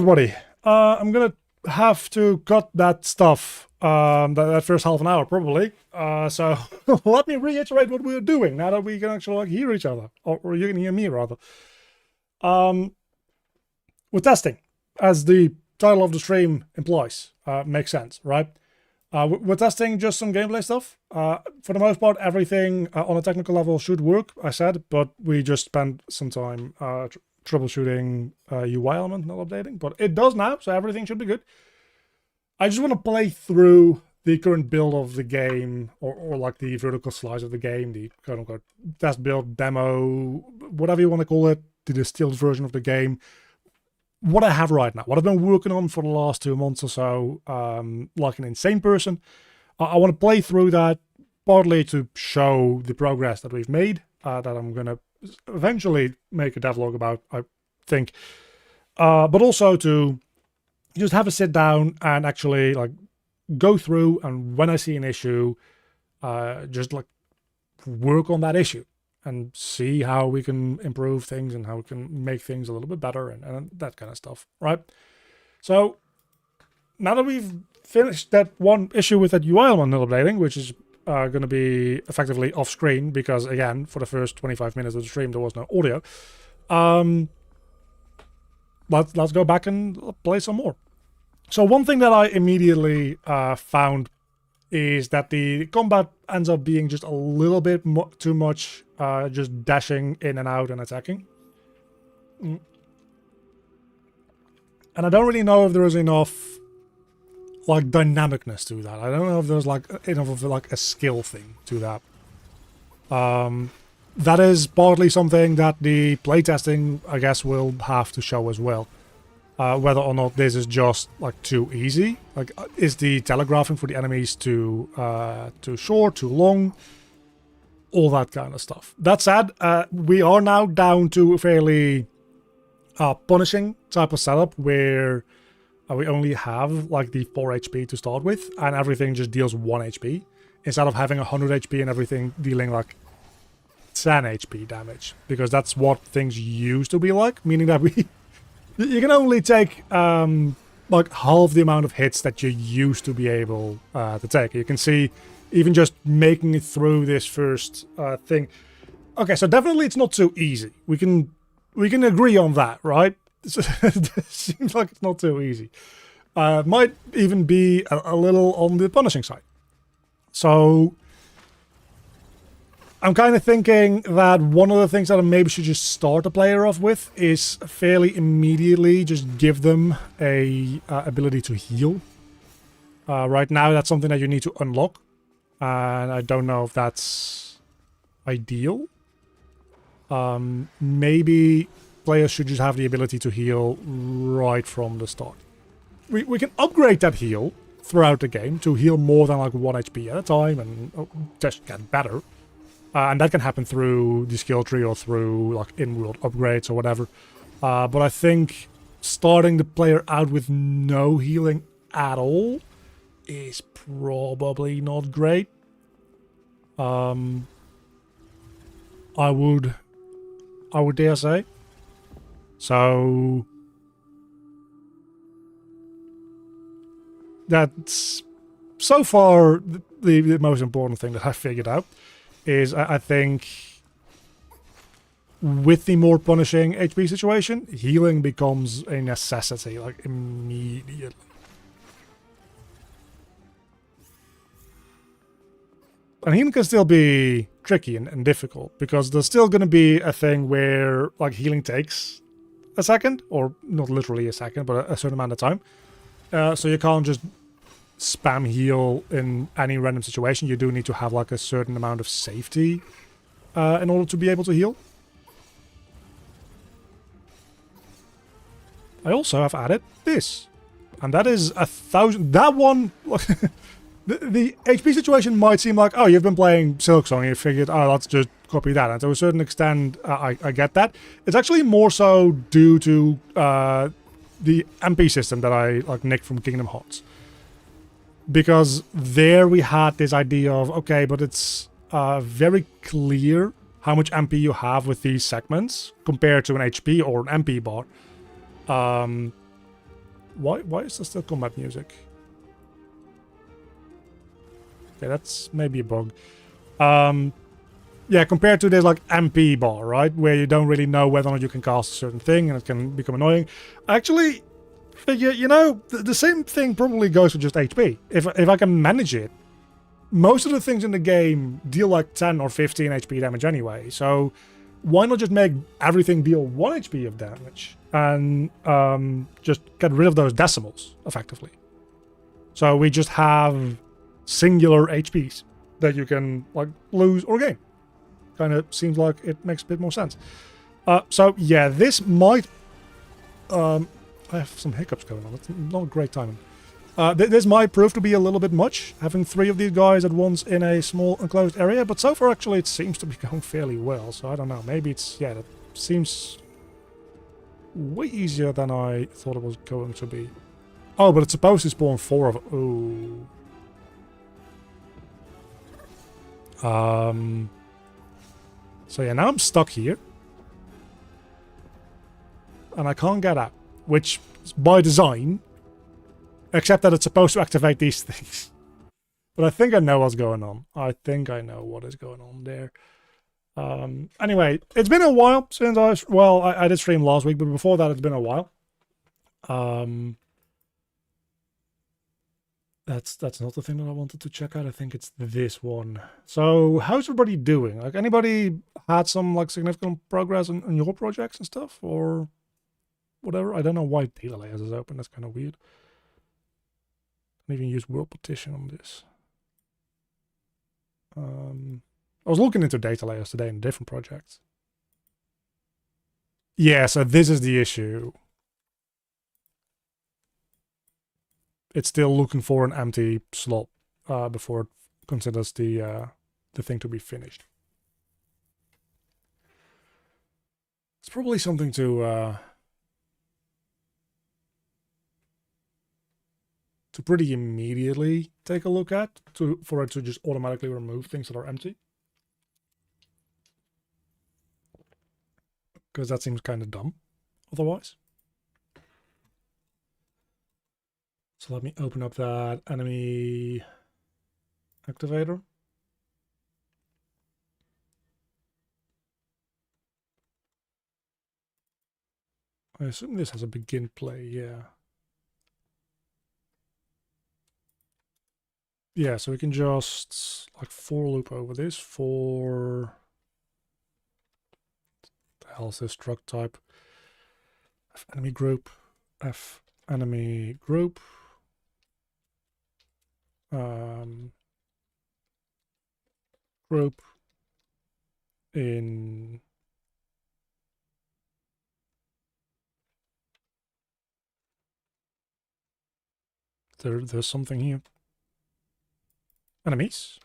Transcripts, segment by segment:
Everybody, I'm gonna have to cut that stuff, that first half an hour probably. So let me reiterate what we're doing now that we can actually like hear each other, or you can hear me rather. We're testing, as the title of the stream implies. Makes sense, right? We're testing just some gameplay stuff. For the most part, everything on a technical level should work, I said, but we just spent some time troubleshooting UI element not updating, but it does now, so everything should be good. I just want to play through the current build of the game, or like the vertical slice of the game, the quote-unquote test build, demo, whatever you want to call it, the distilled version of the game. What I have right now, what I've been working on for the last 2 months or so, like an insane person. I want to play through that, partly to show the progress that we've made, that I'm going to eventually make a devlog about, I think, but also to just have a sit down and actually like go through, and when I see an issue, just like work on that issue and see how we can improve things and how we can make things a little bit better and that kind of stuff, right? So now that we've finished that one issue with that UI element updating, which is going to be effectively off screen because, again, for the first 25 minutes of the stream there was no audio. Let's go back and play some more. So one thing that I immediately found is that the combat ends up being just a little bit too much just dashing in and out and attacking. And I don't really know if there is enough like dynamicness to that. I don't know if there's like enough of like a skill thing to that. That is partly something that the playtesting, I guess, will have to show as well. Whether or not this is just like too easy. Like, is the telegraphing for the enemies too short, too long? All that kind of stuff. That said, we are now down to a fairly punishing type of setup where we only have like the 4 HP to start with, and everything just deals 1 HP instead of having 100 HP and everything dealing like 10 HP damage, because that's what things used to be like, meaning that you can only take like half the amount of hits that you used to be able to take. You can see even just making it through this first thing. Okay, so definitely it's not too easy. We can agree on that, right? It seems like it's not too easy. Might even be a little on the punishing side. So I'm kind of thinking that one of the things that I maybe should just start a player off with is fairly immediately just give them a ability to heal. Right now, that's something that you need to unlock, and I don't know if that's ideal. Maybe players should just have the ability to heal right from the start. We can upgrade that heal throughout the game to heal more than like 1 HP at a time and just get better. And that can happen through the skill tree or through like in-world upgrades or whatever. But I think starting the player out with no healing at all is probably not great. I would dare say. So that's so far the most important thing that I figured out. Is I think with the more punishing HP situation, healing becomes a necessity, like immediately. And healing can still be tricky and difficult, because there's still going to be a thing where like healing takes a second, or not literally a second, but a certain amount of time. So you can't just spam heal in any random situation. You do need to have like a certain amount of safety in order to be able to heal. I also have added this, and that is 1,000. That one, the HP situation might seem like, oh, you've been playing Silksong and you figured, oh, let's just copy that. And to a certain extent, I get that. It's actually more so due to the MP system that I like nicked from Kingdom Hearts. Because there we had this idea of, okay, but it's very clear how much MP you have with these segments compared to an HP or an MP bar. Why is there still combat music? Okay, that's maybe a bug. Yeah, compared to this like MP bar, right, where you don't really know whether or not you can cast a certain thing and it can become annoying. I actually figure, you know, the same thing probably goes for just HP. If I can manage it, most of the things in the game deal like 10 or 15 HP damage anyway, so why not just make everything deal 1 HP of damage and just get rid of those decimals, effectively. So we just have singular HPs that you can like lose or gain. Kind of seems like it makes a bit more sense. So yeah, this might... I have some hiccups going on. It's not a great timing. This might prove to be a little bit much, having 3 of these guys at once in a small enclosed area, but so far actually it seems to be going fairly well, so I don't know. Maybe it's... yeah, that seems way easier than I thought it was going to be. Oh, but it's supposed to spawn 4 of... ooh. So yeah, now I'm stuck here. And I can't get out, which is by design, except that it's supposed to activate these things. But I think I know what's going on. I think I know what is going on there. Anyway, it's been a while since I did stream last week, but before that it's been a while. That's not the thing that I wanted to check out. I think it's this one. So how's everybody doing? Like, anybody had some like significant progress on your projects and stuff, or whatever? I don't know why data layers is open. That's kind of weird. I don't even use world partition on this. I was looking into data layers today in different projects. Yeah, so this is the issue. It's still looking for an empty slot before it considers the thing to be finished. It's probably something to pretty immediately take a look at for it to just automatically remove things that are empty. Because that seems kind of dumb otherwise. So let me open up that enemy activator. I assume this has a begin play, yeah. Yeah, so we can just like for loop over this for... what the hell is this struct type? F enemy group, F enemy group. Group in there's something here. Enemies.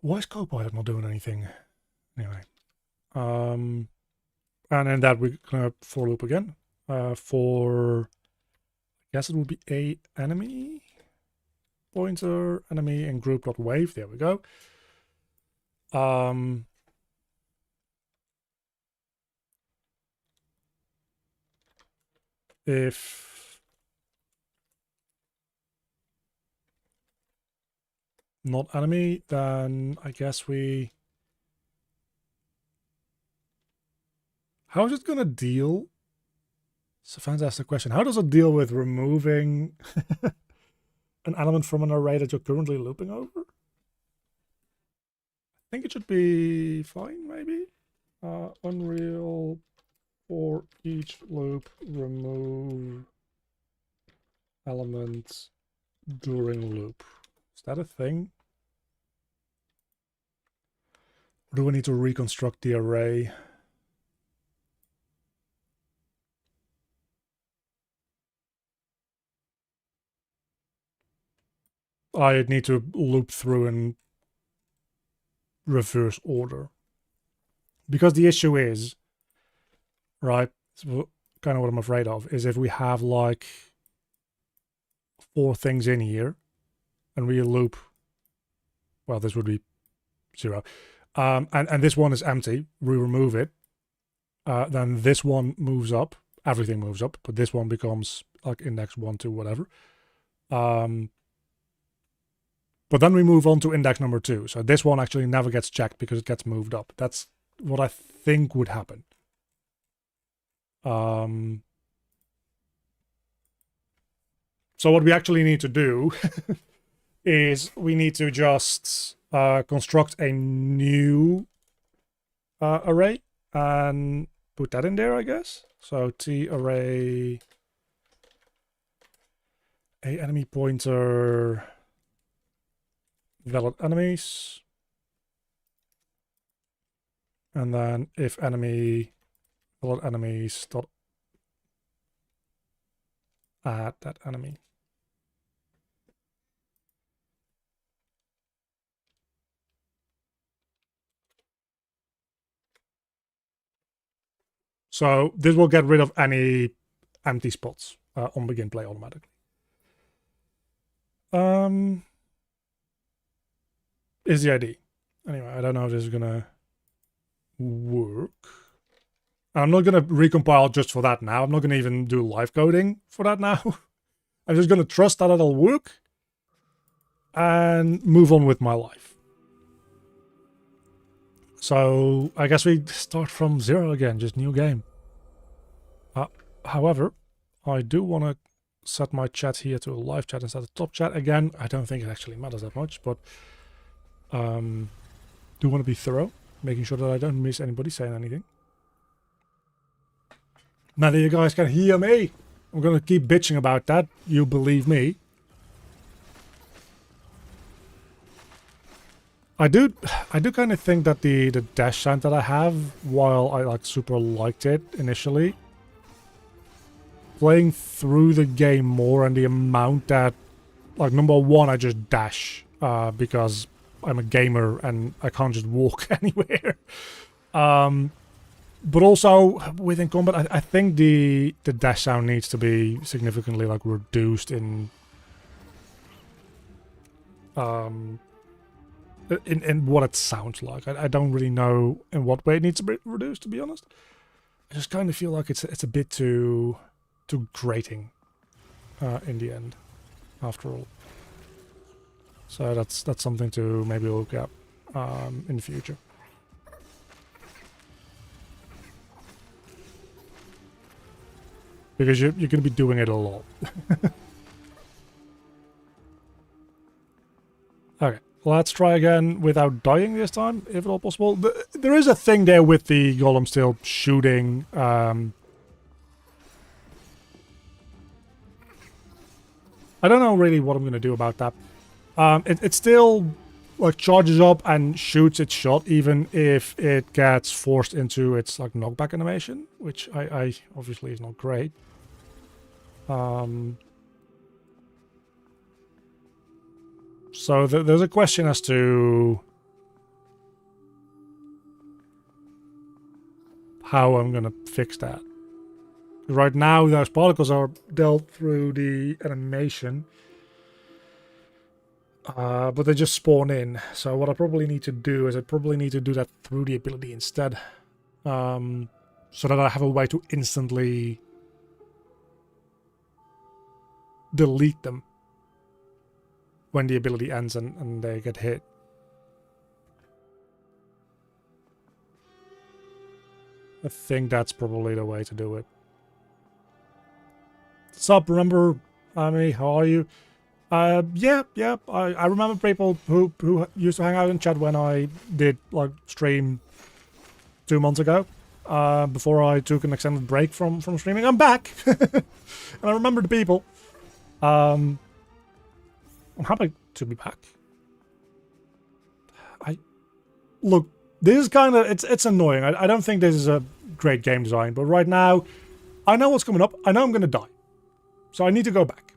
Why is Copilot not doing anything? Anyway. And then that we're gonna for loop again. For I guess it would be a enemy pointer, enemy and group.wave. There we go. If not enemy, then I guess we... how is it gonna deal? It's a fantastic question. How does it deal with removing an element from an array that you're currently looping over? I think it should be fine, maybe. Unreal for each loop, remove elements during loop. Is that a thing? Or do we need to reconstruct the array? I need to loop through in reverse order. Because the issue is, right, kind of what I'm afraid of, is if we have like 4 things in here and we loop, well, this would be 0. And this one is empty, we remove it, then this one moves up. Everything moves up, but this one becomes like index 1, 2, whatever. But then we move on to index number 2. So this one actually never gets checked because it gets moved up. That's what I think would happen. So what we actually need to do is we need to just construct a new array and put that in there, I guess. So T array a enemy pointer valid enemies, and then if enemy valid enemies dot add that enemy. So this will get rid of any empty spots on begin play automatically. Is the ID. Anyway, I don't know if this is gonna work. I'm not gonna recompile just for that now. I'm not gonna even do live coding for that now. I'm just gonna trust that it'll work and move on with my life. So I guess we start from 0 again, just new game. However, I do want to set my chat here to a live chat instead of top chat. Again, I don't think it actually matters that much, but do want to be thorough, making sure that I don't miss anybody saying anything. Now that you guys can hear me, I'm going to keep bitching about that. You believe me. I do kind of think that the dash sound that I have, while I like super liked it initially, playing through the game more and the amount that, like, number one, I just dash because I'm a gamer and I can't just walk anywhere. But also within combat, I think the dash sound needs to be significantly like reduced in what it sounds like. I don't really know in what way it needs to be reduced, to be honest. I just kind of feel like it's a bit too grating in the end, after all. So that's something to maybe look at in the future. Because you're going to be doing it a lot. Okay, let's try again without dying this time, if at all possible. There is a thing there with the golem still shooting. I don't know really what I'm going to do about that. It still like charges up and shoots its shot even if it gets forced into its like knockback animation, which I obviously is not great. So there's a question as to how I'm going to fix that. Right now, those particles are dealt through the animation, but they just spawn in. So what I probably need to do is I probably need to do that through the ability instead, so that I have a way to instantly delete them when the ability ends and they get hit. I think that's probably the way to do it. Sup, remember me? How are you? Yeah. I remember people who used to hang out in chat when I did like stream 2 months ago, before I took an extended break from streaming. I'm back, and I remember the people. I'm happy to be back. Look, this is kind of it's annoying. I don't think this is a great game design, but right now, I know what's coming up. I know I'm going to die. So I need to go back,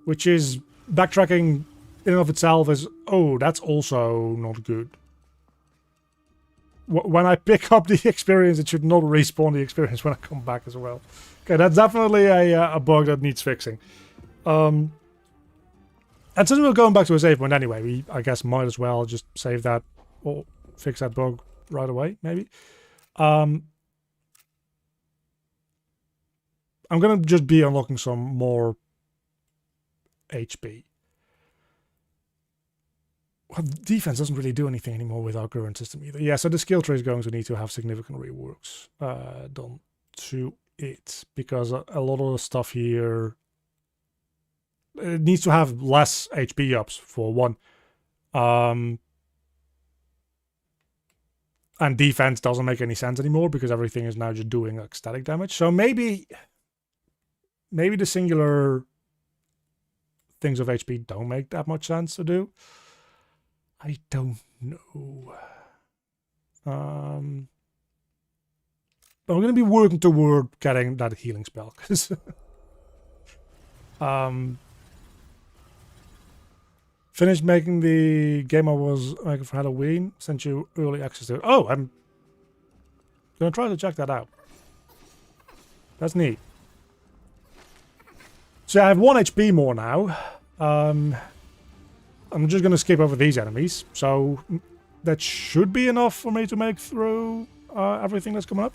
which is backtracking in and of itself is, oh, that's also not good. When I pick up the experience, it should not respawn the experience when I come back as well. Okay, that's definitely a bug that needs fixing. And since we're going back to a save point anyway, we, I guess, might as well just save that or fix that bug right away, maybe. I'm gonna just be unlocking some more HP. Well, defense doesn't really do anything anymore with our current system either. Yeah, so the skill tree is going to need to have significant reworks done to it, because a lot of the stuff here, it needs to have less HP ups for one. And defense doesn't make any sense anymore because everything is now just doing like static damage. So maybe the singular things of HP don't make that much sense to do. I don't know. But I'm going to be working toward getting that healing spell, because finished making the game I was making for Halloween. Sent you early access to it. Oh, I'm going to try to check that out. That's neat. So I have 1 HP more now. I'm just going to skip over these enemies. So that should be enough for me to make through everything that's coming up.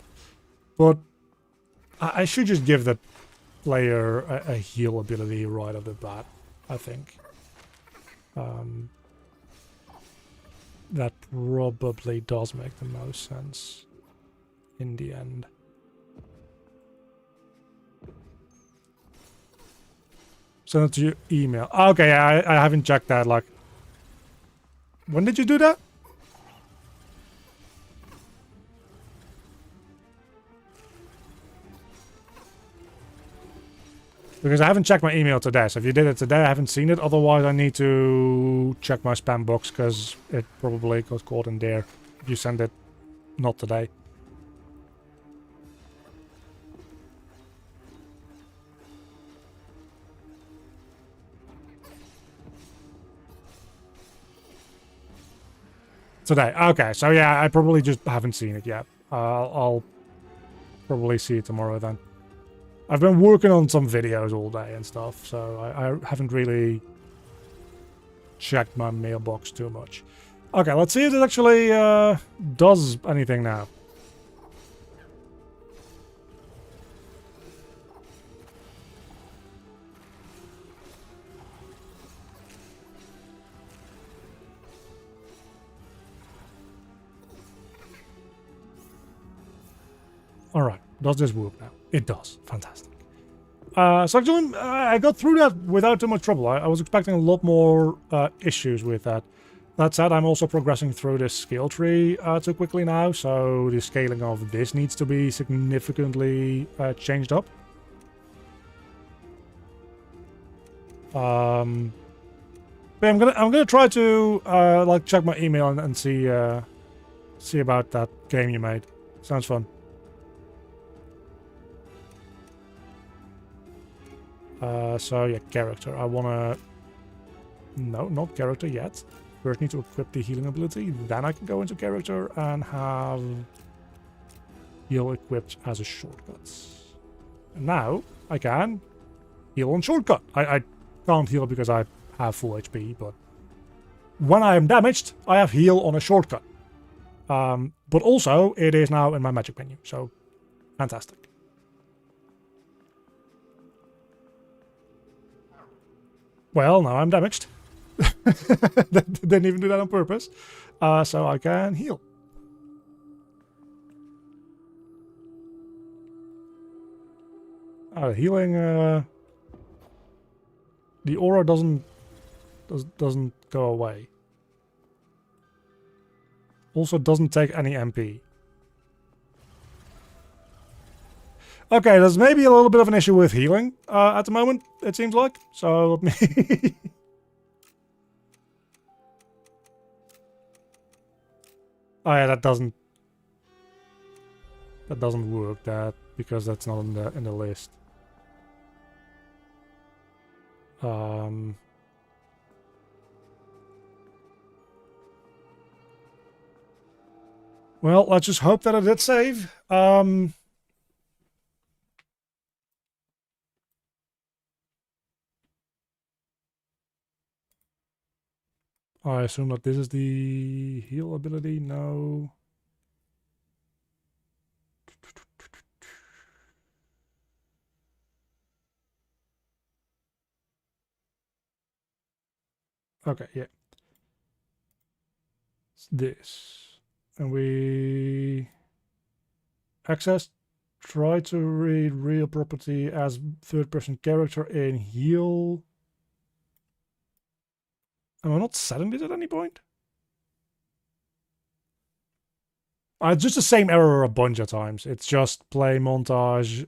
But I should just give the player a heal ability right off the bat, I think. That probably does make the most sense in the end. Send it to your email. Okay, I haven't checked that. Like, when did you do that? Because I haven't checked my email today. So if you did it today, I haven't seen it. Otherwise, I need to check my spam box because it probably got caught in there. If you send it not today. Today. Okay, so yeah, I probably just haven't seen it yet. I'll probably see it tomorrow then. I've been working on some videos all day and stuff, so I haven't really checked my mailbox too much. Okay, let's see if it actually does anything now. Alright, does this work now? It does. Fantastic. So actually, I got through that without too much trouble. I was expecting a lot more issues with that. That said, I'm also progressing through this skill tree too quickly now, so the scaling of this needs to be significantly changed up. But I'm gonna try to like check my email and see about that game you made. Sounds fun. So yeah, character. I wanna... No, not character yet. First need to equip the healing ability, then I can go into character and have heal equipped as a shortcut. And now I can heal on shortcut. I can't heal because I have full HP, but when I am damaged, I have heal on a shortcut. But also, it is now in my magic menu, so fantastic. Well, now I'm damaged. Didn't even do that on purpose. So I can heal. Healing... the aura doesn't go away. Also doesn't take any MP. Okay, there's maybe a little bit of an issue with healing at the moment, it seems like. So let me... Oh yeah, that doesn't work, because that's not in the list. Well, let's just hope that it did save. I assume that this is the heal ability. No. Okay, yeah. It's this. And we access, try to read real property as third person character in heal. Am I not setting this at any point? It's just the same error a bunch of times. It's just play montage.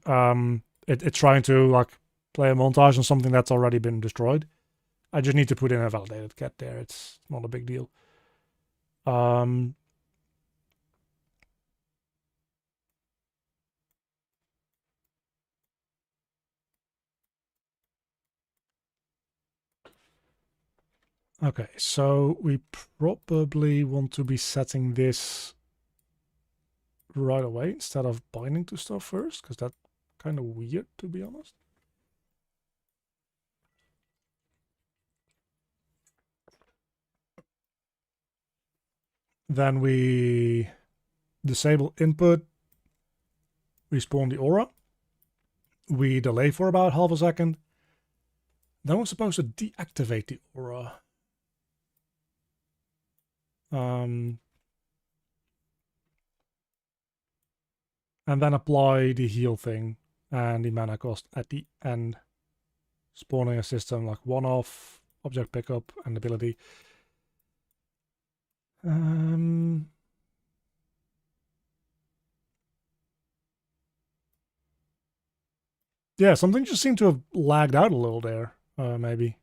It's trying to like play a montage on something that's already been destroyed. I just need to put in a validated cat there. It's not a big deal. Okay, so we probably want to be setting this right away instead of binding to stuff first, because that's kind of weird, to be honest. Then we disable input, we spawn the aura, we delay for about half a second, then we're supposed to deactivate the aura. And then apply the heal thing and the mana cost at the end, spawning a system like one-off, object pickup, and ability. Yeah, something just seemed to have lagged out a little there, maybe.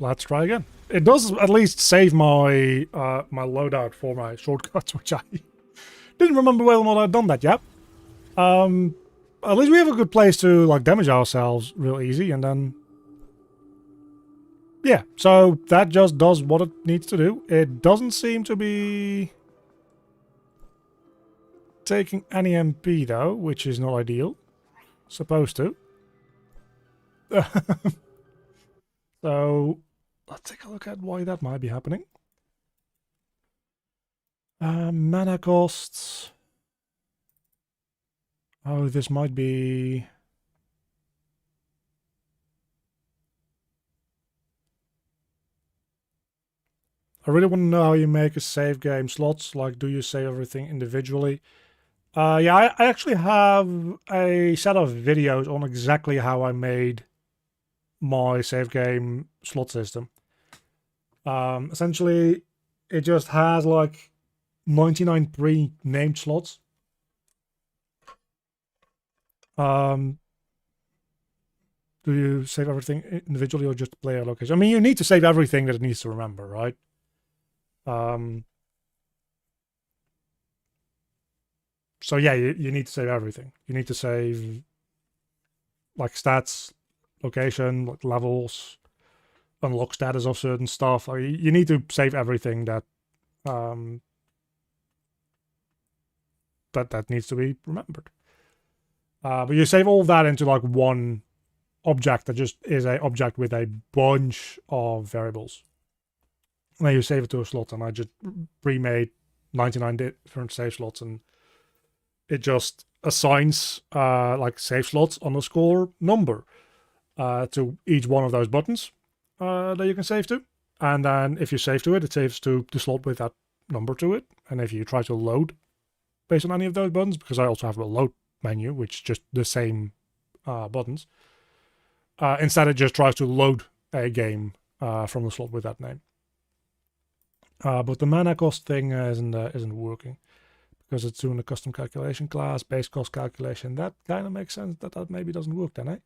Let's try again. It does at least save my my loadout for my shortcuts, which I didn't remember whether or not I'd done that yet. At least we have a good place to like damage ourselves real easy, and then yeah. So that just does what it needs to do. It doesn't seem to be taking any MP though, which is not ideal. Supposed to. So let's take a look at why that might be happening. Mana costs. Oh, this might be... I really want to know how you make a save game slots. Like, do you save everything individually? Yeah, I actually have a set of videos on exactly how I made my save game slot system. Essentially, it just has like 99 pre-named slots. Do you save everything individually or just player location? I mean, you need to save everything that it needs to remember, right? So yeah, you need to save everything. You need to save like stats, location, like levels, unlock status of certain stuff. Like, you need to save everything that that needs to be remembered. But you save all that into like one object that just is a object with a bunch of variables. And then you save it to a slot, and I just pre-made 99 different save slots, and it just assigns like save slots underscore number to each one of those buttons that you can save to. And then if you save to it, it saves to the slot with that number to it. And if you try to load based on any of those buttons, because I also have a load menu, which is just the same buttons, instead it just tries to load a game from the slot with that name. But the mana cost thing isn't working because it's doing a custom calculation class, base cost calculation. That kind of makes sense that maybe doesn't work then, eh?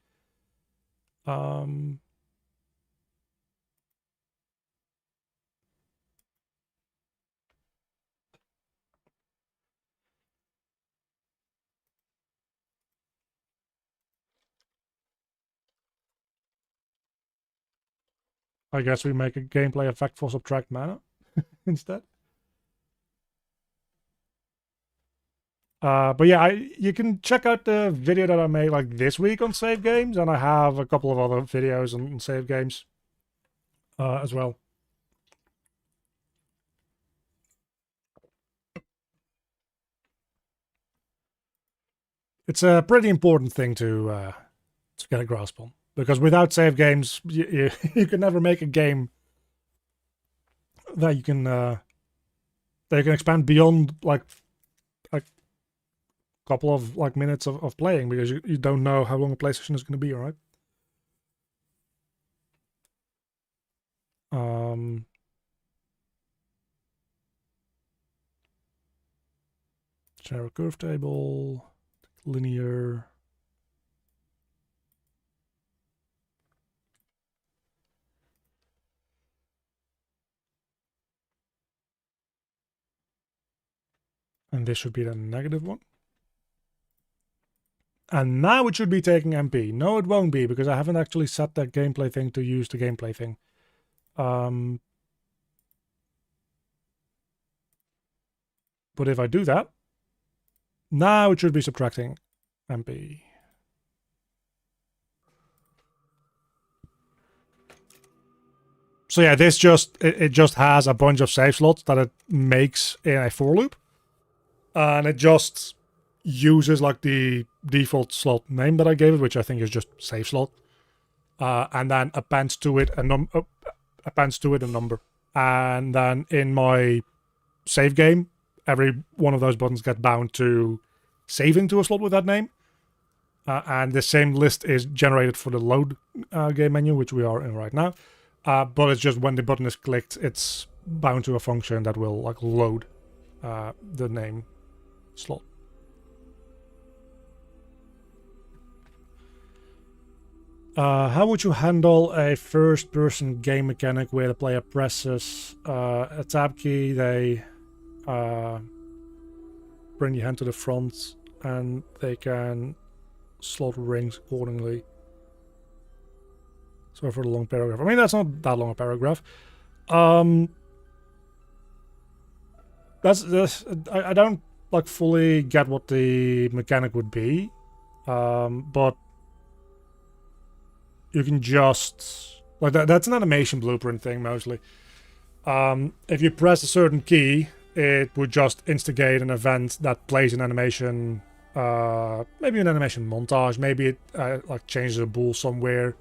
I guess we make a gameplay effect for subtract mana instead. But yeah, you can check out the video that I made like this week on save games, and I have a couple of other videos on save games as well. It's a pretty important thing to get a grasp on, because without save games, you can never make a game that you can expand beyond like a couple of like minutes of playing, because you don't know how long a PlayStation is going to be, right? Share a curve table, linear. And this should be the negative one. And now it should be taking MP. No, it won't be, because I haven't actually set that gameplay thing to use the gameplay thing. But if I do that, now it should be subtracting MP. So yeah, this just it just has a bunch of save slots that it makes in a for loop, and it just uses like the default slot name that I gave it, which I think is just save slot, and then appends to it a number, and then in my save game, every one of those buttons get bound to saving to a slot with that name, and the same list is generated for the load game menu, which we are in right now. But it's just when the button is clicked, it's bound to a function that will like load the name slot. How would you handle a first-person game mechanic where the player presses a tab key, they bring your hand to the front, and they can slot rings accordingly? Sorry for the long paragraph. I mean, that's not that long a paragraph. That's I don't like fully get what the mechanic would be, but you can just like that's an animation blueprint thing mostly. If you press a certain key, it would just instigate an event that plays an animation, maybe an animation montage, maybe it like changes a bool somewhere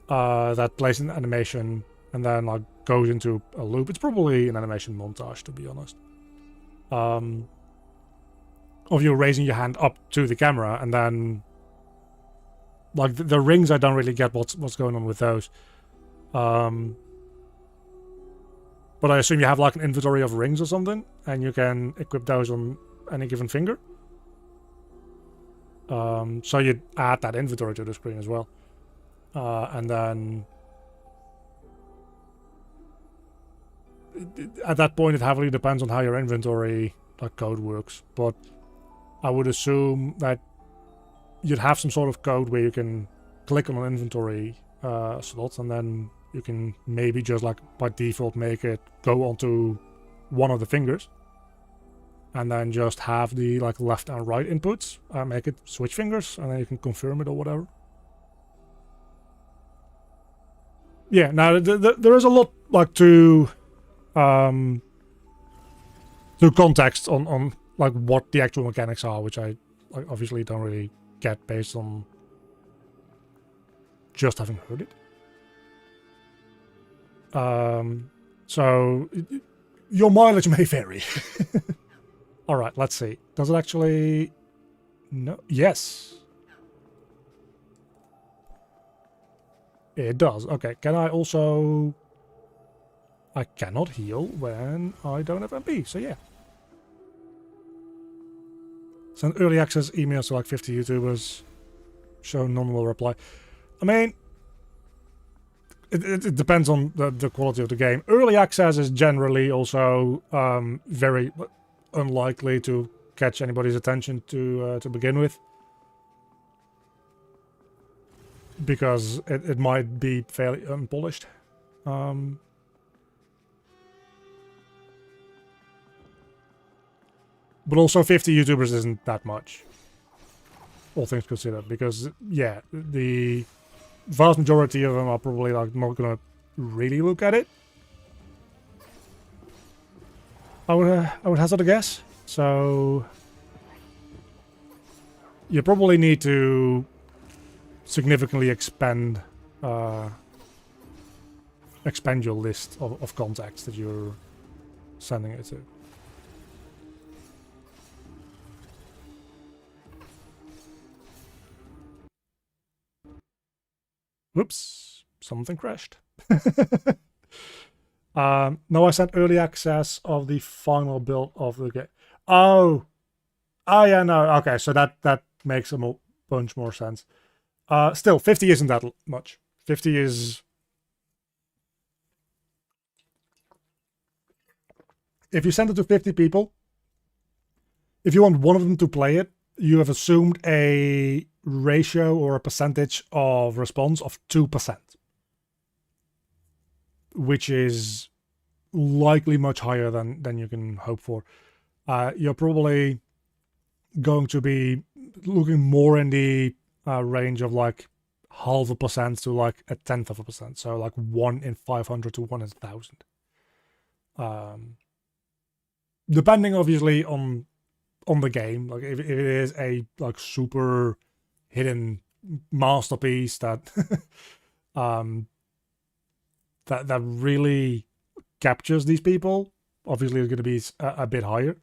that plays an animation and then like goes into a loop. It's probably an animation montage, to be honest. Of you raising your hand up to the camera, and then like the rings, I don't really get what's going on with those. But I assume you have like an inventory of rings or something, and you can equip those on any given finger. So you'd add that inventory to the screen as well. And then at that point, it heavily depends on how your inventory like code works. But I would assume that you'd have some sort of code where you can click on an inventory slot, and then you can maybe just like by default make it go onto one of the fingers, and then just have the like left and right inputs, make it switch fingers, and then you can confirm it or whatever. Yeah, now there is a lot like to context on like what the actual mechanics are, which I like, obviously don't really get based on just having heard it. So your mileage may vary. All right, let's see. Does it actually? No. Yes. It does. Okay, can I also... I cannot heal when I don't have MP, so yeah. Send early access emails to like 50 YouTubers. Show none will reply. I mean, it depends on the quality of the game. Early access is generally also very unlikely to catch anybody's attention to begin with. Because it might be fairly unpolished. But also 50 YouTubers isn't that much, all things considered, because yeah, the vast majority of them are probably like not gonna really look at it. I would hazard a guess. So you probably need to significantly expand your list of contacts that you're sending it to. Whoops, something crashed. No, I sent early access of the final build of the game. Oh, yeah, no, okay, so that makes a bunch more sense. Still, 50 isn't that much. 50 is... If you send it to 50 people, if you want one of them to play it, you have assumed a ratio or a percentage of response of 2%. Which is likely much higher than you can hope for. You're probably going to be looking more in the range of like 0.5% to like 0.1%. So like 1 in 500 to 1 in 1,000. Depending obviously on the game. Like if it is a like super hidden masterpiece that that really captures these people, obviously it's going to be a bit higher.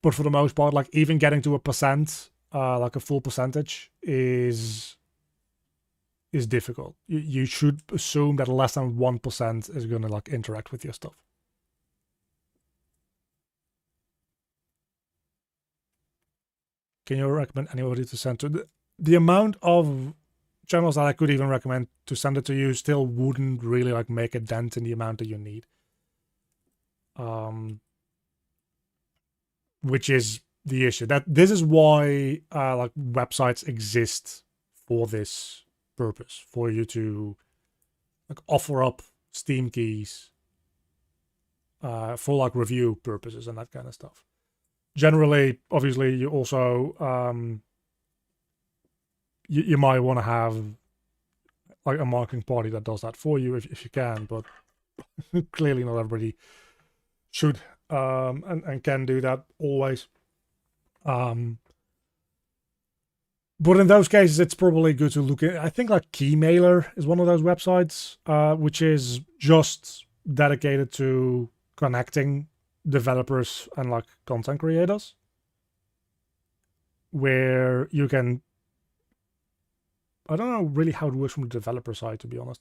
But for the most part, like even getting to a percent, like a full percentage, is difficult. You should assume that less than 1% is going to like interact with your stuff. Can you recommend anybody to send to? The amount of channels that I could even recommend to send it to you still wouldn't really like make a dent in the amount that you need. Which is the issue. That this is why like websites exist for this purpose, for you to like offer up Steam keys for like review purposes and that kind of stuff. Generally, obviously, you also you might want to have like a marketing party that does that for you if you can, but clearly not everybody should and can do that always. But in those cases, it's probably good to look at. I think like Keymailer is one of those websites, which is just dedicated to connecting developers and like content creators, where you can... I don't know really how it works from the developer side, to be honest.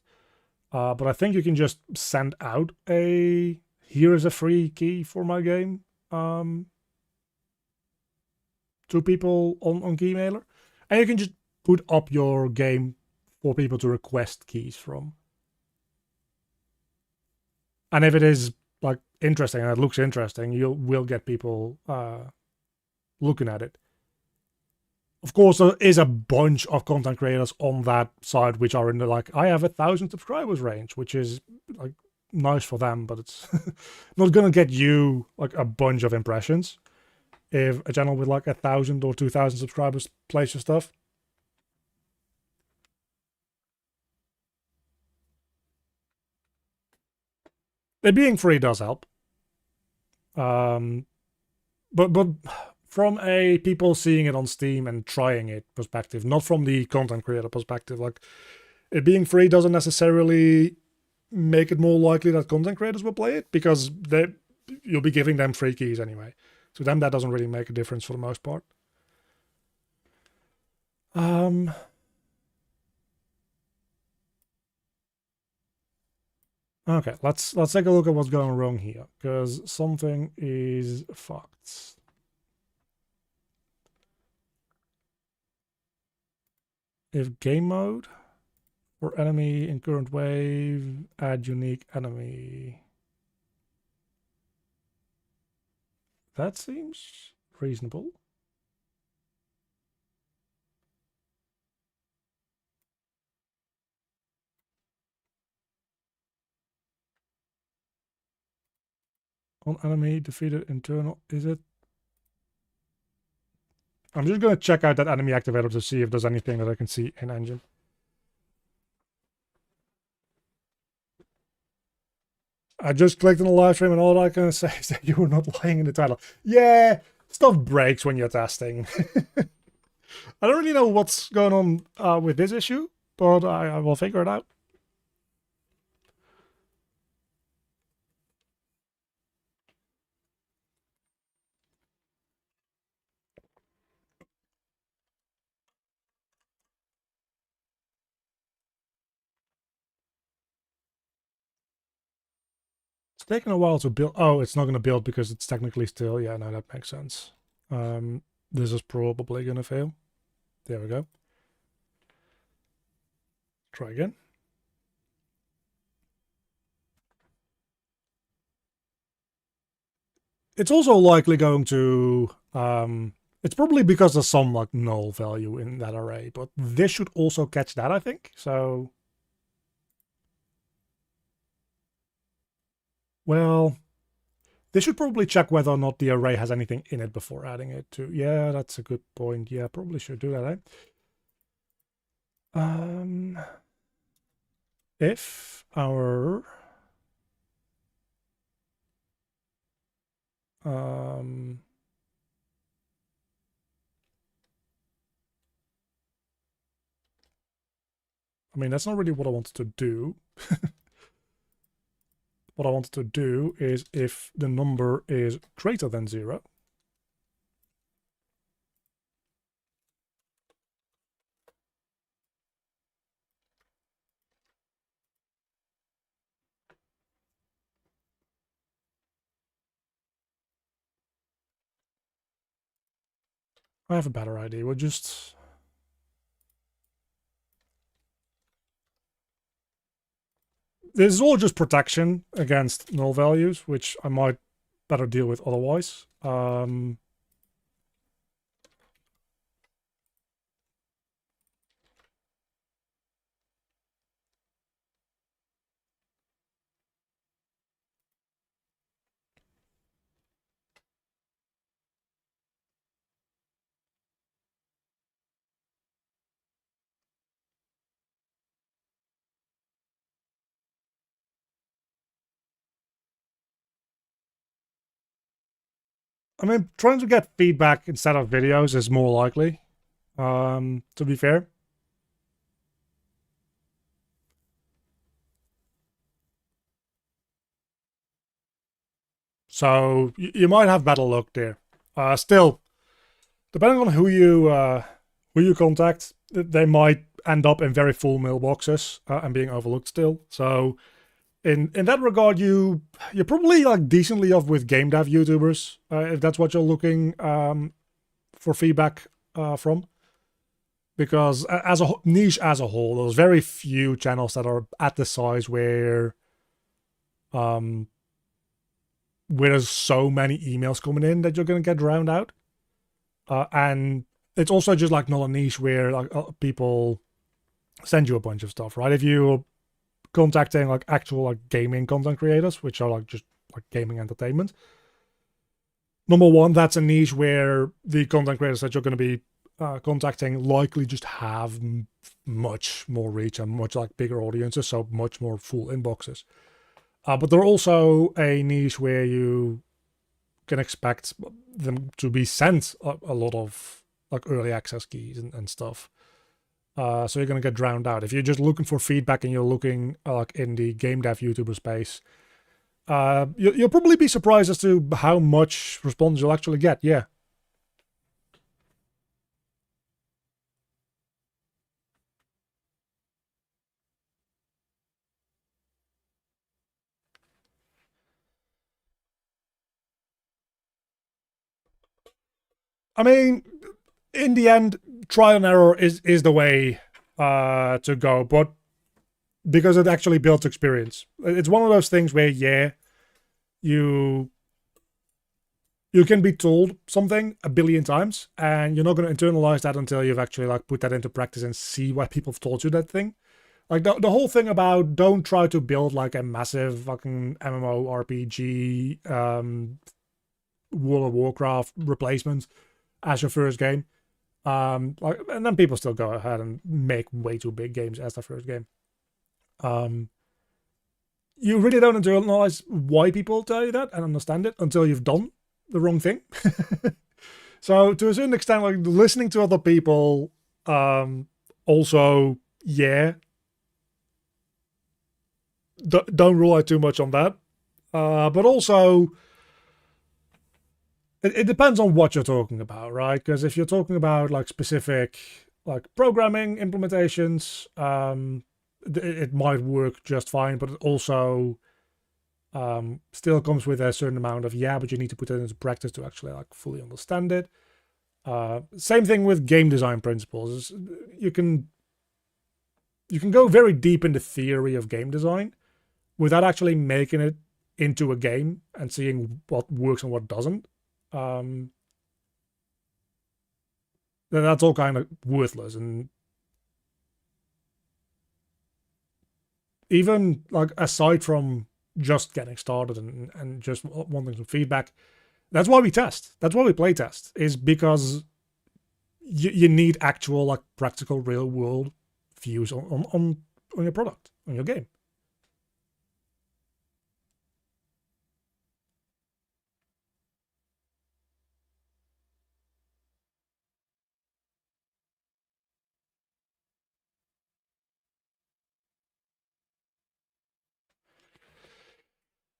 But I think you can just send out a here is a free key for my game to people on Keymailer. And you can just put up your game for people to request keys from. And if it is like interesting and it looks interesting, you will get people looking at it. Of course, there is a bunch of content creators on that side which are in the like, I have 1,000 subscribers range, which is like nice for them, but it's not gonna get you like a bunch of impressions if a channel with like 1,000 or 2,000 subscribers plays your stuff. It being free does help. But from a people seeing it on Steam and trying it perspective, not from the content creator perspective, like it being free doesn't necessarily make it more likely that content creators will play it, because you'll be giving them free keys anyway. To them, that doesn't really make a difference for the most part. Okay, let's take a look at what's going wrong here, because something is fucked. If game mode for enemy in current wave, add unique enemy. That seems reasonable. On enemy defeated internal, is it? I'm just going to check out that enemy activator to see if there's anything that I can see in engine. I just clicked on the live stream and all I can say is that you were not lying in the title. Yeah, Stuff breaks when you're testing. I don't really know what's going on with this issue, but I will figure it out. It's taking a while to build. Oh, it's not going to build because it's technically still. Yeah, no, that makes sense. This is probably going to fail. There we go. Try again. It's also likely going to. It's probably because there's some like null value in that array, but this should also catch that, I think. So, well, this should probably check whether or not the array has anything in it before adding it to. Yeah, that's a good point. Yeah, probably should do that, eh? If our I mean, that's not really what I wanted to do. What I wanted to do is if the number is greater than 0, I have a better idea. We'll just... This is all just protection against null values, which I might better deal with otherwise. I mean, trying to get feedback instead of videos is more likely, to be fair. So you might have better luck there. Still, depending on who you contact, they might end up in very full mailboxes and being overlooked still. So in that regard, you're probably like decently off with game dev YouTubers if that's what you're looking for feedback from. Because as a niche as a whole, there's very few channels that are at the size where there's so many emails coming in that you're going to get drowned out. And it's also just like not a niche where like people send you a bunch of stuff, right? If you're contacting like actual like gaming content creators, which are like just like gaming entertainment, number one, that's a niche where the content creators that you're going to be contacting likely just have much more reach and much like bigger audiences, so much more full inboxes. But they're also a niche where you can expect them to be sent a lot of like early access keys and stuff. So you're going to get drowned out. If you're just looking for feedback and you're looking like in the game dev YouTuber space, you'll probably be surprised as to how much response you'll actually get. Yeah. I mean, in the end, trial and error is the way to go, but because it actually builds experience. It's one of those things where, yeah, you can be told something a billion times, and you're not going to internalize that until you've actually like put that into practice and see why people have told you that thing. Like the whole thing about don't try to build like a massive fucking MMORPG World of Warcraft replacement as your first game. Like, and then people still go ahead and make way too big games as their first game. You really don't internalize why people tell you that and understand it until you've done the wrong thing. So to a certain extent, like listening to other people, also, yeah, don't rely too much on that. But also, it depends on what you're talking about, right? Because if you're talking about like specific like programming implementations, it might work just fine, but it also still comes with a certain amount of but you need to put it into practice to actually like fully understand it. Same thing with game design principles. You can go very deep into theory of game design without actually making it into a game and seeing what works and what doesn't. Um, then that's all kind of worthless. And even like aside from just getting started and just wanting some feedback, that's why we test. That's why we play test, is because you need actual like practical real world views on your product, on your game.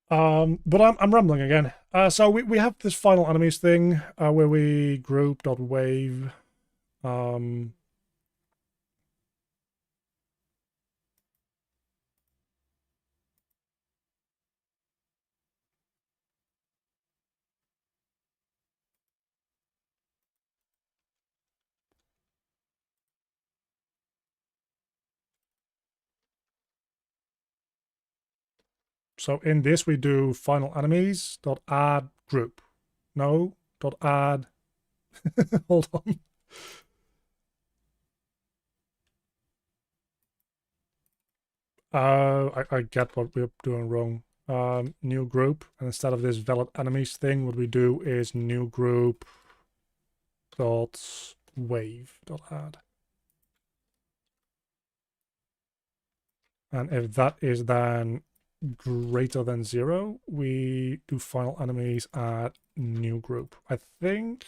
But I'm rambling again. So we have this final enemies thing where we group.wave. Um, so in this we do final enemies dot add group. No dot add. Hold on. I get what we're doing wrong. New group, and instead of this valid enemies thing, what we do is new group dot wave dot add. And if that is then greater than 0, we do final enemies at new group. I think.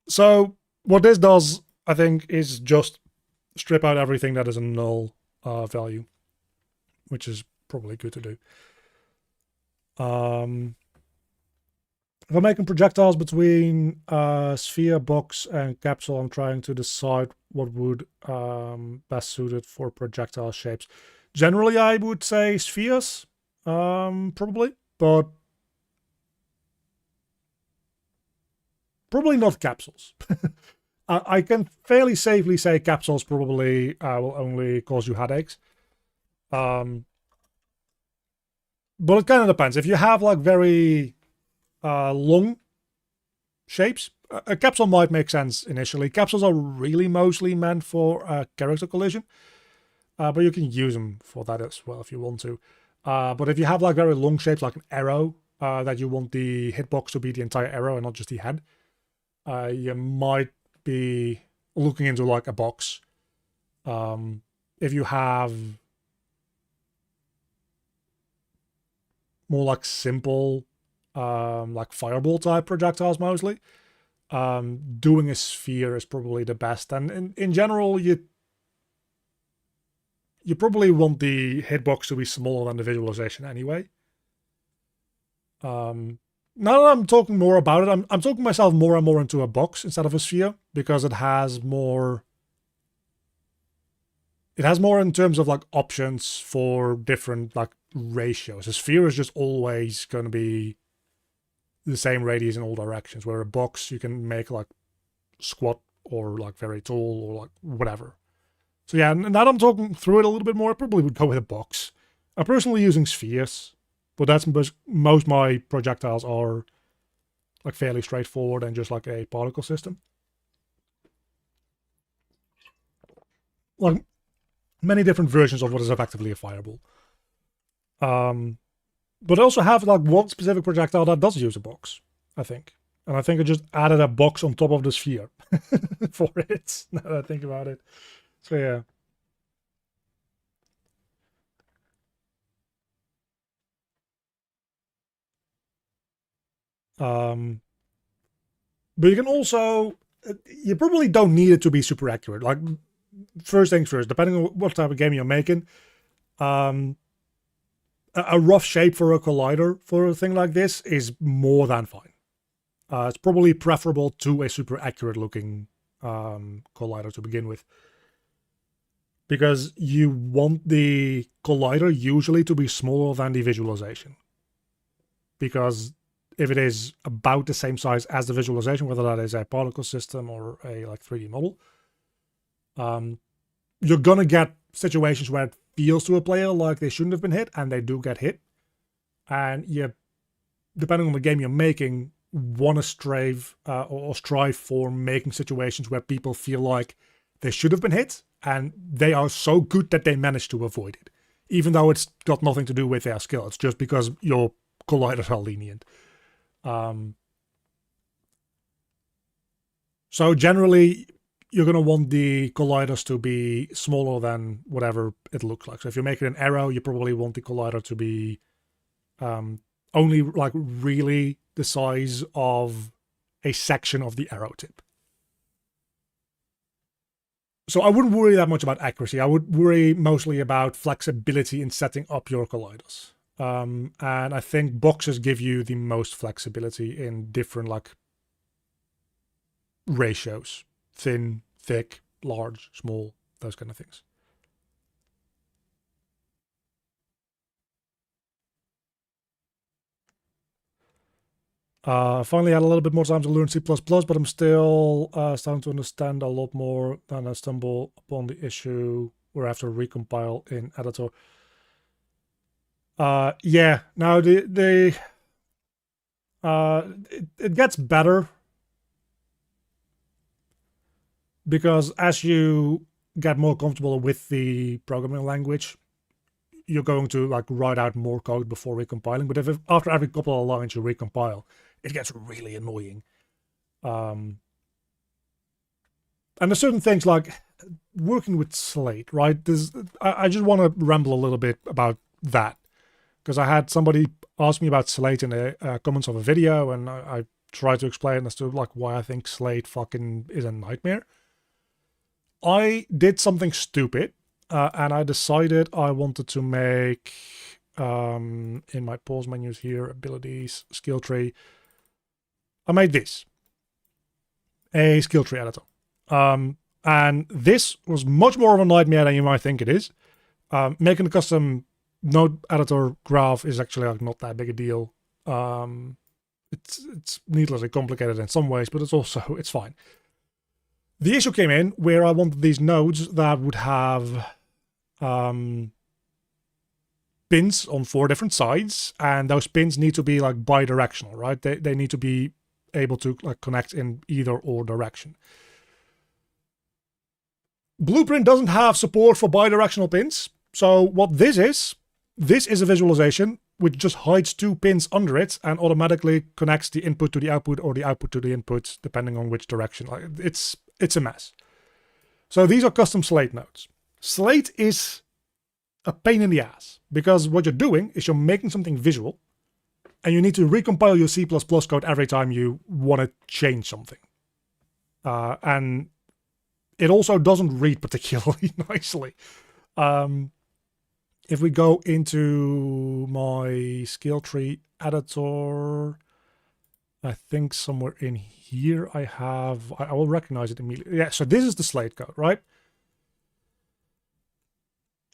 So what this does, I think, is just strip out everything that is a null value, which is probably good to do. If I'm making projectiles between sphere, box, and capsule, I'm trying to decide what would best suited for projectile shapes. Generally, I would say spheres, probably, but probably not capsules. I can fairly safely say capsules probably will only cause you headaches. But it kind of depends. If you have like very long shapes, a capsule might make sense initially. Capsules are really mostly meant for character collision, but you can use them for that as well if you want to. But if you have like very long shapes, like an arrow, that you want the hitbox to be the entire arrow and not just the head, you might be looking into like a box. If you have more like simple, like fireball type projectiles mostly, doing a sphere is probably the best. And in general, you probably want the hitbox to be smaller than the visualization anyway. Now that I'm talking more about it, I'm talking myself more and more into a box instead of a sphere because it has more. It has more in terms of like options for different like ratios. A sphere is just always going to be the same radius in all directions, where a box you can make like squat or like very tall or like whatever. So yeah, now that I'm talking through it a little bit more, I probably would go with a box. I'm personally using spheres, but that's most my projectiles are like fairly straightforward and just like a particle system. Like many different versions of what is effectively a fireball. But I also have like one specific projectile that does use a box, I think. And I think I just added a box on top of the sphere for it, now that I think about it. So yeah. Um, But you can also, you probably don't need it to be super accurate. Like, first things first, depending on what type of game you're making, a rough shape for a collider for a thing like this is more than fine. It's probably preferable to a super accurate looking collider to begin with, because you want the collider usually to be smaller than the visualization. Because if it is about the same size as the visualization, whether that is a particle system or a like 3D model, you're gonna get situations where it feels to a player like they shouldn't have been hit, and they do get hit. And you, depending on the game you're making, want to strive or strive for making situations where people feel like they should have been hit, and they are so good that they manage to avoid it, even though it's got nothing to do with their skill. It's just because your colliders are lenient. So generally, you're going to want the colliders to be smaller than whatever it looks like. So if you're making an arrow, you probably want the collider to be only like really the size of a section of the arrow tip. So I wouldn't worry that much about accuracy. I would worry mostly about flexibility in setting up your colliders. And I think boxes give you the most flexibility in different like ratios: thin, thick, large, small, those kind of things. Finally had a little bit more time to learn C++, but I'm still starting to understand a lot more, and I stumble upon the issue where I have to recompile in editor. Yeah, now it gets better, because as you get more comfortable with the programming language, you're going to like write out more code before recompiling. But if after every couple of lines you recompile, it gets really annoying. And there's certain things like working with Slate, right? I just want to ramble a little bit about that, because I had somebody ask me about Slate in the comments of a video, and I tried to explain as to like why I think Slate fucking is a nightmare. I did something stupid, and I decided I wanted to make, in my pause menus here, abilities, skill tree, I made this, a skill tree editor. And this was much more of a nightmare than you might think it is. Making a custom node editor graph is actually like not that big a deal. It's needlessly complicated in some ways, but it's fine. The issue came in where I wanted these nodes that would have pins on 4 different sides, and those pins need to be like bi-directional, right? They need to be able to like connect in either or direction. Blueprint doesn't have support for bi-directional pins, so what this is a visualization which just hides 2 pins under it and automatically connects the input to the output or the output to the input, depending on which direction. Like, it's a mess. So these are custom Slate nodes. Slate is a pain in the ass, because what you're doing is you're making something visual, and you need to recompile your C++ code every time you want to change something. And it also doesn't read particularly nicely. If we go into my skill tree editor, I think somewhere in here I will recognize it immediately. Yeah, so this is the Slate code, right?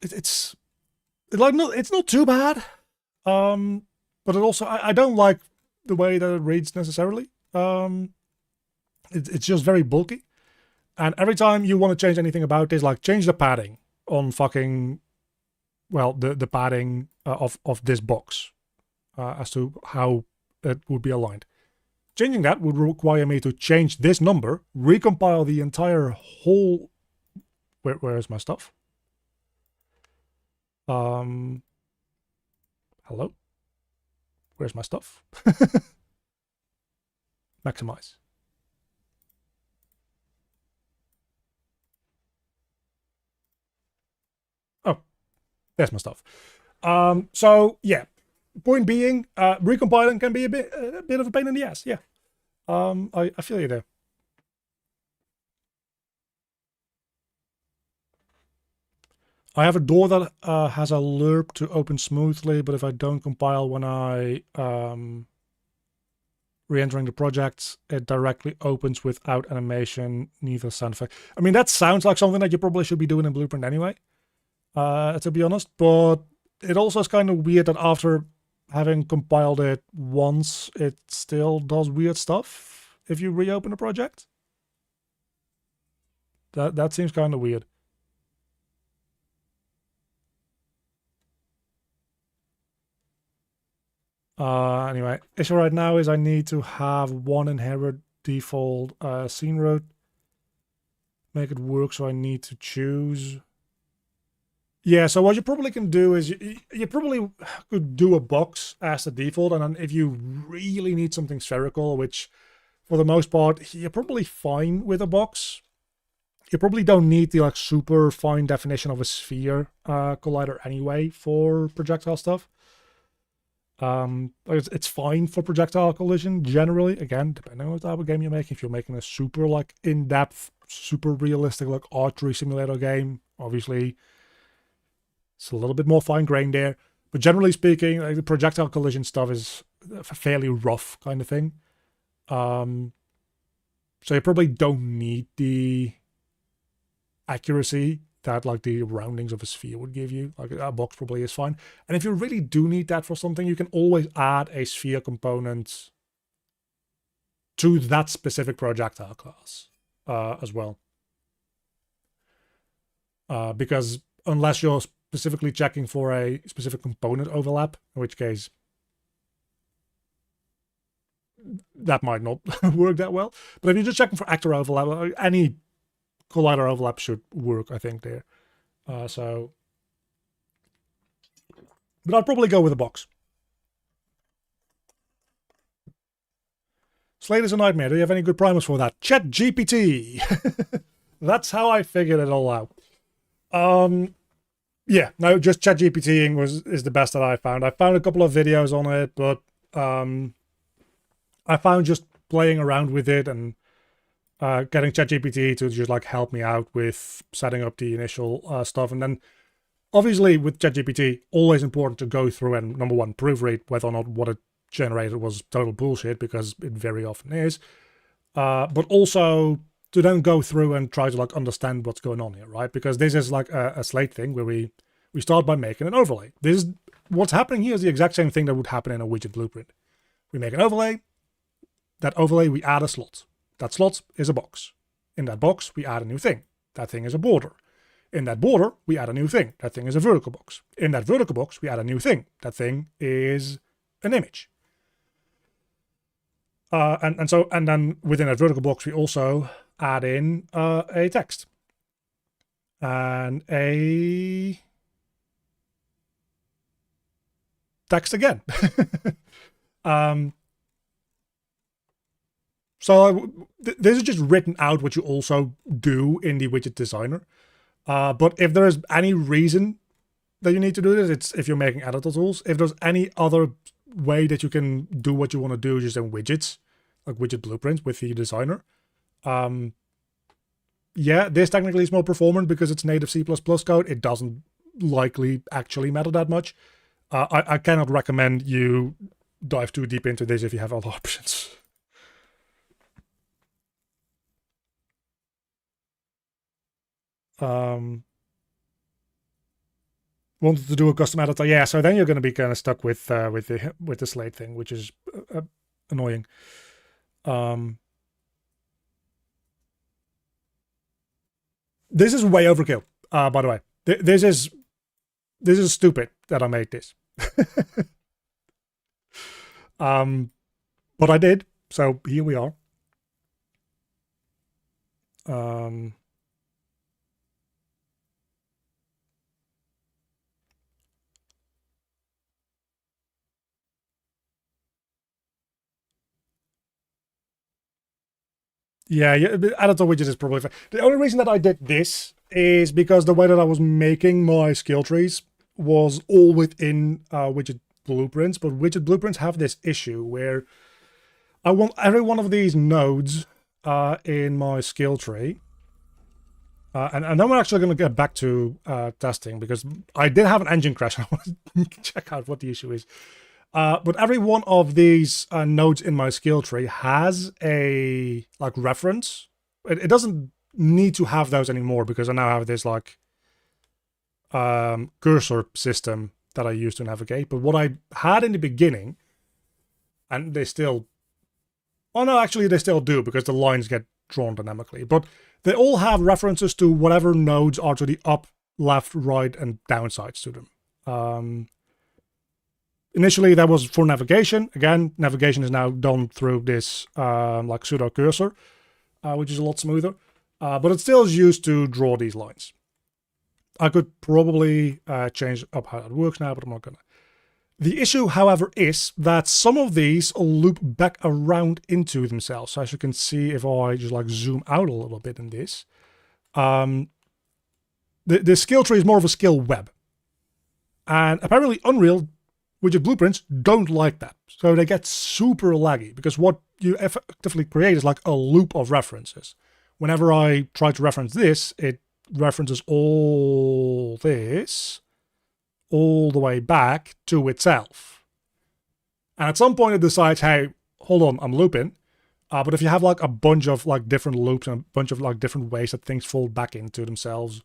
It's not too bad, but it also I don't like the way that it reads necessarily. It's just very bulky, and every time you want to change anything about this, like change the padding on fucking, well, the padding of this box as to how it would be aligned. Changing that would require me to change this number, recompile the entire whole. Where is my stuff? Hello? Where's my stuff? Maximize. Oh, there's my stuff. So yeah, point being, recompiling can be a bit of a pain in the ass. Yeah. I feel you there. I have a door that has a lerp to open smoothly, but if I don't compile when I re-entering the project, it directly opens without animation, neither sound effect. I mean, that sounds like something that you probably should be doing in Blueprint anyway, to be honest, but it also is kind of weird that after having compiled it once, it still does weird stuff if you reopen the project. That seems kind of weird. Anyway, issue right now is I need to have one inherit default scene root. Make it work, so I need to choose. Yeah, so what you probably can do is you probably could do a box as the default, and then if you really need something spherical, which for the most part, you're probably fine with a box. You probably don't need the like super fine definition of a sphere collider anyway for projectile stuff. It's fine for projectile collision generally. Again, depending on what type of game you're making. If you're making a super like in-depth, super realistic like archery simulator game, obviously it's a little bit more fine-grained there. But generally speaking, like, the projectile collision stuff is a fairly rough kind of thing. So you probably don't need the accuracy that like the roundings of a sphere would give you. Like a box probably is fine. And if you really do need that for something, you can always add a sphere component to that specific projectile class as well. Because unless you're specifically checking for a specific component overlap, in which case that might not work that well. But if you're just checking for actor overlap, any collider overlap should work, I think, there. But I'll probably go with a box. Slate is a nightmare. Do you have any good primers for that? ChatGPT. That's how I figured it all out. Yeah, no, just ChatGPTing is the best that I found. I found a couple of videos on it, but I found just playing around with it and getting ChatGPT to just like help me out with setting up the initial stuff. And then obviously with ChatGPT, always important to go through and number one, proofread whether or not what it generated was total bullshit, because it very often is. But also to then go through and try to like understand what's going on here, right? Because this is like a Slate thing where we start by making an overlay. This is what's happening here is the exact same thing that would happen in a widget blueprint. We make an overlay. That overlay, we add a slot. That slot is a box. In that box, we add a new thing. That thing is a border. In that border, we add a new thing. That thing is a vertical box. In that vertical box, we add a new thing. That thing is an image. And then within that vertical box, we also add in a text and a text again. So this is just written out what you also do in the widget designer. But if there is any reason that you need to do this, it's if you're making editor tools. If there's any other way that you can do what you want to do just in widgets, like widget blueprints with the designer, yeah, this technically is more performant because it's native C++ code. It doesn't likely actually matter that much. I cannot recommend you dive too deep into this if you have other options. Wanted to do a custom editor, yeah. So then you're going to be kind of stuck with the Slate thing, which is annoying. This is way overkill. By the way, this is stupid that I made this. But I did, so here we are. Yeah, editor widget is probably fine. The only reason that I did this is because the way that I was making my skill trees was all within widget blueprints, but widget blueprints have this issue where I want every one of these nodes in my skill tree. And then we're actually going to get back to testing, because I did have an engine crash. I want to check out what the issue is. But every one of these nodes in my skill tree has a like reference. It doesn't need to have those anymore, because I now have this like cursor system that I use to navigate. But what I had in the beginning, and they still, oh no, actually they still do, because the lines get drawn dynamically, but they all have references to whatever nodes are to the up, left, right, and downsides to them. Initially, that was for navigation. Again, navigation is now done through this like pseudo cursor, which is a lot smoother. But it still is used to draw these lines. I could probably change up how that works now, but I'm not gonna. The issue, however, is that some of these loop back around into themselves. So as you can see, if I just like zoom out a little bit in this, the skill tree is more of a skill web. And apparently Unreal widget blueprints don't like that. So they get super laggy, because what you effectively create is like a loop of references. Whenever I try to reference this, it references all this all the way back to itself. And at some point it decides, hey, hold on, I'm looping. But if you have like a bunch of like different loops and a bunch of like different ways that things fall back into themselves,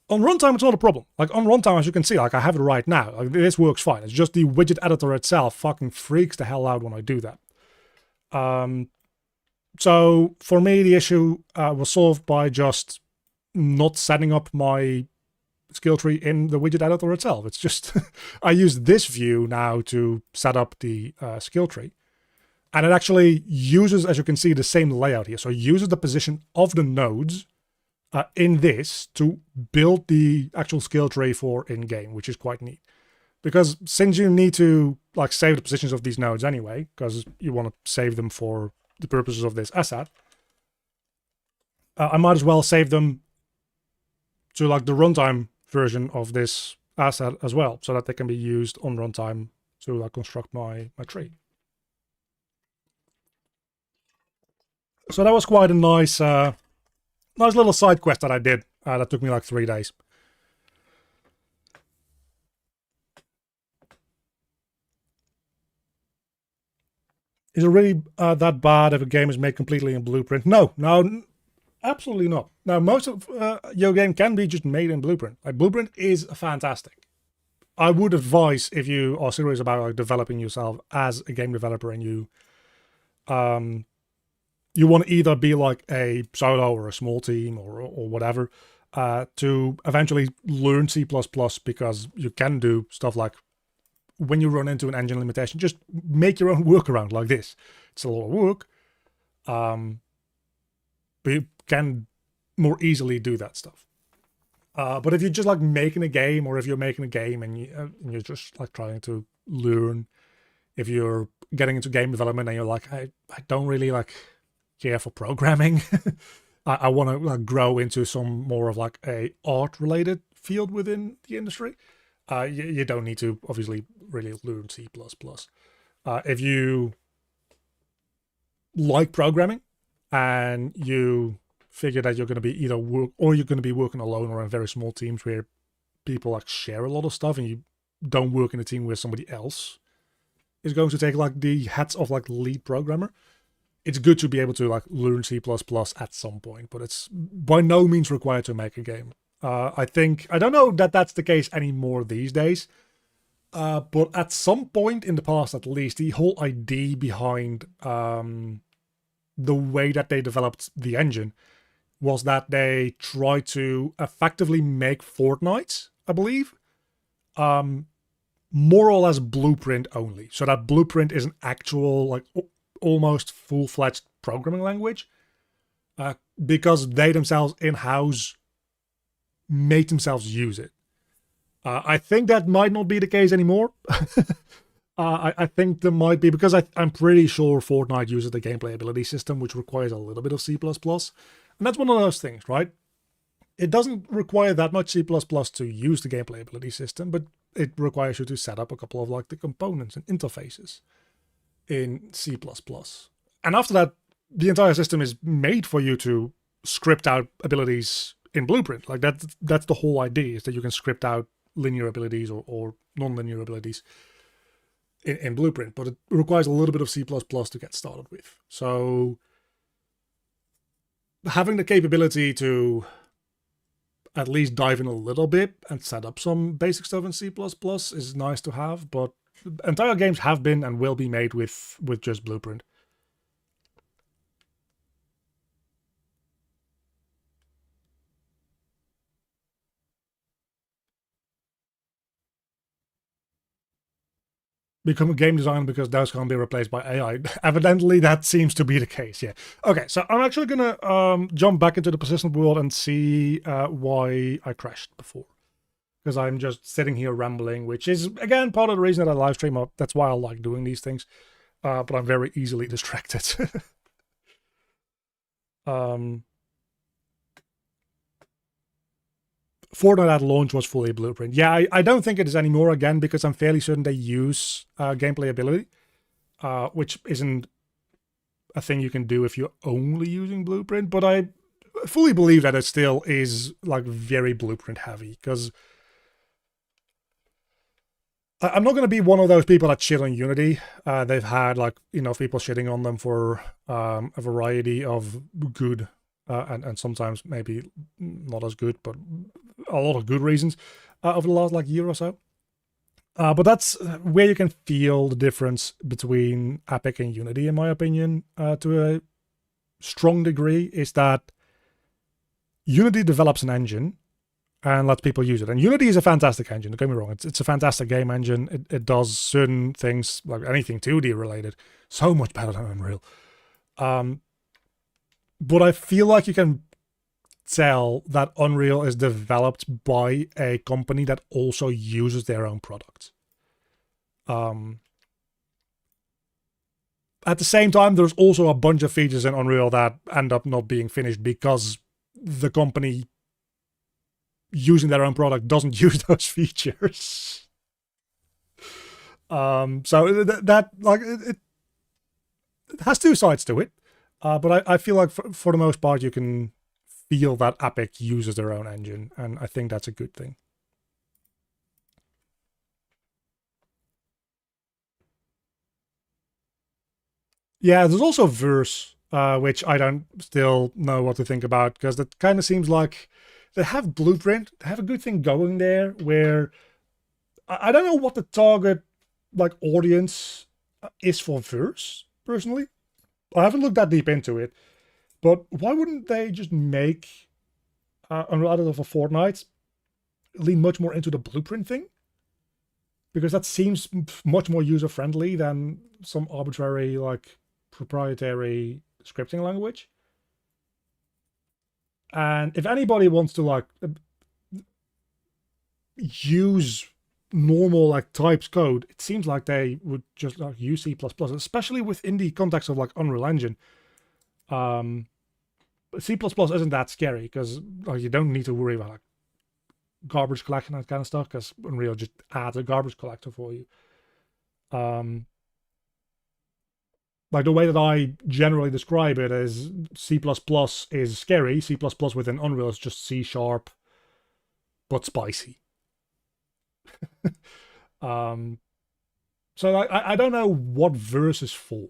on runtime it's not a problem. Like on runtime, as you can see, like I have it right now. Like this works fine. It's just the widget editor itself fucking freaks the hell out when I do that. So for me, the issue was solved by just not setting up my skill tree in the widget editor itself. It's just, I use this view now to set up the skill tree. And it actually uses, as you can see, the same layout here. So it uses the position of the nodes in this to build the actual skill tree for in-game, which is quite neat. Because since you need to like save the positions of these nodes anyway, because you want to save them for the purposes of this asset, I might as well save them to like the runtime version of this asset as well, so that they can be used on runtime to like construct my tree. So that was quite a nice nice little side quest that I did. That took me like 3 days. Is it really that bad if a game is made completely in Blueprint? No, absolutely not. Now, most of your game can be just made in Blueprint. Like, Blueprint is fantastic. I would advise, if you are serious about like developing yourself as a game developer, and you want to either be like a solo or a small team or whatever, to eventually learn C++, because you can do stuff like, when you run into an engine limitation, just make your own workaround like this. It's a lot of work, but you can more easily do that stuff. But if you're just like making a game, or if you're making a game and you're just like trying to learn, if you're getting into game development and you're like, I don't really like care for programming, I want to like grow into some more of like a art related field within the industry, you don't need to obviously really learn C++. If you like programming and you figure that you're going to be either you're going to be working alone or in very small teams where people like share a lot of stuff, and you don't work in a team where somebody else is going to take like the hats of like lead programmer, it's good to be able to like learn C++ at some point, but it's by no means required to make a game. I don't know that that's the case anymore these days, but at some point in the past, at least, the whole idea behind the way that they developed the engine was that they tried to effectively make Fortnite, I believe, more or less Blueprint only. So that Blueprint is an actual, like, almost full-fledged programming language, because they themselves in-house made themselves use it. I think that might not be the case anymore. I think there might be, because I'm pretty sure Fortnite uses the gameplay ability system, which requires a little bit of C++. And that's one of those things, right? It doesn't require that much C++ to use the gameplay ability system, but it requires you to set up a couple of like the components and interfaces in C++. And after that, the entire system is made for you to script out abilities in Blueprint. Like that's the whole idea, is that you can script out linear abilities or non-linear abilities in Blueprint, but it requires a little bit of C++ to get started with. So having the capability to at least dive in a little bit and set up some basic stuff in C++ is nice to have, but entire games have been and will be made with just Blueprint. Become a game designer because those can't be replaced by AI. Evidently, that seems to be the case, yeah. Okay, so I'm actually gonna jump back into the persistent world and see why I crashed before. Because I'm just sitting here rambling, which is, again, part of the reason that I live stream. That's why I like doing these things. But I'm very easily distracted. Fortnite at launch was fully Blueprint. Yeah, I don't think it is anymore, again, because I'm fairly certain they use gameplay ability, which isn't a thing you can do if you're only using Blueprint, but I fully believe that it still is like very Blueprint heavy, because I'm not going to be one of those people that shit on Unity. They've had like people shitting on them for a variety of good and sometimes maybe not as good, but a lot of good reasons over the last like year or so. But that's where you can feel the difference between Epic and Unity, in my opinion, to a strong degree, is that Unity develops an engine and lets people use it. And Unity is a fantastic engine, don't get me wrong. It's a fantastic game engine. It does certain things, like anything 2D related, so much better than Unreal. But I feel like you can tell that Unreal is developed by a company that also uses their own products. At the same time, there's also a bunch of features in Unreal that end up not being finished because the company using their own product doesn't use those features. So that like it has two sides to it. But I feel like for the most part, you can feel that Epic uses their own engine, and I think that's a good thing. Yeah, there's also Verse, which I don't still know what to think about, because that kind of seems like they have Blueprint, they have a good thing going there, where I don't know what the target like audience is for Verse, personally. I haven't looked that deep into it, but why wouldn't they just make Unreal Editor for Fortnite lean much more into the Blueprint thing? Because that seems much more user-friendly than some arbitrary, like, proprietary scripting language. And if anybody wants to, like, use normal, like, types code, it seems like they would just, like, use C++, especially within the context of, like, Unreal Engine. C++ isn't that scary, because like, you don't need to worry about like garbage collection and that kind of stuff, because Unreal just adds a garbage collector for you. Like the way that I generally describe it is C++ is scary. C++ within Unreal is just C#, but spicy. So I don't know what Verse is for.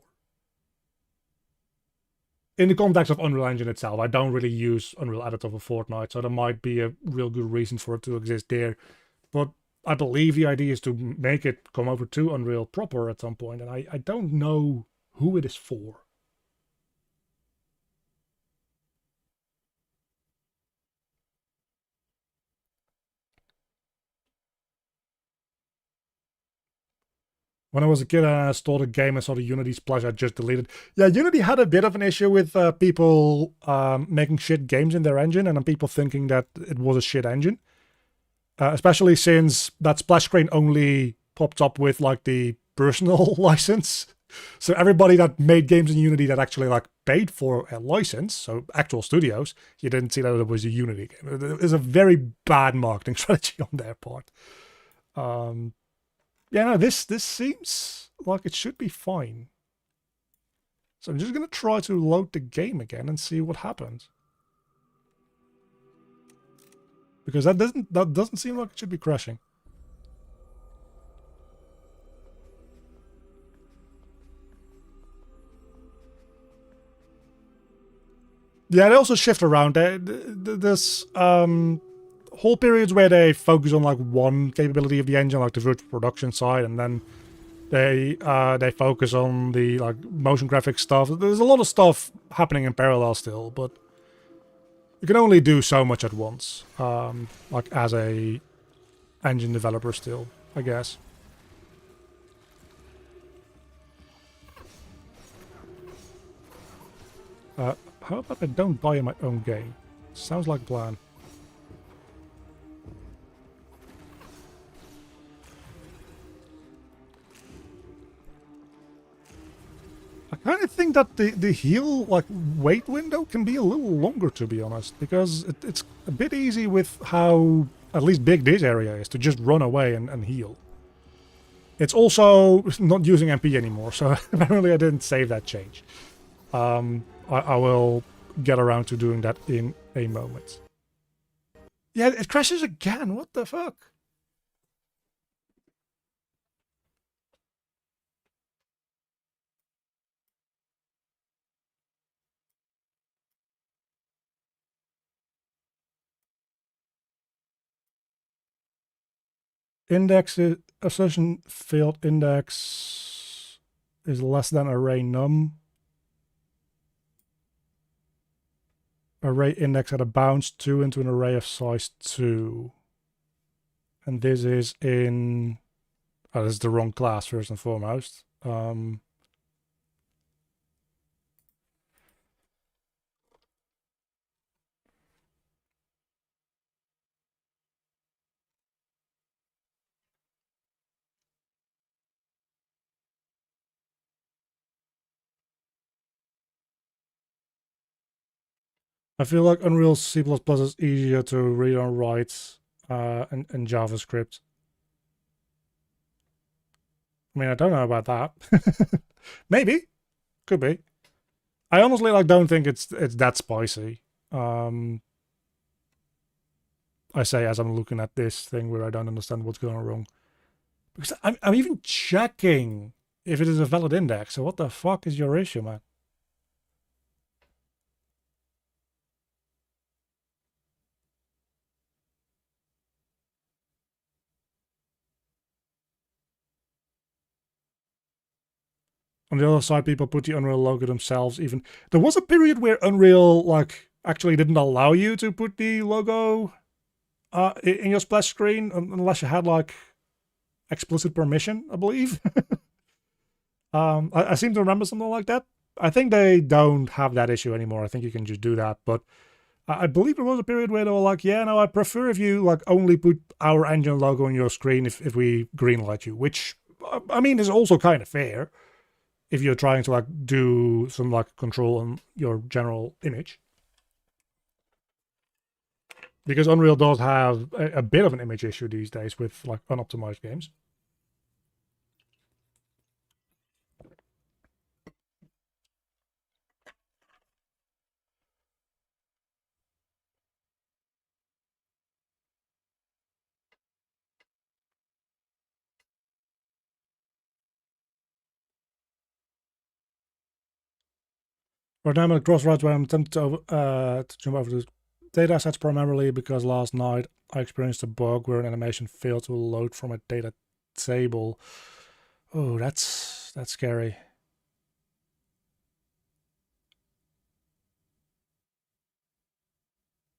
In the context of Unreal Engine itself, I don't really use Unreal Editor for Fortnite, so there might be a real good reason for it to exist there. But I believe the idea is to make it come over to Unreal proper at some point, and I don't know who it is for. When I was a kid and I installed a game and saw the Unity splash, I just deleted. Yeah, Unity had a bit of an issue with people making shit games in their engine, and people thinking that it was a shit engine. Especially since that splash screen only popped up with like the personal license. So everybody that made games in Unity that actually like paid for a license, so actual studios, you didn't see that it was a Unity game. It was a very bad marketing strategy on their part. Yeah, no, this seems like it should be fine. So I'm just going to try to load the game again and see what happens. Because that doesn't seem like it should be crashing. Yeah, they also shift around. There's whole periods where they focus on like one capability of the engine, like the virtual production side, and then they focus on the like motion graphics stuff. There's a lot of stuff happening in parallel still, but you can only do so much at once. Like as a engine developer still, I guess. How about I don't die in my own game? Sounds like a plan. I kind of think that the heal like wait window can be a little longer, to be honest, because it's a bit easy with how at least big this area is to just run away and heal. It's also not using MP anymore, so apparently I didn't save that change. I will get around to doing that in a moment. Yeah, it crashes again. What the fuck? Index is assertion field index is less than array num. Array index at a bounce 2 into an array of size 2. And this is in... Oh, this is the wrong class, first and foremost. I feel like Unreal C++ is easier to read and write in JavaScript. I mean, I don't know about that. Maybe. Could be. I honestly like don't think it's that spicy. I say as I'm looking at this thing where I don't understand what's going wrong. Because I'm even checking if it is a valid index. So what the fuck is your issue, man? On the other side, people put the Unreal logo themselves even. There was a period where Unreal, like, actually didn't allow you to put the logo in your splash screen unless you had, like, explicit permission, I believe. I seem to remember something like that. I think they don't have that issue anymore. I think you can just do that. But I believe there was a period where they were like, yeah, no, I prefer if you, like, only put our engine logo on your screen if we greenlight you. Which, I mean, is also kind of fair if you're trying to like do some like control on your general image. Because Unreal does have a bit of an image issue these days with like unoptimized games. Right now I'm at a crossroads where I'm tempted to jump over the data sets primarily because last night I experienced a bug where an animation failed to load from a data table. Oh, that's scary.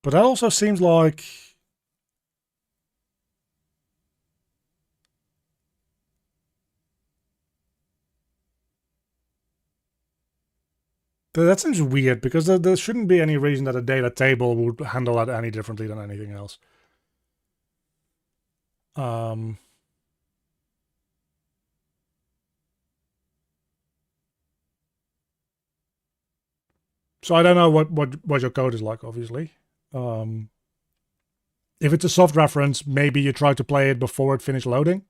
But that also seems like that seems weird because there shouldn't be any reason that a data table would handle that any differently than anything else. So I don't know what your code is like, obviously. If it's a soft reference, maybe you try to play it before it finished loading.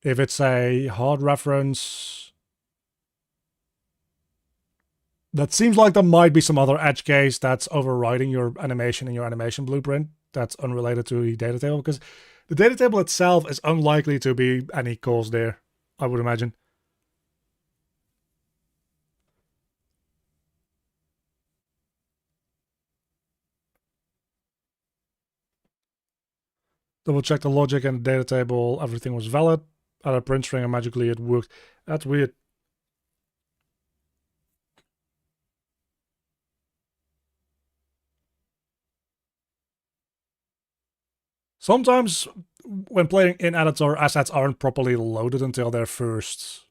If it's a hard reference, That seems like there might be some other edge case that's overriding your animation in your animation blueprint that's unrelated to the data table, because the data table itself is unlikely to be any cause there, I would imagine. Double check the logic and the data table, everything was valid. Add a print string and magically it worked. That's weird. Sometimes when playing in editor, assets aren't properly loaded until they're first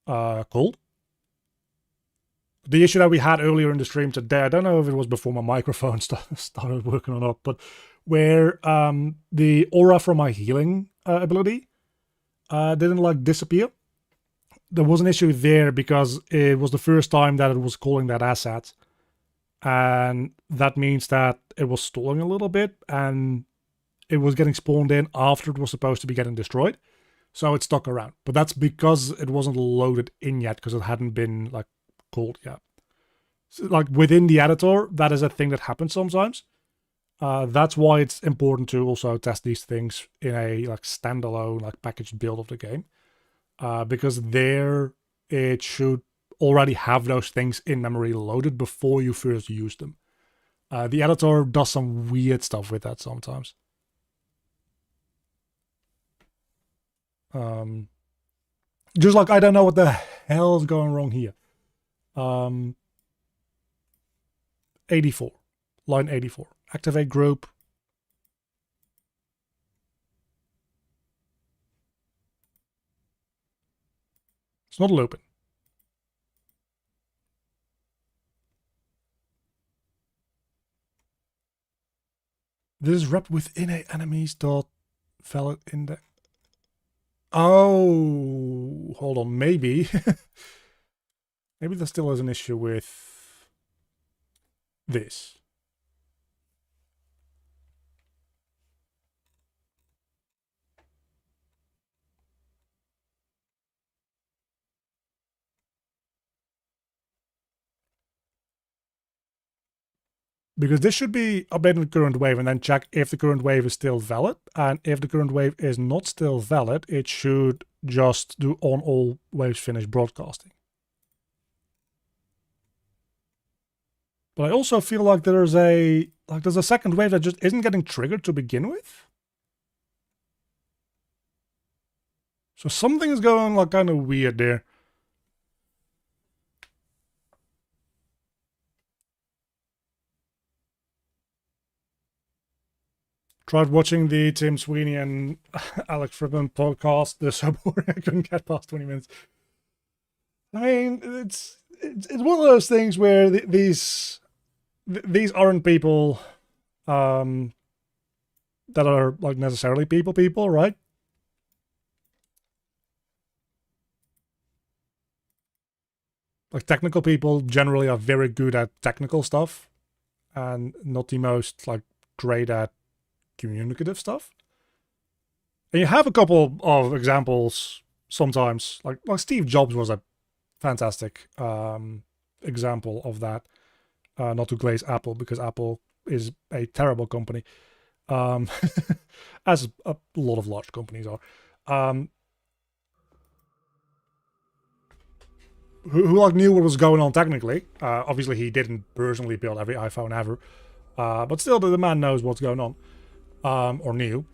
called. The issue that we had earlier in the stream today, I don't know if it was before my microphone started working or not, but where the aura from my healing ability didn't like disappear. There was an issue there because it was the first time that it was calling that asset, and that means that it was stalling a little bit, and it was getting spawned in after it was supposed to be getting destroyed, so it stuck around. But that's because it wasn't loaded in yet, because it hadn't been like called yet. So, like within the editor, that is a thing that happens sometimes. That's why it's important to also test these things in a like standalone like packaged build of the game, because there it should already have those things in memory loaded before you first use them. The editor does some weird stuff with that sometimes. Just like I don't know what the hell is going wrong here. 84, line 84. Activate group. It's not looping. This is wrapped within a enemies dot valid index. Oh, hold on, maybe. Maybe there still is an issue with this. Because this should be updated the current wave and then check if the current wave is still valid. And if the current wave is not still valid, it should just do on all waves finish broadcasting. But I also feel like there's a second wave that just isn't getting triggered to begin with. So something is going like kind of weird there. Tried watching the Tim Sweeney and Alex Friedman podcast. They're so boring I couldn't get past 20 minutes. I mean, it's one of those things where these aren't people that are like necessarily people, right? Like technical people generally are very good at technical stuff and not the most like great at communicative stuff. And you have a couple of examples sometimes, like Steve Jobs was a fantastic example of that. Not to glaze Apple, because Apple is a terrible company, as a lot of large companies are. Who like knew what was going on technically. Obviously, he didn't personally build every iPhone ever, but still, the man knows what's going on, or knew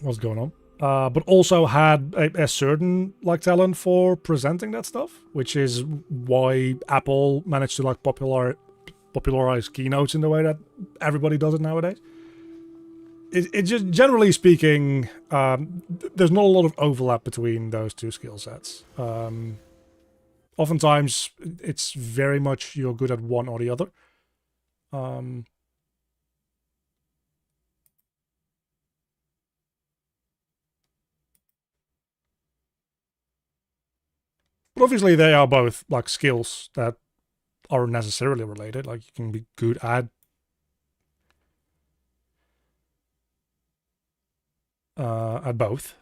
what's going on. But also had a certain like talent for presenting that stuff, which is why Apple managed to like popularize keynotes in the way that everybody does it nowadays. It just generally speaking, there's not a lot of overlap between those two skill sets. Oftentimes, it's very much you're good at one or the other. But obviously, they are both like skills that aren't necessarily related. Like you can be good at both.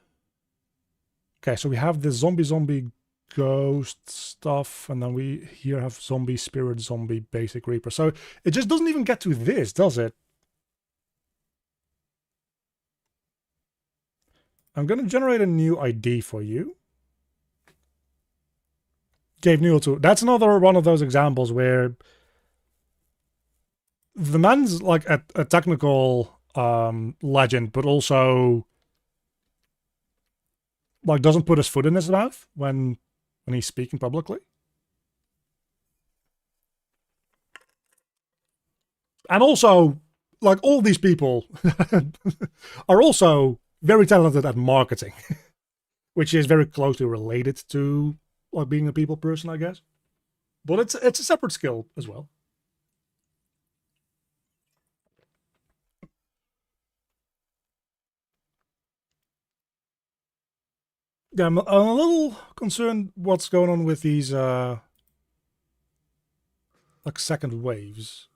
Okay, so we have the zombie ghost stuff, and then we here have zombie, spirit, zombie, basic reaper. So it just doesn't even get to this, does it? I'm going to generate a new ID for you. Gave Newell to. That's another one of those examples where the man's like a technical legend, but also like doesn't put his foot in his mouth when he's speaking publicly. And also, like, all these people are also very talented at marketing, which is very closely related to like being a people person, I guess. But it's a separate skill as well. Yeah, I'm a little concerned what's going on with these like second waves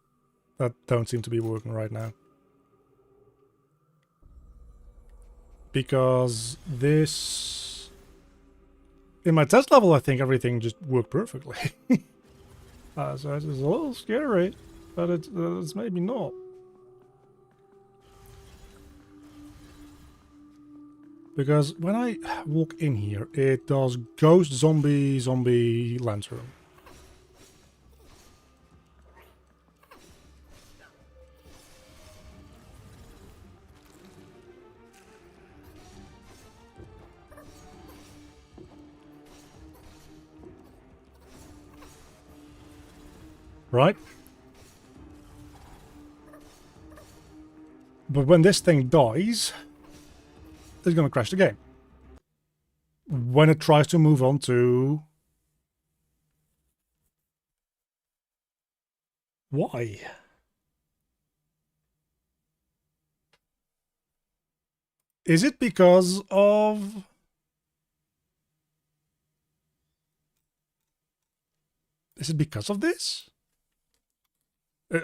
that don't seem to be working right now. Because this... In my test level, I think everything just worked perfectly. So it's a little scary, but it's maybe not. Because when I walk in here, it does ghost, zombie, zombie, lantern. Right? But when this thing dies, it's going to crash the game. When it tries to move on to... Why? Is it because of... Is it because of this?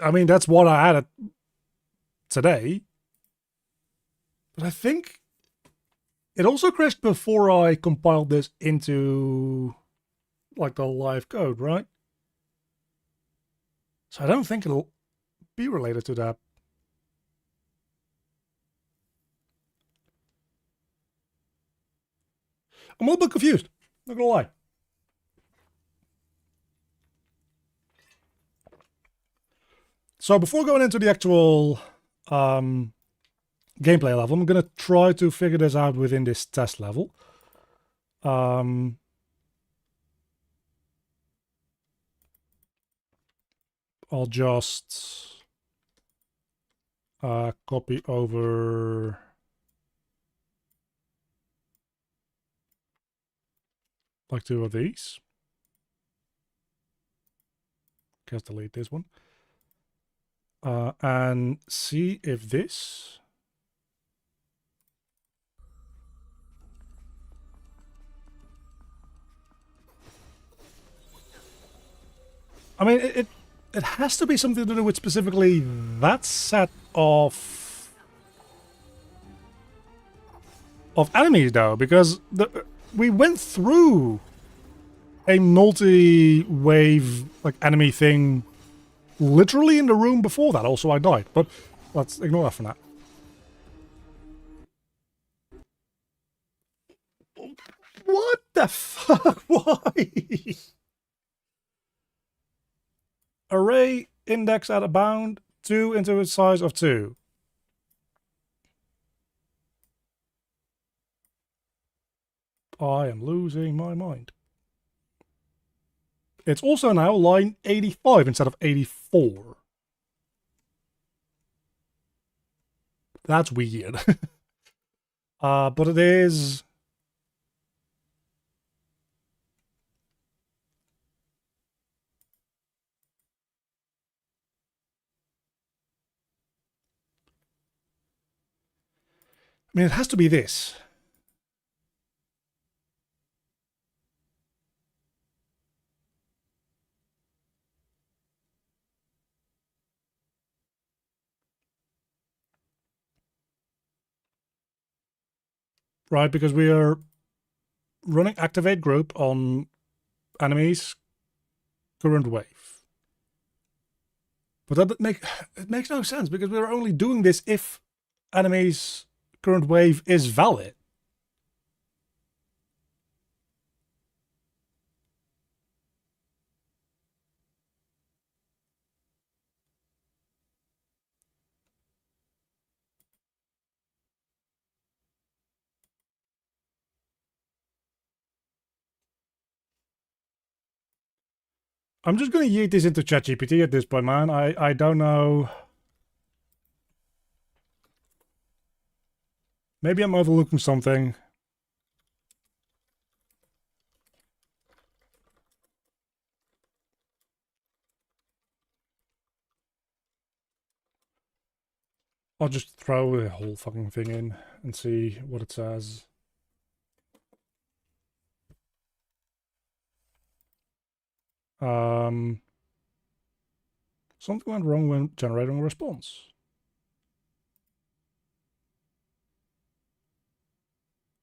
I mean, that's what I added today. But I think it also crashed before I compiled this into like the live code, right? So I don't think it'll be related to that. I'm a little bit confused, not gonna lie. So before going into the actual gameplay level, I'm going to try to figure this out within this test level. I'll just copy over like two of these. Guess delete this one. And see if this... I mean, it has to be something to do with specifically that set of enemies, though, because we went through a multi-wave like enemy thing literally in the room before that. Also, I died, but let's ignore that for now. What the fuck? Why? Array index at a bound 2 into a size of 2. I am losing my mind. It's also now line 85 instead of 84. That's weird. But it is... I mean, it has to be this. Right, because we are running activate group on enemies current wave. But it makes no sense because we're only doing this if enemies current wave is valid. I'm just going to yeet this into ChatGPT at this point, man. I don't know. Maybe I'm overlooking something. I'll just throw the whole fucking thing in and see what it says. Something went wrong when generating a response.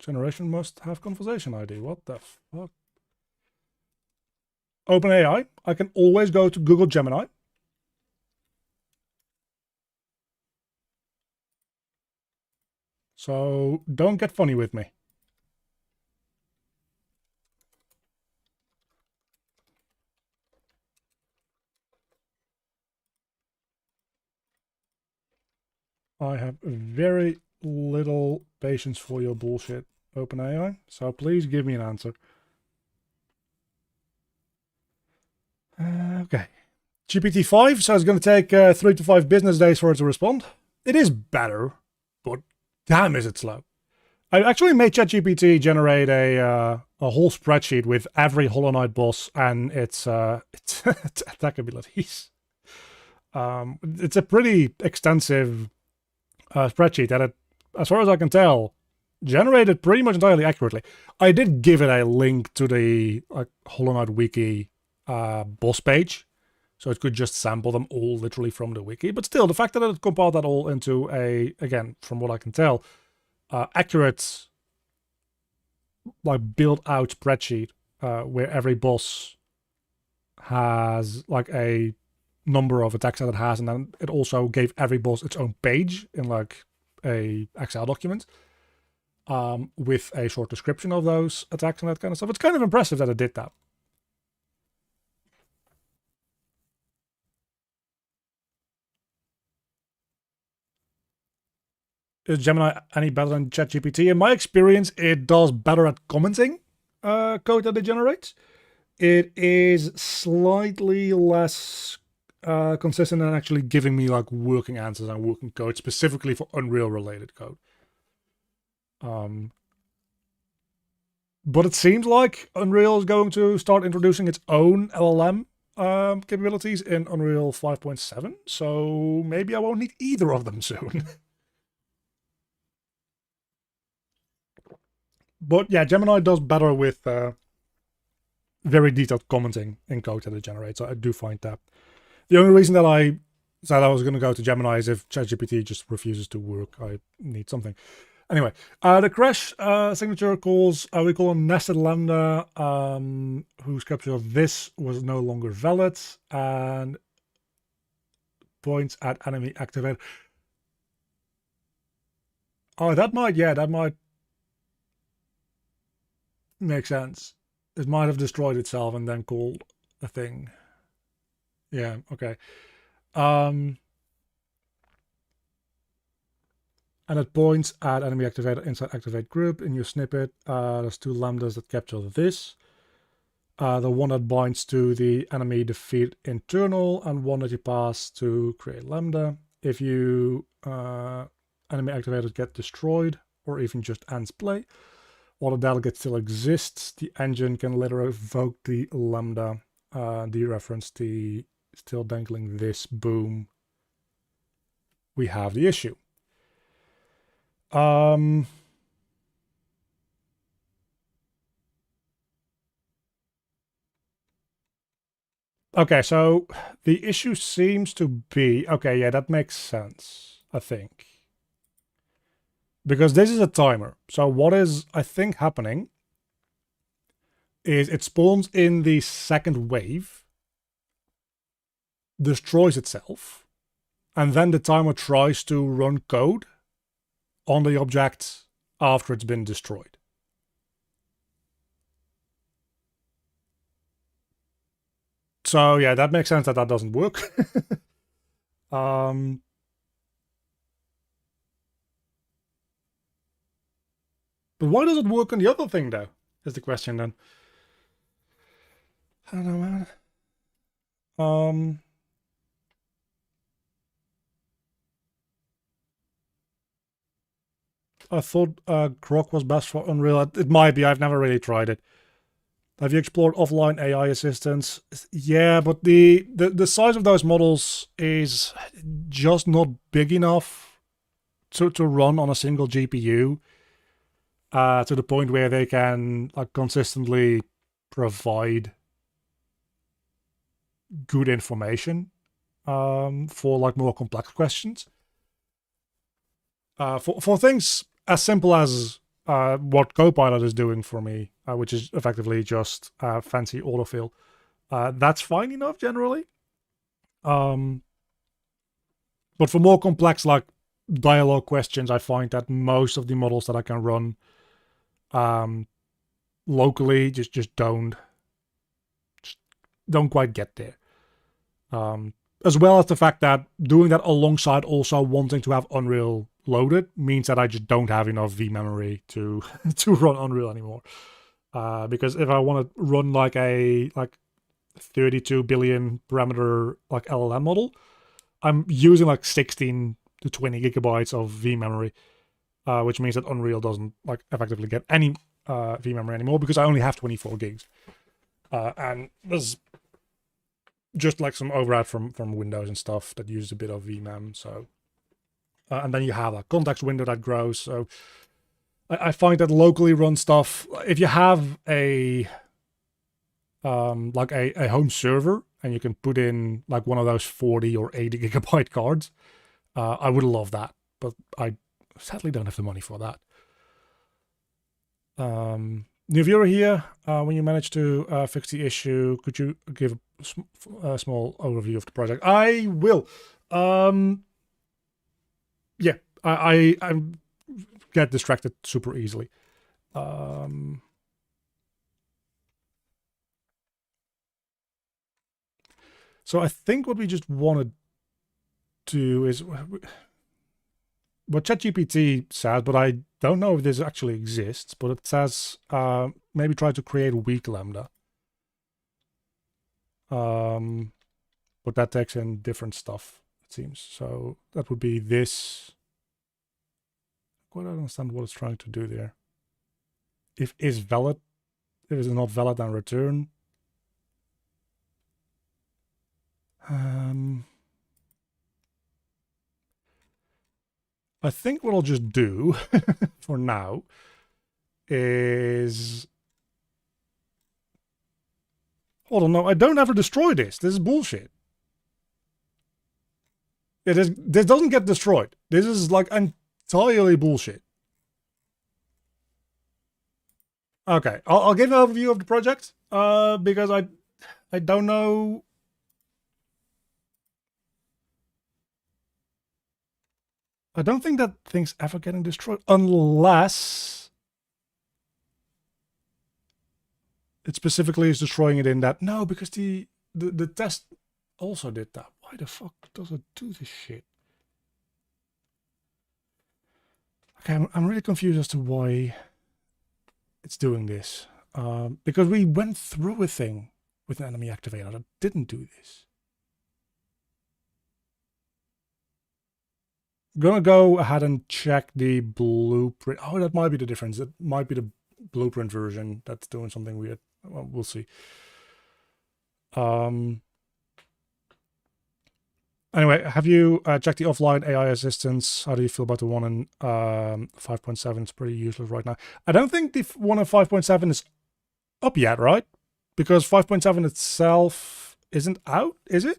Generation must have conversation ID. What the fuck? OpenAI. I can always go to Google Gemini. So don't get funny with me. I have very little patience for your bullshit, OpenAI. So please give me an answer. Okay. GPT-5 so it's going to take 3 to 5 business days for it to respond. It is better, but damn is it slow. I actually made ChatGPT generate a whole spreadsheet with every Hollow Knight boss and its attack abilities. It's a pretty extensive spreadsheet that it, as far as I can tell, generated pretty much entirely accurately. I did give it a link to the Hollow Knight wiki boss page, so it could just sample them all literally from the wiki. But still, the fact that it compiled that all into a, again, from what I can tell, accurate, like built out spreadsheet where every boss has like a number of attacks that it has, and then it also gave every boss its own page in like a Excel document with a short description of those attacks and that kind of stuff. It's kind of impressive that it did that. Is Gemini any better than ChatGPT? In my experience, it does better at commenting code that it generates. It is slightly less consistent in actually giving me like working answers and working code specifically for Unreal related code. But it seems like Unreal is going to start introducing its own LLM capabilities in Unreal 5.7, so maybe I won't need either of them soon. But yeah, Gemini does better with very detailed commenting in code that it generates, so I do find that. The only reason that I said I was going to go to Gemini is if ChatGPT just refuses to work. I need something. Anyway, the crash signature calls, we call a nested lambda whose capture of this was no longer valid and points at enemy activated. Oh, that might make sense. It might have destroyed itself and then called a thing. Yeah, okay. And it points at enemy activated inside activate group. In your snippet, there's 2 lambdas that capture this. The one that binds to the enemy defeat internal and one that you pass to create lambda. If you enemy activators get destroyed or even just ends play, while the delegate still exists, the engine can later evoke the lambda, dereference the still dangling this, boom. We have the issue. Okay, so the issue seems to be, okay, yeah, that makes sense, I think. Because this is a timer. So what is, I think, happening is it spawns in the second wave, destroys itself, and then the timer tries to run code on the object after it's been destroyed. So yeah, that makes sense that doesn't work. But why does it work on the other thing though? Is the question then. I don't know, man. I thought Grok was best for Unreal. It might be. I've never really tried it. Have you explored offline AI assistants? Yeah, but the size of those models is just not big enough to run on a single GPU to the point where they can like consistently provide good information for like more complex questions. For things as simple as what Copilot is doing for me, which is effectively just fancy autofill, that's fine enough generally. But for more complex like dialogue questions, I find that most of the models that I can run locally just don't quite get there. As well as the fact that doing that alongside also wanting to have Unreal loaded means that I just don't have enough vMemory to run Unreal anymore. Because if I want to run like a 32 billion parameter like LLM model, I'm using like 16 to 20 gigabytes of vMemory, which means that Unreal doesn't like effectively get any vMemory anymore because I only have 24 gigs. And there's just like some overhead from Windows and stuff that uses a bit of vMem. So, and then you have a context window that grows. So I find that locally run stuff, if you have a like a home server and you can put in like one of those 40 or 80 gigabyte cards, I would love that, but I sadly don't have the money for that. New viewer here, when you manage to fix the issue, could you give a small overview of the project? I will. Yeah, I get distracted super easily. So I think what we just want to do is what ChatGPT says, but I don't know if this actually exists, but it says maybe try to create a weak lambda. But that takes in different stuff, it seems. So that would be this. I don't understand what it's trying to do there. If is valid, if it's not valid, then return. I think what I'll just do for now is... Hold on, no, I don't ever destroy this. This is bullshit. This doesn't get destroyed. This is like entirely bullshit. Okay, I'll give an overview of the project because I don't know. I don't think that thing's ever getting destroyed unless it specifically is destroying it in that. No, because the test also did that. Why the fuck does it do this shit? Okay, I'm really confused as to why it's doing this. Because we went through a thing with an enemy activator that didn't do this. I'm gonna go ahead and check the blueprint. Oh, that might be the difference. It might be the blueprint version that's doing something weird. Well, we'll see. Anyway, have you checked the offline AI assistants? How do you feel about the one in 5.7? It's pretty useless right now. I don't think the one in 5.7 is up yet, right? Because 5.7 itself isn't out, is it?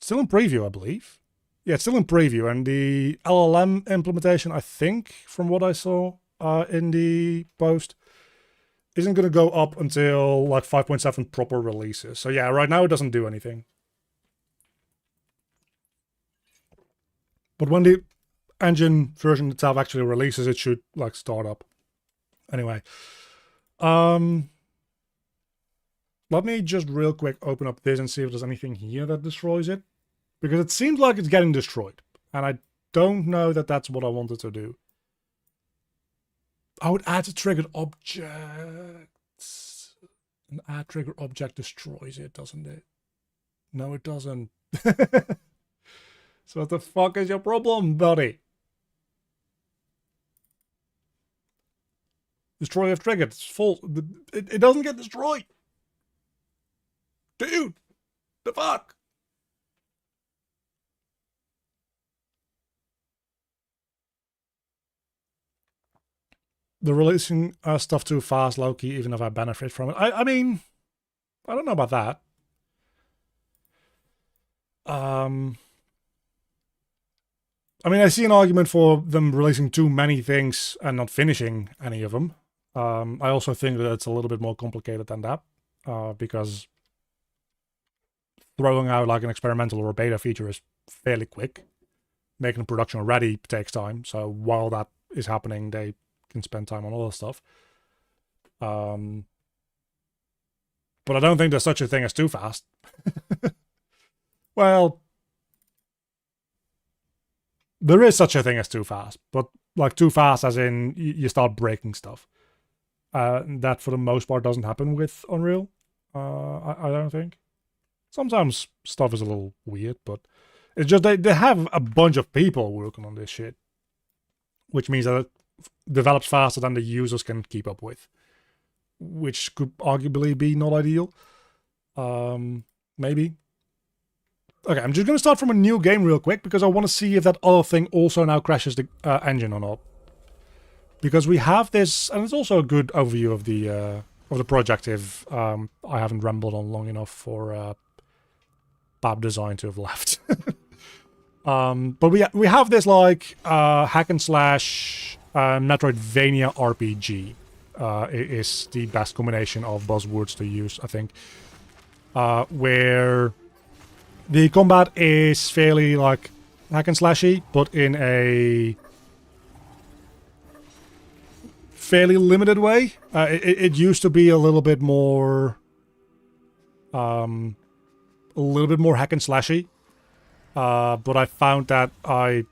Still in preview, I believe. Yeah, it's still in preview, and the LLM implementation, I think, from what I saw in the post, isn't going to go up until like 5.7 proper releases. So yeah, right now it doesn't do anything. But when the engine version itself actually releases, it should like start up. Anyway, let me just real quick open up this and see if there's anything here that destroys it, because it seems like it's getting destroyed, and I don't know that that's what I wanted to do. I would add a triggered object. An add trigger object destroys it, doesn't it? No, it doesn't. So what the fuck is your problem, buddy? Destroy if triggered. It's false. It doesn't get destroyed. Dude, the fuck? They're releasing stuff too fast, low-key, even if I benefit from it. I mean, I don't know about that. I mean, I see an argument for them releasing too many things and not finishing any of them. I also think that it's a little bit more complicated than that, because throwing out like an experimental or a beta feature is fairly quick. Making production ready takes time. So while that is happening, they can spend time on other stuff. But I don't think there's such a thing as too fast. Well, there is such a thing as too fast, but like too fast as in you start breaking stuff. That for the most part doesn't happen with Unreal. I don't think. Sometimes stuff is a little weird, but it's just they have a bunch of people working on this shit, which means that it develops faster than the users can keep up with, which could arguably be not ideal. Maybe. Okay, I'm just going to start from a new game real quick, because I want to see if that other thing also now crashes the engine or not. Because we have this, and it's also a good overview of the project if I haven't rambled on long enough for Bab Design to have left. But we have this like hack and slash Metroidvania RPG. Is the best combination of buzzwords to use, I think. Where the combat is fairly like hack and slashy, but in a fairly limited way. It used to be a little bit more hack and slashy, but I found that I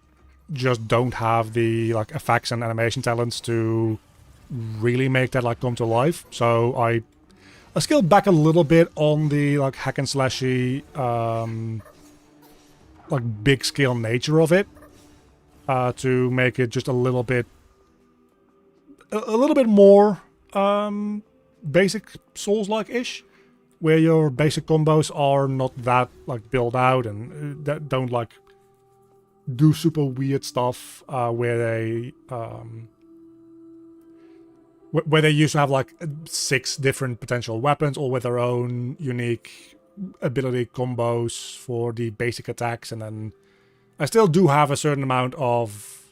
just don't have the like effects and animation talents to really make that like come to life. So I scaled back a little bit on the like hack and slashy like big scale nature of it, to make it just a little bit more basic Souls-like-ish, where your basic combos are not that like built out and that don't like do super weird stuff, where they used to have like 6 different potential weapons, all with their own unique ability combos for the basic attacks, and then I still do have a certain amount of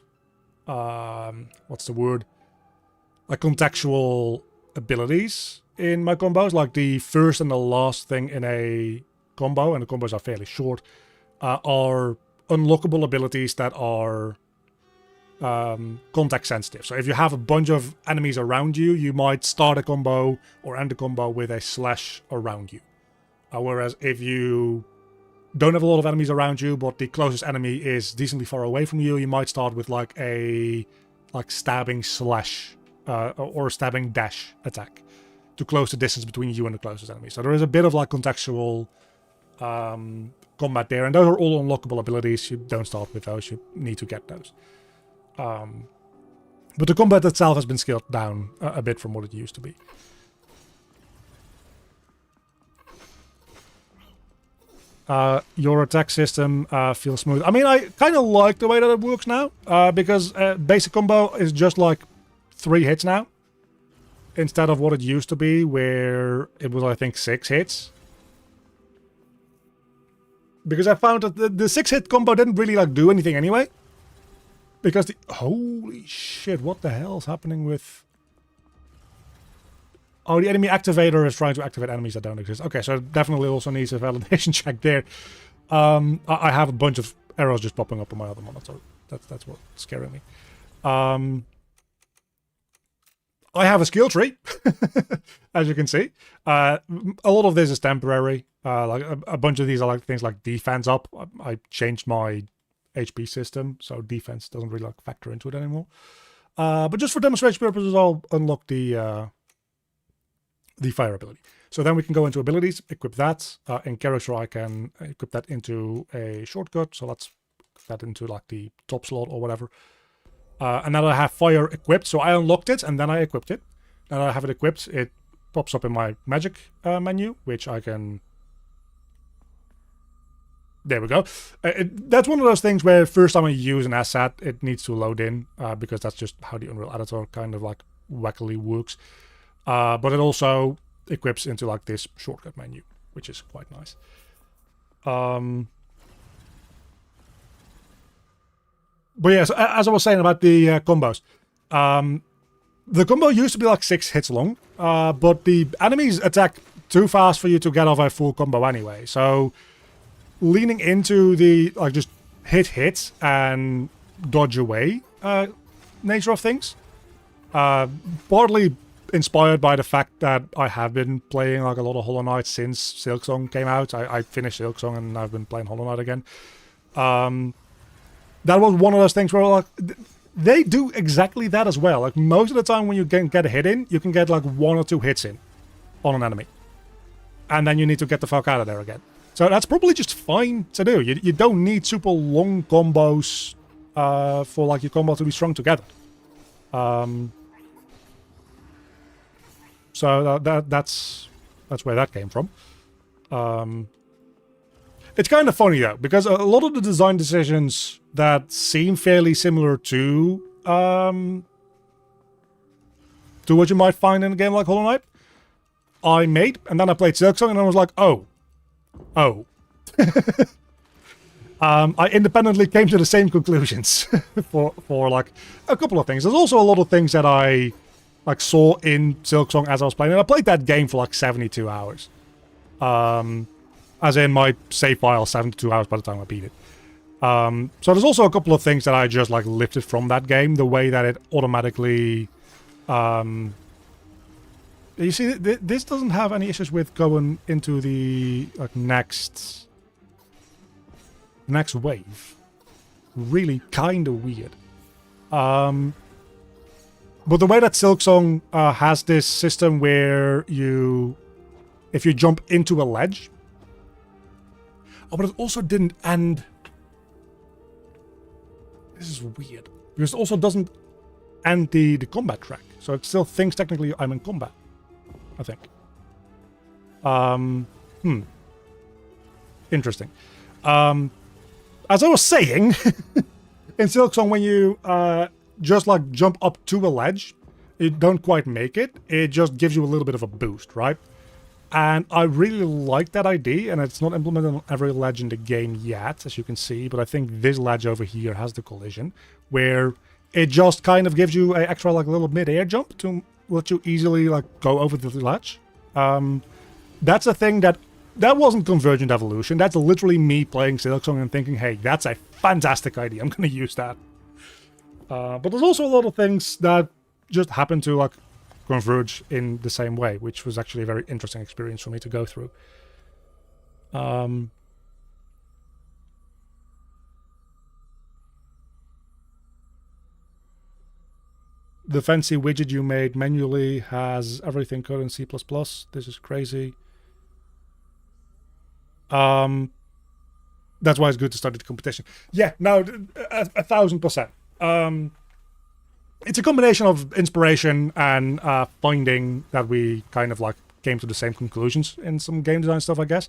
what's the word? Like contextual abilities in my combos, like the first and the last thing in a combo, and the combos are fairly short, are unlockable abilities that are context sensitive. So if you have a bunch of enemies around you, you might start a combo or end a combo with a slash around you. Whereas if you don't have a lot of enemies around you, but the closest enemy is decently far away from you, you might start with like a stabbing slash or stabbing dash attack to close the distance between you and the closest enemy. So there is a bit of like contextual combat there, and those are all unlockable abilities. You don't start with those, you need to get those. But the combat itself has been scaled down a bit from what it used to be. Your attack system feels smooth. I mean, I kind of like the way that it works now, because basic combo is just like 3 hits now, instead of what it used to be, where it was, I think, 6 hits. Because I found that the 6-hit combo didn't really like do anything anyway. Because the... Holy shit, what the hell is happening with... Oh, the enemy activator is trying to activate enemies that don't exist. Okay, so it definitely also needs a validation check there. I have a bunch of arrows just popping up on my other monitor. That's what's scaring me. I have a skill tree, as you can see. A lot of this is temporary. Like a bunch of these are like things like defense up. I changed my HP system, so defense doesn't really like factor into it anymore. But just for demonstration purposes, I'll unlock the fire ability. So then we can go into abilities, equip that. In character, I can equip that into a shortcut. So let's put that into like the top slot or whatever. And now I have fire equipped. So I unlocked it and then I equipped it. Now that I have it equipped, it pops up in my magic menu, which I can... There we go. That's one of those things where first time I use an asset, it needs to load in because that's just how the Unreal Editor kind of like wackily works. But it also equips into like this shortcut menu, which is quite nice. But yeah, so as I was saying about the combos, the combo used to be like 6 hits long, but the enemies attack too fast for you to get off a full combo anyway. So leaning into the like just hit and dodge away nature of things, partly inspired by the fact that I have been playing like a lot of Hollow Knight since Silksong came out. I finished Silksong and I've been playing Hollow Knight again. That was one of those things where like they do exactly that as well. Like most of the time when you get a hit in, you can get like 1 or 2 hits in on an enemy. And then you need to get the fuck out of there again. So that's probably just fine to do. You don't need super long combos for like your combo to be strung together. So that's where that came from. It's kind of funny though, because a lot of the design decisions that seem fairly similar to what you might find in a game like Hollow Knight, I made, and then I played Silksong, and I was like, oh. I independently came to the same conclusions for like a couple of things. There's also a lot of things that I like saw in Silksong as I was playing, and I played that game for like 72 hours. As in my save file, 72 hours by the time I beat it. So there's also a couple of things that I just like lifted from that game. The way that it automatically... you see, this doesn't have any issues with going into the like next wave. Really kind of weird. But the way that Silksong has this system where if you jump into a ledge... Oh, but it also didn't end... This is weird. Because it also doesn't end the combat track. So it still thinks technically I'm in combat. I think. Interesting. As I was saying, in Silksong, when you just like jump up to a ledge, you don't quite make it. It just gives you a little bit of a boost, right? And I really like that idea, and it's not implemented on every ledge in the game yet, as you can see, but I think this ledge over here has the collision, where it just kind of gives you an extra like little mid-air jump to let you easily like go over the ledge. That's a thing that wasn't Convergent Evolution. That's literally me playing Silksong and thinking, hey, that's a fantastic idea. I'm going to use that. But there's also a lot of things that just happen to like converge in the same way, which was actually a very interesting experience for me to go through. The fancy widget you made manually has everything coded in C++. This is crazy. That's why it's good to start the competition. Yeah, no, 1,000%. It's a combination of inspiration and finding that we kind of like came to the same conclusions in some game design stuff, I guess.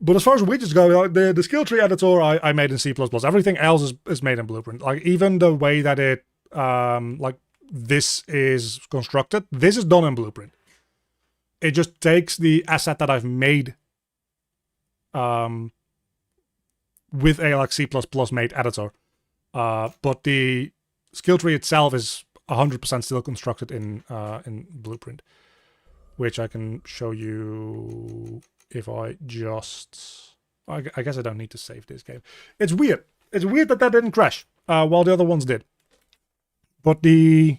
But as far as widgets go, the skill tree editor I made in C++. Everything else is made in Blueprint. Like even the way that it like this is constructed, this is done in Blueprint. It just takes the asset that I've made with a like C++ made editor. But the skill tree itself is 100% still constructed in Blueprint, which I can show you if I just... I guess I don't need to save this game. It's weird. It's weird that that didn't crash while the other ones did. But the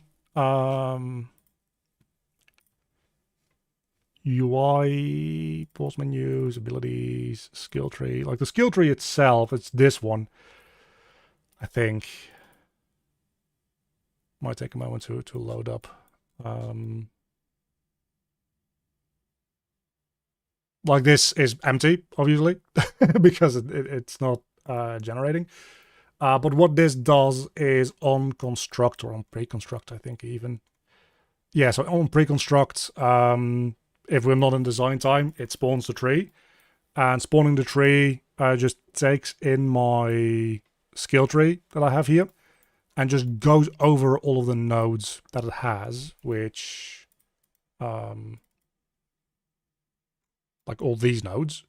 UI, pause menus, abilities, skill tree. Like the skill tree itself, it's this one. I think might take a moment to load up. Like this is empty, obviously, because it's not generating. But what this does is on construct or on pre-construct, I think even. Yeah, so on pre-construct, if we're not in design time, it spawns the tree. And spawning the tree just takes in my skill tree that I have here and just goes over all of the nodes that it has, which... like all these nodes,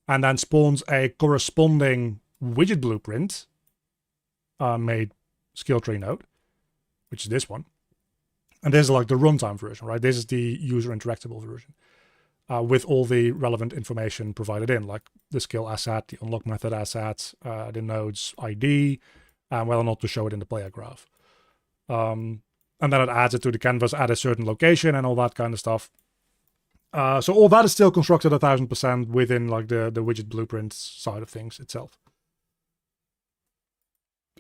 and then spawns a corresponding widget blueprint made skill tree node, which is this one. And this is like the runtime version, right? This is the user interactable version with all the relevant information provided in, like the skill asset, the unlock method asset, the node's ID, and whether or not to show it in the player graph. And then it adds it to the canvas at a certain location and all that kind of stuff. So all that is still constructed 1000% within like the widget blueprint side of things itself.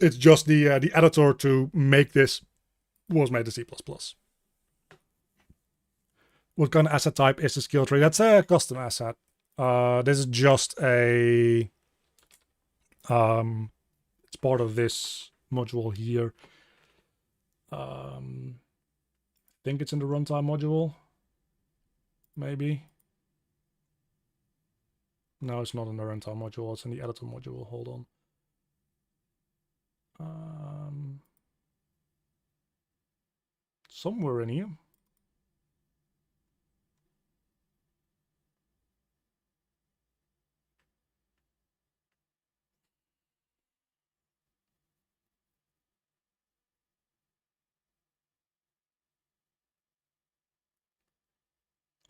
It's just the editor to make this was made in C++. What kind of asset type is the skill tree? That's a custom asset. This is just a... it's part of this module here. I think it's in the runtime module. Maybe. No, it's not in the runtime module. It's in the editor module. Hold on. Somewhere in here.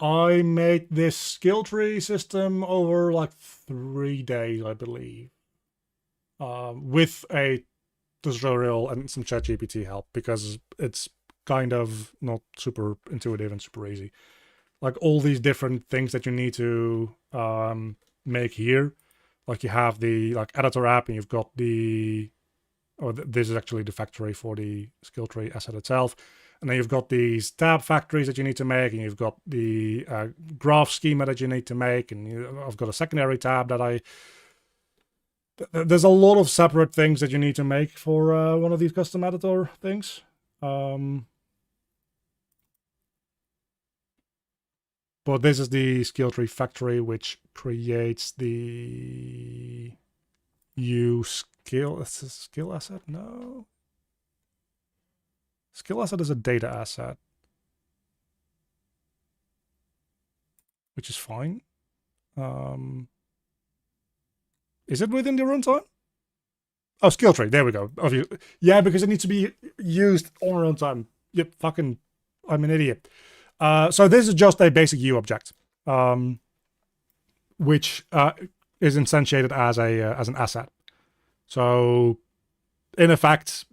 I made this skill tree system over like 3 days, I believe. With a tutorial and some ChatGPT help, because it's kind of not super intuitive and super easy. Like all these different things that you need to make here. Like you have the like editor app, and you've got the... this is actually the factory for the skill tree asset itself. And then you've got these tab factories that you need to make, and you've got the graph schema that you need to make, and I've got a secondary tab that there's a lot of separate things that you need to make for one of these custom editor things. But this is the skill tree factory, which creates the skill. It's a skill asset? No. Skill asset is a data asset, which is fine. Is it within the runtime? Oh, skill tree. There we go. Yeah, because it needs to be used on runtime. Yep, fucking, I'm an idiot. So this is just a basic U object, which is instantiated as an asset. So, in effect,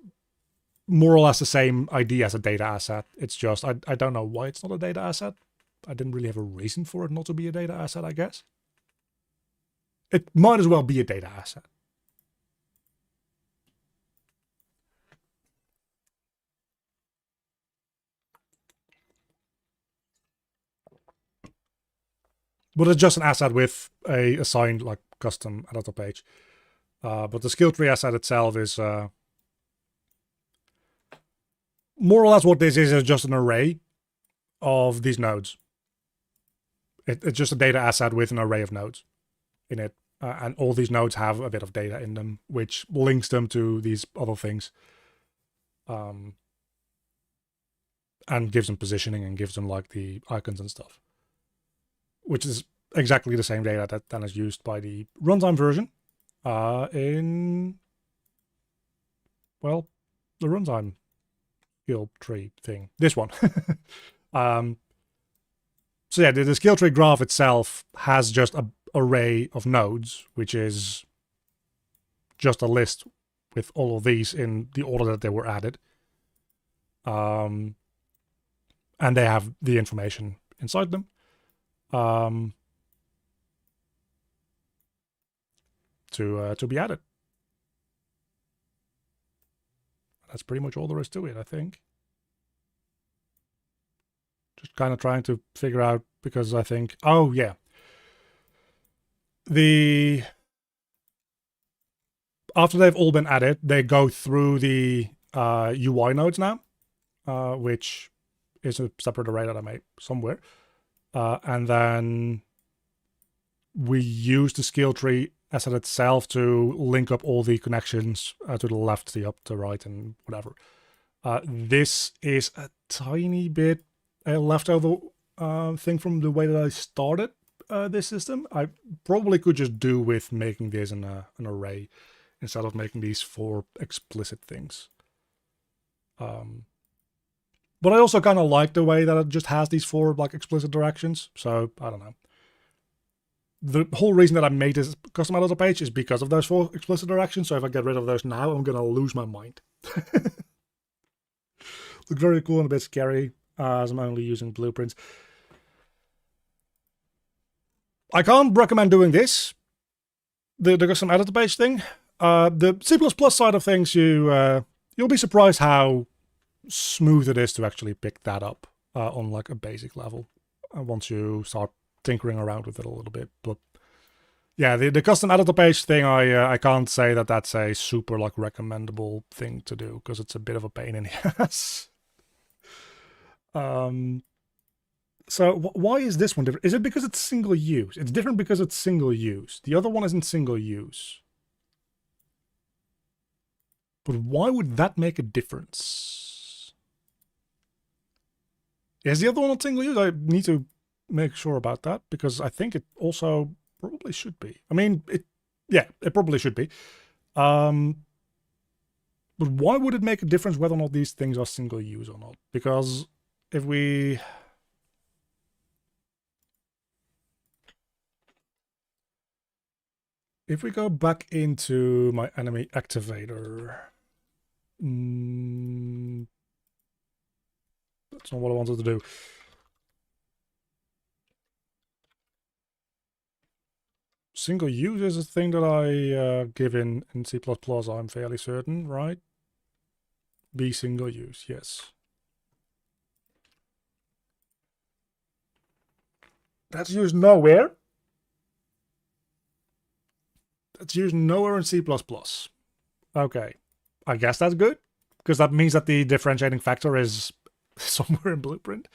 more or less the same idea as a data asset. It's just, I don't know why it's not a data asset. I didn't really have a reason for it not to be a data asset, I guess. It might as well be a data asset. But it's just an asset with a assigned like custom editor page. But the skill tree asset itself is more or less what this is just an array of these nodes. It's just a data asset with an array of nodes in it. And all these nodes have a bit of data in them, which links them to these other things. And gives them positioning and gives them like the icons and stuff. Which is exactly the same data that then is used by the runtime version in, well, the runtime skill tree thing. This one. So yeah, the skill tree graph itself has just an array of nodes, which is just a list with all of these in the order that they were added. And they have the information inside them. To be added. That's pretty much all there is to it, I think. Just kind of trying to figure out, because I think, oh yeah. After they've all been added, they go through the UI nodes now, which is a separate array that I made somewhere. And then we use the skill tree asset itself to link up all the connections to the left, the up, the right, and whatever. This is a tiny bit a leftover thing from the way that I started this system. I probably could just do with making this an array instead of making these 4 explicit things. But I also kind of like the way that it just has these 4 like explicit directions. So I don't know. The whole reason that I made this custom editor page is because of those 4 explicit directions. So if I get rid of those now, I'm gonna lose my mind. Look very cool and a bit scary, as I'm only using blueprints. I can't recommend doing this, the custom editor page thing. The C++ side of things, you'll be surprised how smooth it is to actually pick that up on like a basic level once you start tinkering around with it a little bit. But yeah, the custom editor page thing, I can't say that that's a super like recommendable thing to do, because it's a bit of a pain in the ass. So why is this one different? Is it because it's single use? It's different because it's single use. The other one isn't single use. But why would that make a difference? Is the other one not single use? I need to make sure about that, because I think it also probably should be. I mean, it probably should be. But why would it make a difference whether or not these things are single use or not? Because if we go back into my enemy activator, that's not what I wanted to do. Single use is a thing that I give in C++, I'm fairly certain, right? Be single use, yes. That's used nowhere. That's used nowhere in C++. Okay, I guess that's good, because that means that the differentiating factor is somewhere in Blueprint.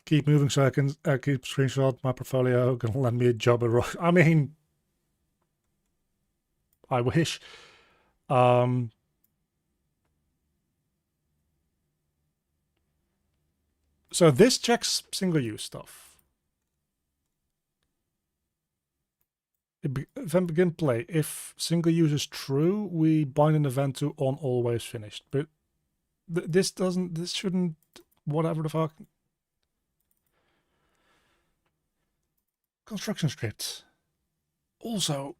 Keep moving so I can keep screenshot my portfolio. Gonna land me a job at Rock. I mean, I wish. So this checks single-use stuff. Event begin play. If single-use is true, we bind an event to on always finished. But this doesn't. This shouldn't. Whatever the fuck. Construction scripts. Also.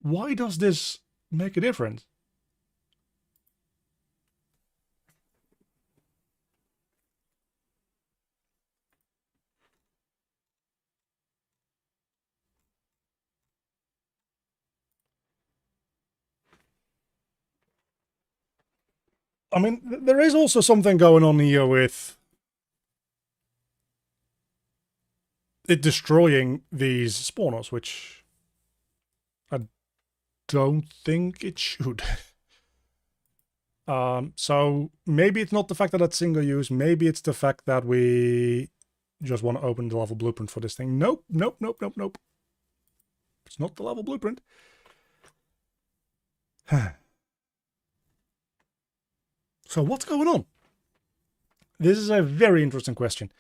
Why does this make a difference? I mean, there is also something going on here with it destroying these spawners, which I don't think it should. So maybe it's not the fact that it's single use. Maybe it's the fact that we just want to open the level blueprint for this thing. Nope, nope, nope, nope, nope. It's not the level blueprint. So what's going on? This is a very interesting question.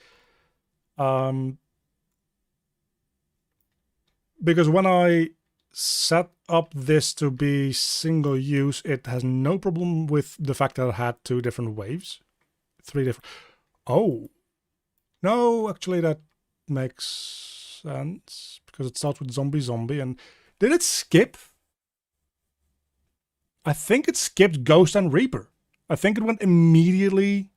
Because when I set up this to be single use, it has no problem with the fact that it had 2 different waves. 3 different... Oh. No, actually that makes sense. Because it starts with zombie, zombie, and... Did it skip? I think it skipped Ghost and Reaper. I think it went immediately...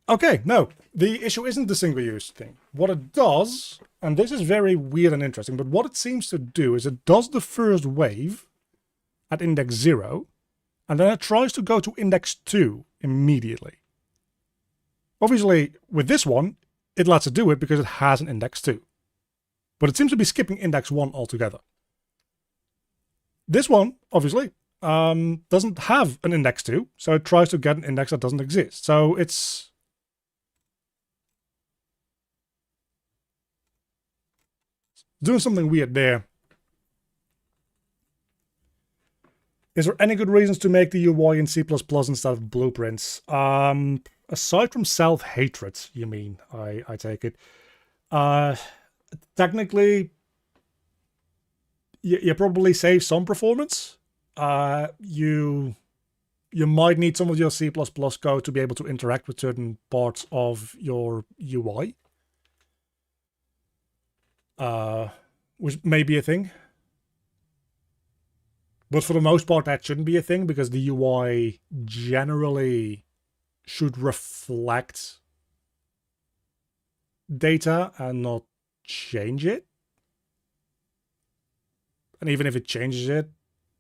Okay, no. The issue isn't the single-use thing. What it does, and this is very weird and interesting, but what it seems to do is it does the first wave at index 0, and then it tries to go to index 2 immediately. Obviously, with this one, it lets it do it because it has an index 2. But it seems to be skipping index 1 altogether. This one, obviously, doesn't have an index 2, so it tries to get an index that doesn't exist. So it's... doing something weird there. Is there any good reasons to make the UI in C++ instead of blueprints? Aside from self-hatred, you mean, I take it. Technically, you probably save some performance. You might need some of your C++ code to be able to interact with certain parts of your UI. Which may be a thing. But for the most part, that shouldn't be a thing, because the UI generally should reflect data and not change it. And even if it changes it,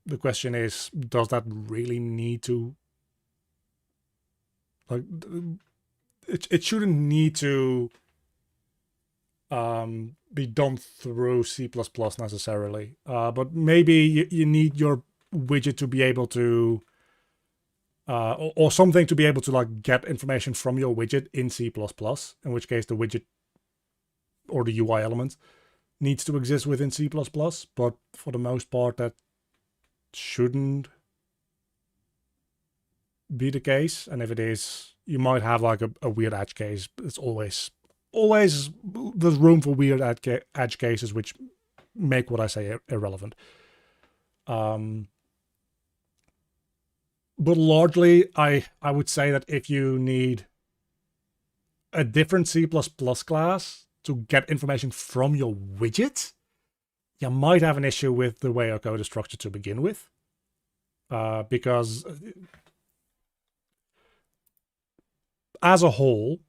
the question is, does that really need to... like, it shouldn't need to be done through C++ necessarily. But maybe you need your widget to be able to... or something to be able to like get information from your widget in C++, in which case the widget or the UI element needs to exist within C++, but for the most part that shouldn't be the case. And if it is, you might have like a weird edge case. It's always there's room for weird edge cases which make what I say irrelevant. But largely, I would say that if you need a different C++ class to get information from your widget, you might have an issue with the way our code is structured to begin with. Because as a whole,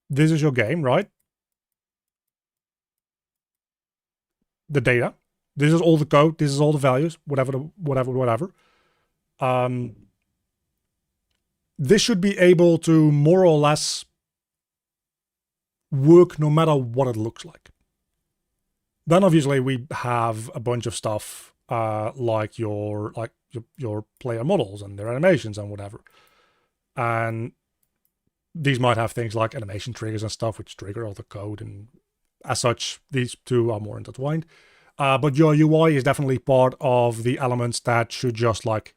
this is your game, right? The data. This is all the code. This is all the values. Whatever. This should be able to more or less work no matter what it looks like. Then obviously we have a bunch of stuff like your player models and their animations and whatever. And these might have things like animation triggers and stuff which trigger all the code, and as such these two are more intertwined. But your UI is definitely part of the elements that should just like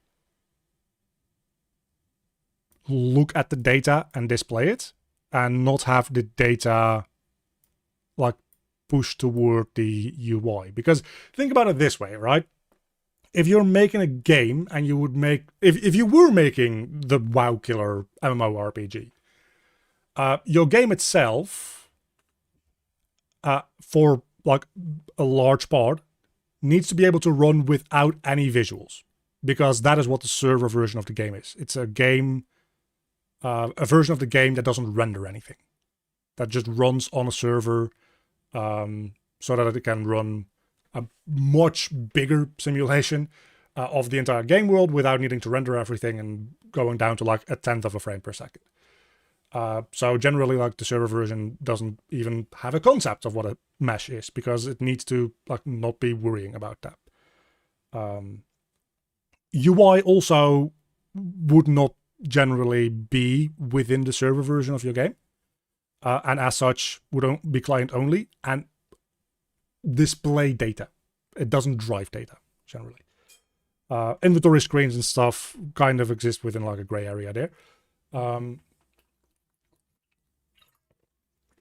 look at the data and display it, and not have the data like push toward the UI. Because think about it this way, right? If you're making a game and you would make, if you were making the WoW killer MMORPG, your game itself, for like a large part, needs to be able to run without any visuals, because that is what the server version of the game is. It's a game, a version of the game that doesn't render anything, that just runs on a server, so that it can run a much bigger simulation of the entire game world without needing to render everything and going down to like 1/10 of a frame per second. So generally, like, the server version doesn't even have a concept of what a mesh is, because it needs to like not be worrying about that. UI also would not generally be within the server version of your game. and as such would be client only and display data. It doesn't drive data generally. Inventory screens and stuff kind of exist within like a gray area there.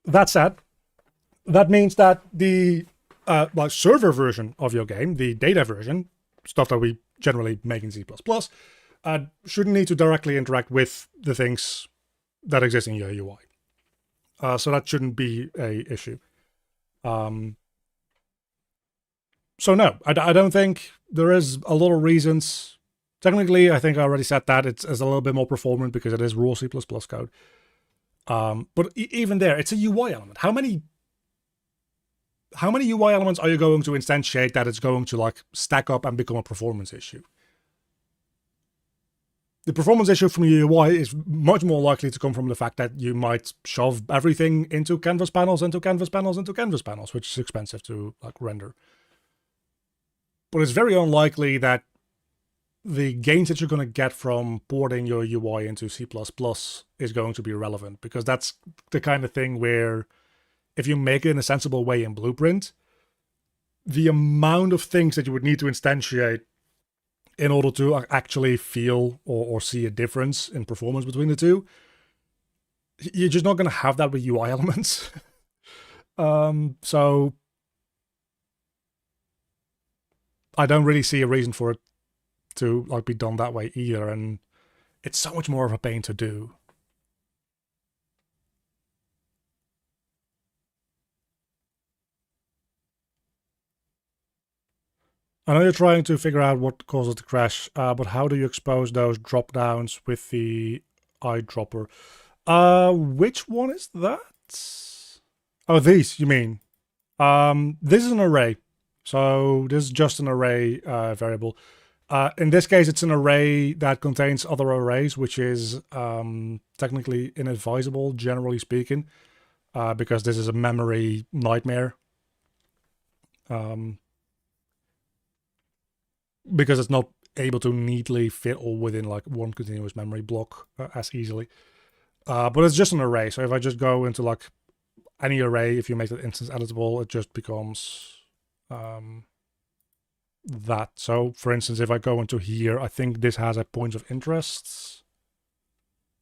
That said, that means that the like server version of your game, the data version, stuff that we generally make in C++, shouldn't need to directly interact with the things that exist in your UI. So that shouldn't be a issue. So no, I don't think there is a lot of reasons. Technically, I think I already said that it's a little bit more performant because it is raw C++ code. But even there, it's a UI element. How many UI elements are you going to instantiate that it's going to like stack up and become a performance issue? The performance issue from your UI is much more likely to come from the fact that you might shove everything into canvas panels, into canvas panels, into canvas panels, which is expensive to like render. But it's very unlikely that the gains that you're going to get from porting your UI into C++ is going to be relevant, because that's the kind of thing where if you make it in a sensible way in Blueprint, the amount of things that you would need to instantiate in order to actually feel or see a difference in performance between the two, you're just not going to have that with UI elements. So I don't really see a reason for it to like be done that way either, and it's so much more of a pain to do. I know you're trying to figure out what causes the crash, but how do you expose those drop downs with the eyedropper? Which one is that? Oh, these, you mean? This is an array. So this is just an array variable. In this case, it's an array that contains other arrays, which is technically inadvisable, generally speaking, because this is a memory nightmare. Because it's not able to neatly fit all within like one continuous memory block as easily. But it's just an array. So if I just go into like any array, if you make that instance editable, it just becomes that. So for instance, if I go into here, I think this has a points of interests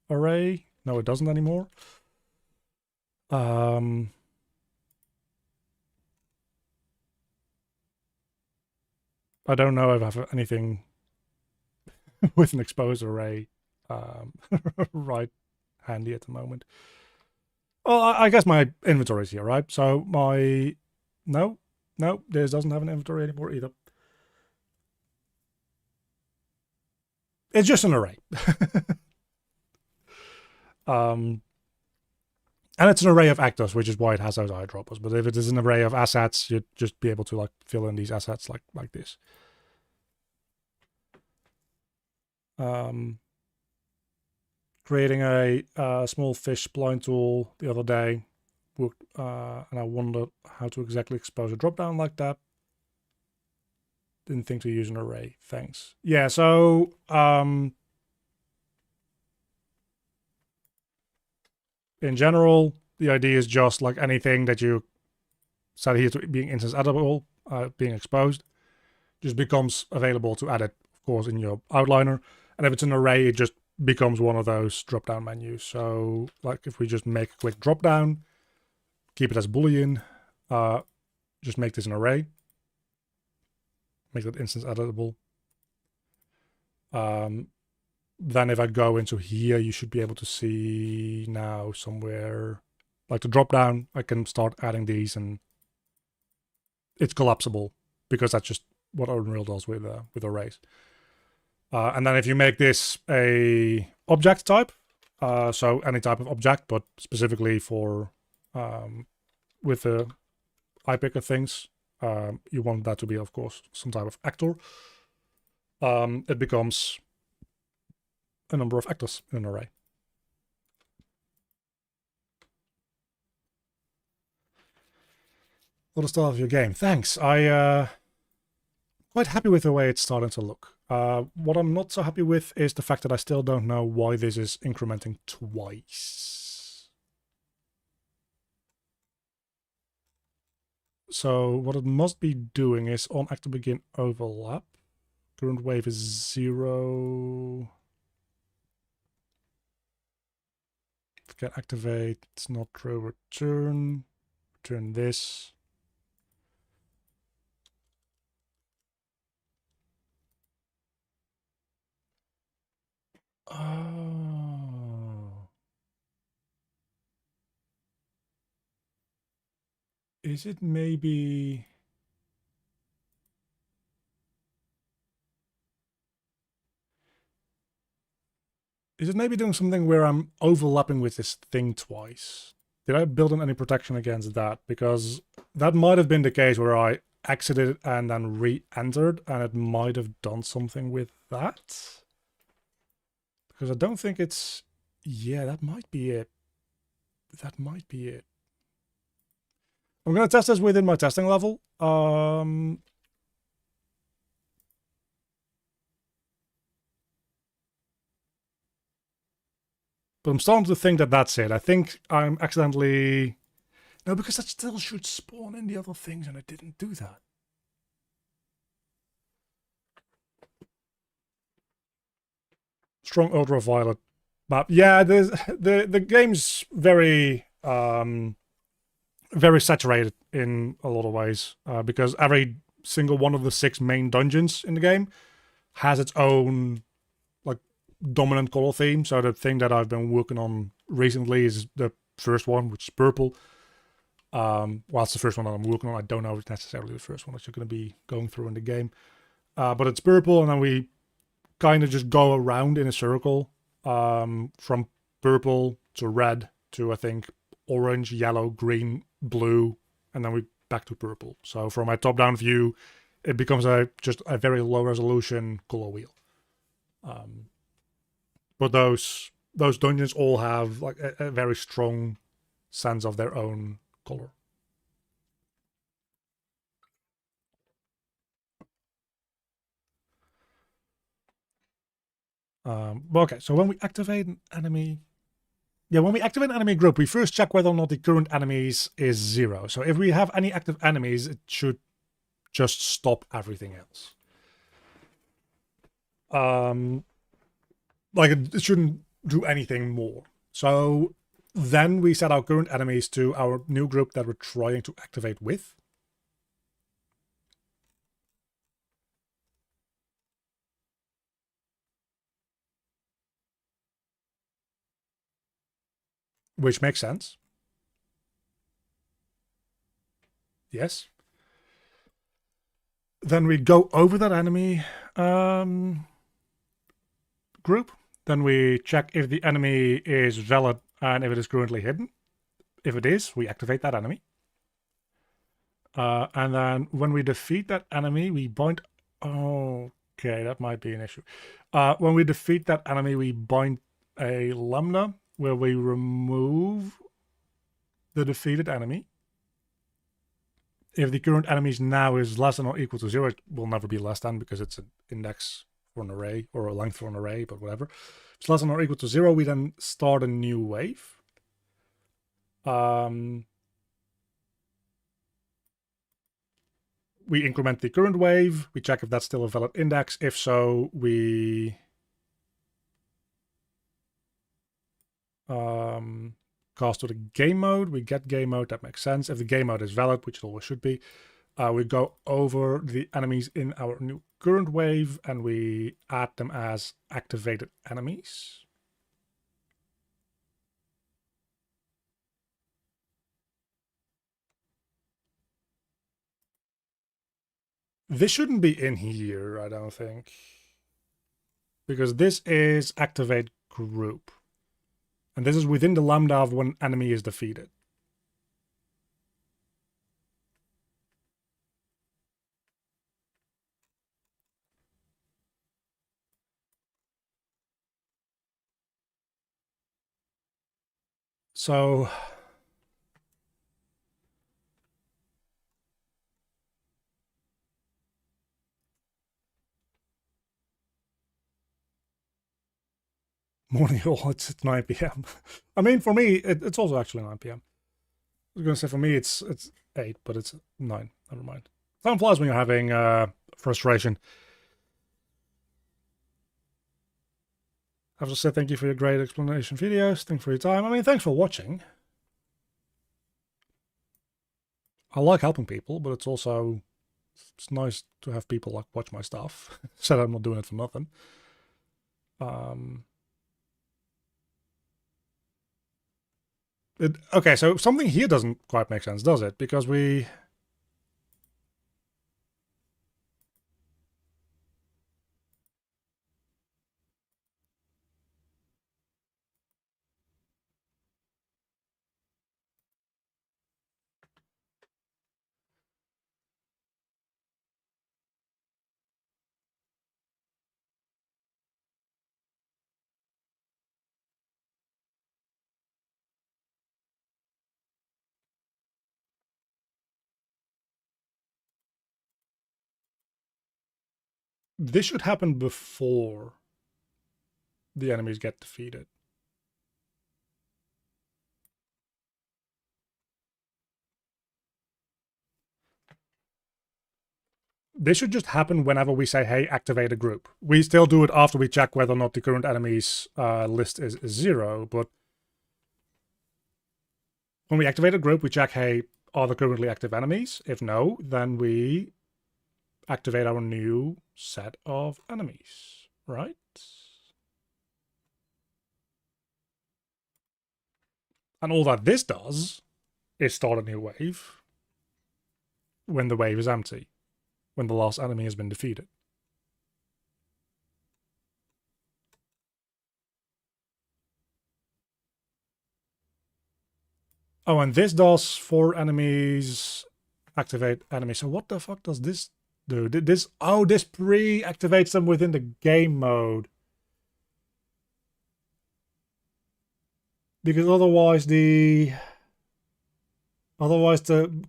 array. No, it doesn't anymore. I don't know if I have anything with an exposed array right handy at the moment. Well, I guess my inventory is here, right? So my... No, this doesn't have an inventory anymore either. It's just an array. And it's an array of actors, which is why it has those eyedroppers. But if it is an array of assets, you'd just be able to like fill in these assets like this. Creating a small fish spline tool the other day, and I wondered how to exactly expose a dropdown like that. Didn't think to use an array. Thanks. Yeah, so in general, the idea is just like anything that you set here to being instance editable, being exposed, just becomes available to edit, of course, in your outliner. And if it's an array, it just becomes one of those drop-down menus. So like if we just make a quick drop-down, keep it as Boolean, just make this an array, make that instance editable. Then if I go into here, you should be able to see now somewhere, like the drop-down, I can start adding these and it's collapsible because that's just what Unreal does with arrays. And then if you make this a object type, so any type of object, but specifically for with the iPicker things, you want that to be, of course, some type of actor. It becomes a number of actors in an array. What the start of your game? Thanks. I quite happy with the way it's starting to look. What I'm not so happy with is the fact that I still don't know why this is incrementing twice. So what it must be doing is on active begin overlap. Current wave is 0. If we can activate, it's not true, return. Return this. Oh. Is it maybe... Is it maybe doing something where I'm overlapping with this thing twice? Did I build in any protection against that? Because that might have been the case where I exited and then re-entered, and it might have done something with that. Because I don't think it's... Yeah, that might be it. That might be it. I'm going to test this within my testing level. But I'm starting to think that that's it. I think I'm accidentally... No, because that still should spawn in the other things, and it didn't do that. Strong ultraviolet map. Yeah, the game's very very saturated in a lot of ways, because every single one of the 6 main dungeons in the game has its own like dominant color theme. So the thing that I've been working on recently is the first one, which is purple. Well, it's the first one that I'm working on. I don't know if it's necessarily the first one that you're going to be going through in the game, but it's purple, and then we kind of just go around in a circle, from purple to red to, I think, orange, yellow, green, blue, and then we back to purple. So from my top-down view, it becomes just a very low-resolution color wheel. But those dungeons all have like a very strong sense of their own color. Okay, so when we activate an enemy... Yeah, when we activate an enemy group, we first check whether or not the current enemies is 0. So if we have any active enemies, it should just stop everything else. Like it shouldn't do anything more. So then we set our current enemies to our new group that we're trying to activate with. Which makes sense. Yes. Then we go over that enemy group. Then we check if the enemy is valid and if it is currently hidden. If it is, we activate that enemy. And then when we defeat that enemy, we bind... Okay, that might be an issue. When we defeat that enemy, we bind a lambda where we remove the defeated enemy. If the current enemy's now is less than or equal to 0, it will never be less than because it's an index for an array or a length for an array, but whatever. If it's less than or equal to 0, we then start a new wave. We increment the current wave. We check if that's still a valid index. If so, we cast to the game mode. We get game mode. That makes sense. If the game mode is valid, which it always should be, we go over the enemies in our new current wave and we add them as activated enemies. This shouldn't be in here, I don't think. Because this is activate group. And this is within the lambda of when enemy is defeated. So... Morning all, it's at 9 p.m. I mean, for me, it's also actually 9 p.m. was going to say for me it's 8, but it's 9. Never mind. Time flies when you're having frustration. I have to say thank you for your great explanation videos. Thanks for your time. I mean, thanks for watching. I like helping people, but it's also it's nice to have people like watch my stuff, so that I'm not doing it for nothing. Okay, so something here doesn't quite make sense, does it? Because we... This should happen before the enemies get defeated. This should just happen whenever we say, hey, activate a group. We still do it after we check whether or not the current enemies list is 0, but when we activate a group, we check, hey, are there currently active enemies? If no, then we activate our new set of enemies, right? And all that this does is start a new wave when the wave is empty, when the last enemy has been defeated. Oh, and this does 4 enemies activate enemies. So what the fuck does this do? This pre-activates them within the game mode. Because otherwise the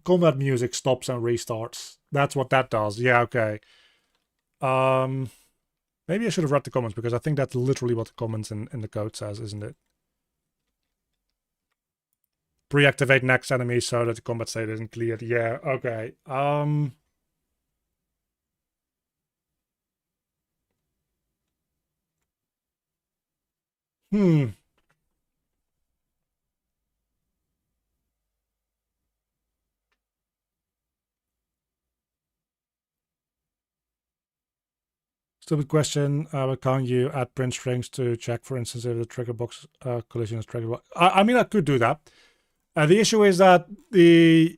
combat music stops and restarts. That's what that does. Yeah, okay. Maybe I should have read the comments, because I think that's literally what the comments in the code says, isn't it? Pre-activate next enemy so that the combat state isn't cleared. Yeah, okay. Stupid question, but can't you add print strings to check, for instance, if the trigger box collision is triggered? I mean, I could do that. The issue is that the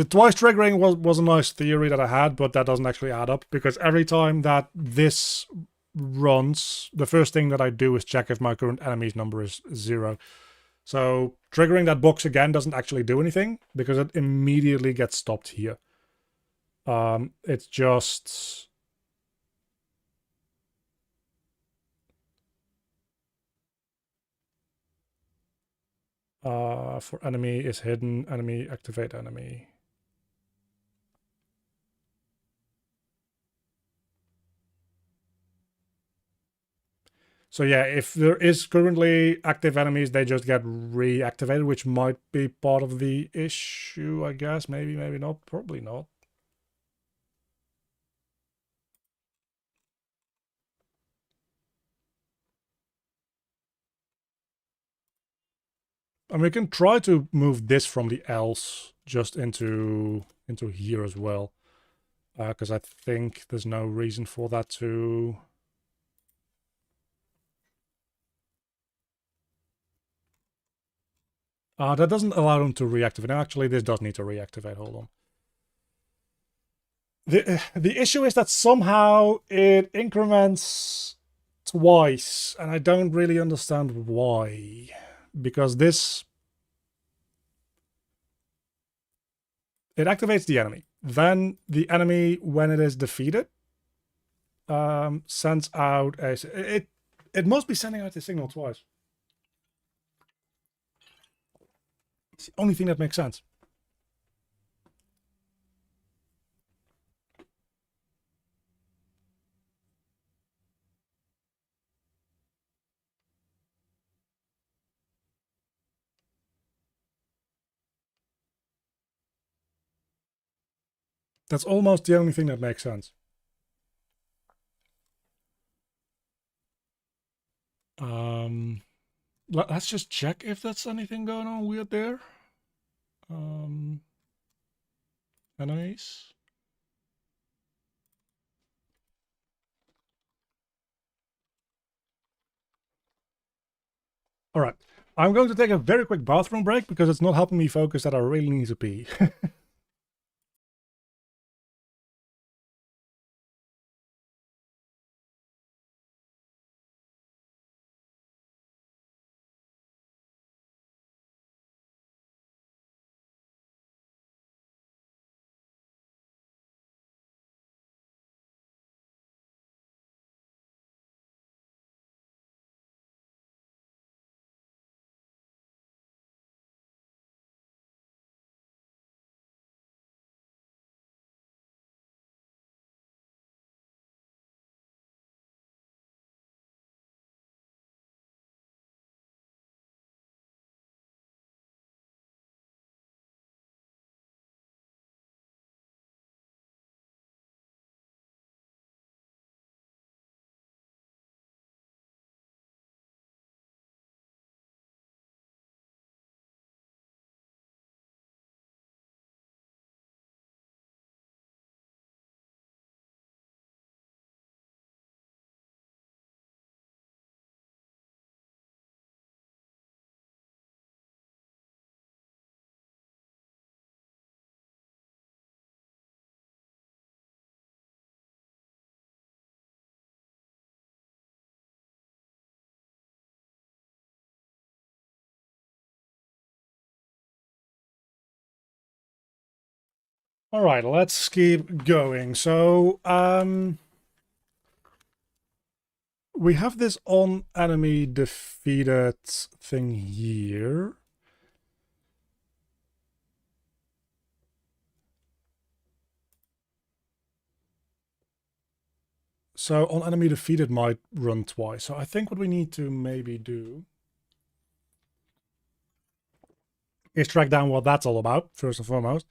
twice triggering was a nice theory that I had, but that doesn't actually add up, because every time that this runs, the first thing that I do is check if my current enemy's number is 0. So triggering that box again doesn't actually do anything, because it immediately gets stopped here. It's just... for enemy is hidden, enemy activate enemy. So yeah, if there is currently active enemies, they just get reactivated, which might be part of the issue, I guess. Maybe, maybe not. Probably not. And we can try to move this from the else just into here as well. Because I think there's no reason for that to... that doesn't allow them to reactivate. Now, actually, this does need to reactivate. Hold on. The issue is that somehow it increments twice, and I don't really understand why. Because this... it activates the enemy. Then the enemy, when it is defeated, sends out a... It must be sending out the signal twice. It's the only thing that makes sense. That's almost the only thing that makes sense. Let's just check if that's anything going on weird there. Enemies. All right. I'm going to take a very quick bathroom break because it's not helping me focus that I really need to pee. All right, let's keep going. So, we have this on enemy defeated thing here. So on enemy defeated might run twice. So I think what we need to maybe do is track down what that's all about, first and foremost.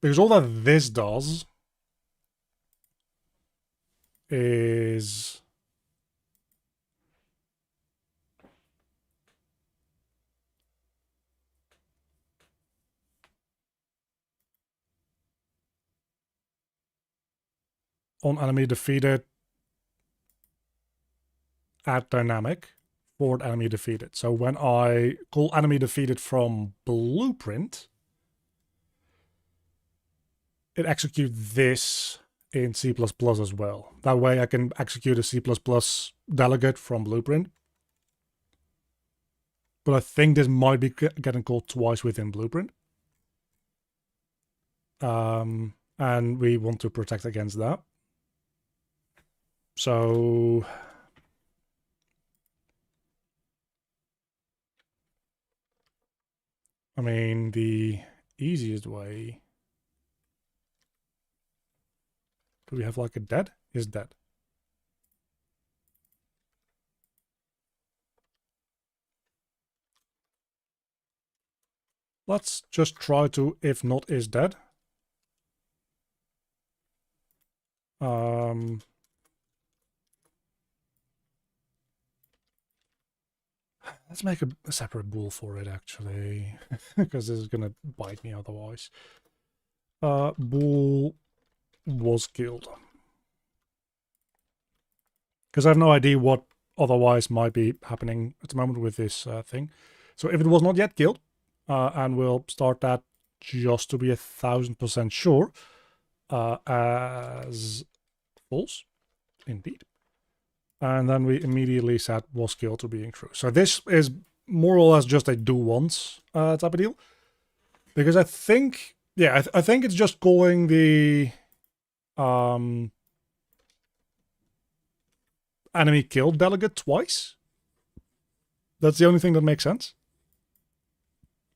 Because all that this does is on enemy defeated, add dynamic, forward enemy defeated. So when I call enemy defeated from blueprint, it executes this in C++ as well. That way I can execute a C++ delegate from blueprint. But I think this might be getting called twice within blueprint. And we want to protect against that. So I mean, the easiest way. Do we have like a dead? Is dead. Let's just try to, if not is dead. Let's make a separate bool for it, actually, because this is gonna bite me otherwise. Bool was killed. Because I have no idea what otherwise might be happening at the moment with this thing. So if it was not yet killed, and we'll start that just to be 1000% sure, as false, indeed. And then we immediately set was killed to being true. So this is more or less just a do once type of deal. Because I think, yeah, I think it's just calling the enemy killed delegate twice. That's the only thing that makes sense.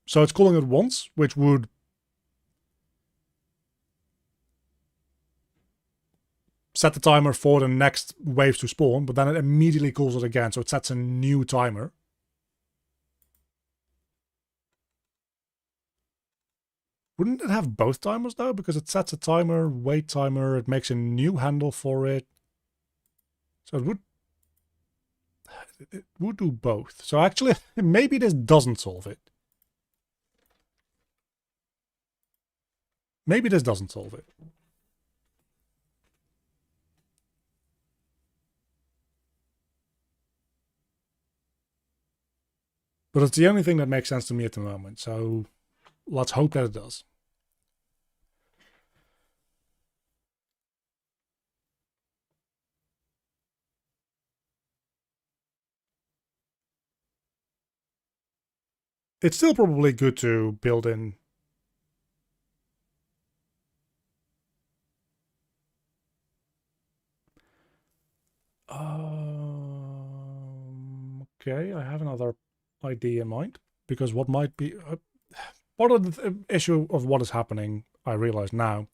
So it's calling it once, which would set the timer for the next waves to spawn, but then it immediately calls it again, so it sets a new timer Wouldn't it have both timers though? Because it sets a timer, wait timer, it makes a new handle for it. So it would do both. So actually, maybe this doesn't solve it. Maybe this doesn't solve it. But it's the only thing that makes sense to me at the moment. So let's hope that it does. It's still probably good to build in. Okay, I have another idea in mind, because what might be part of the issue of what is happening, I realize now,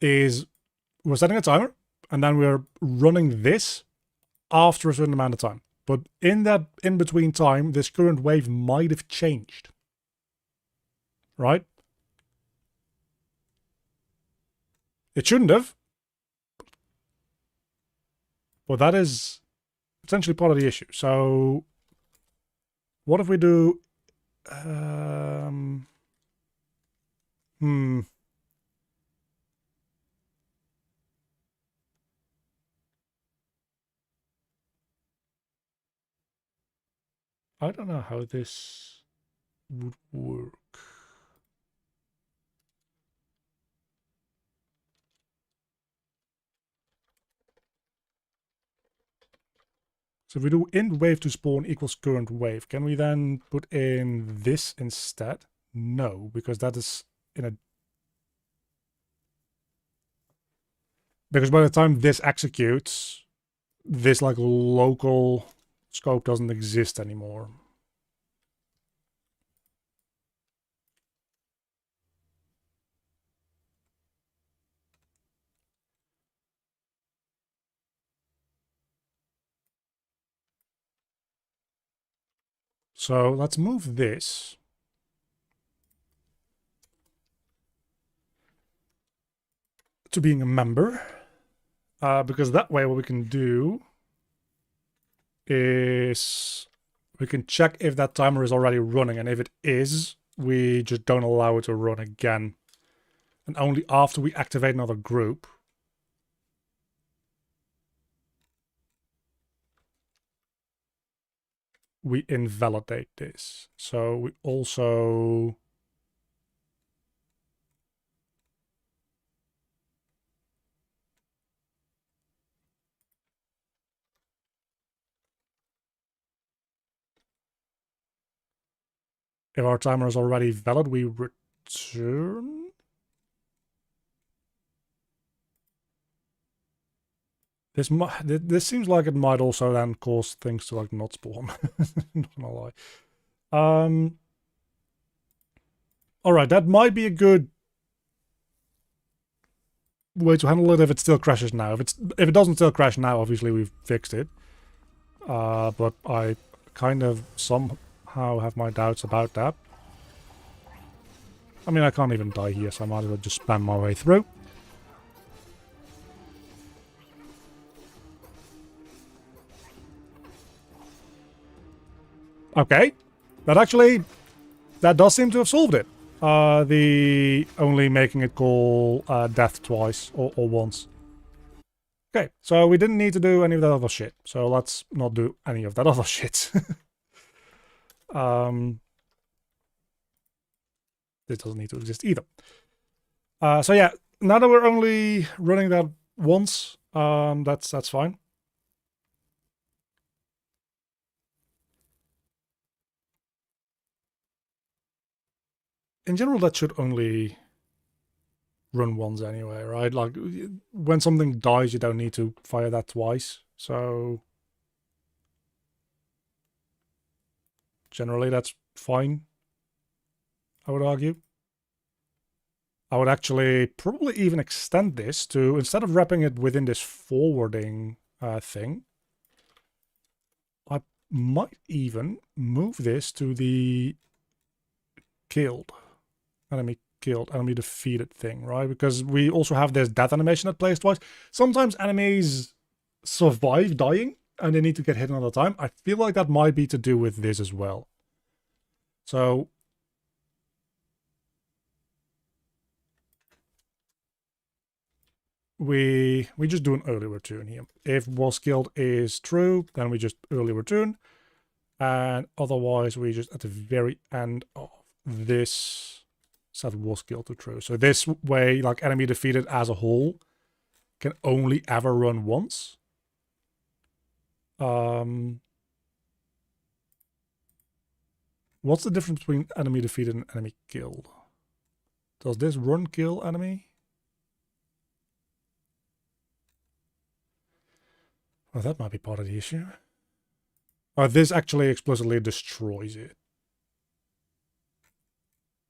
is we're setting a timer and then we're running this after a certain amount of time. But in that in-between time, this current wave might have changed. Right? It shouldn't have. But that is essentially part of the issue. So what if we do... I don't know how this would work. So if we do int wave to spawn equals current wave, can we then put in this instead? No, because that is in a... Because by the time this executes, this like local scope doesn't exist anymore. So let's move this to being a member, because that way what we can do is we can check if that timer is already running, and if it is, we just don't allow it to run again. And only after we activate another group we invalidate this. So we also... If our timer is already valid, we return. This seems like it might also then cause things to like not spawn. Not gonna lie. All right, that might be a good way to handle it if it still crashes now. If it doesn't still crash now, obviously we've fixed it. But I kind of somehow have my doubts about that. I mean, I can't even die here, so I might as well just spam my way through. Okay, that does seem to have solved it. The only making it call death twice or once. Okay, so we didn't need to do any of that other shit. So let's not do any of that other shit. This doesn't need to exist either. So yeah, now that we're only running that once, that's fine. In general, that should only run once anyway, right? Like, when something dies, you don't need to fire that twice. So generally, that's fine, I would argue. I would actually probably even extend this to, instead of wrapping it within this forwarding thing, I might even move this to the killed, enemy defeated thing, right? Because we also have this death animation that plays twice. Sometimes enemies survive dying and they need to get hit another time. I feel like that might be to do with this as well. So we just do an early return here. If was killed is true, then we just early return. And otherwise, we just at the very end of this set was killed to true. So this way, like enemy defeated as a whole can only ever run once. What's the difference between enemy defeated and enemy killed? Does this run kill enemy? Oh, that might be part of the issue. Oh, this actually explicitly destroys it.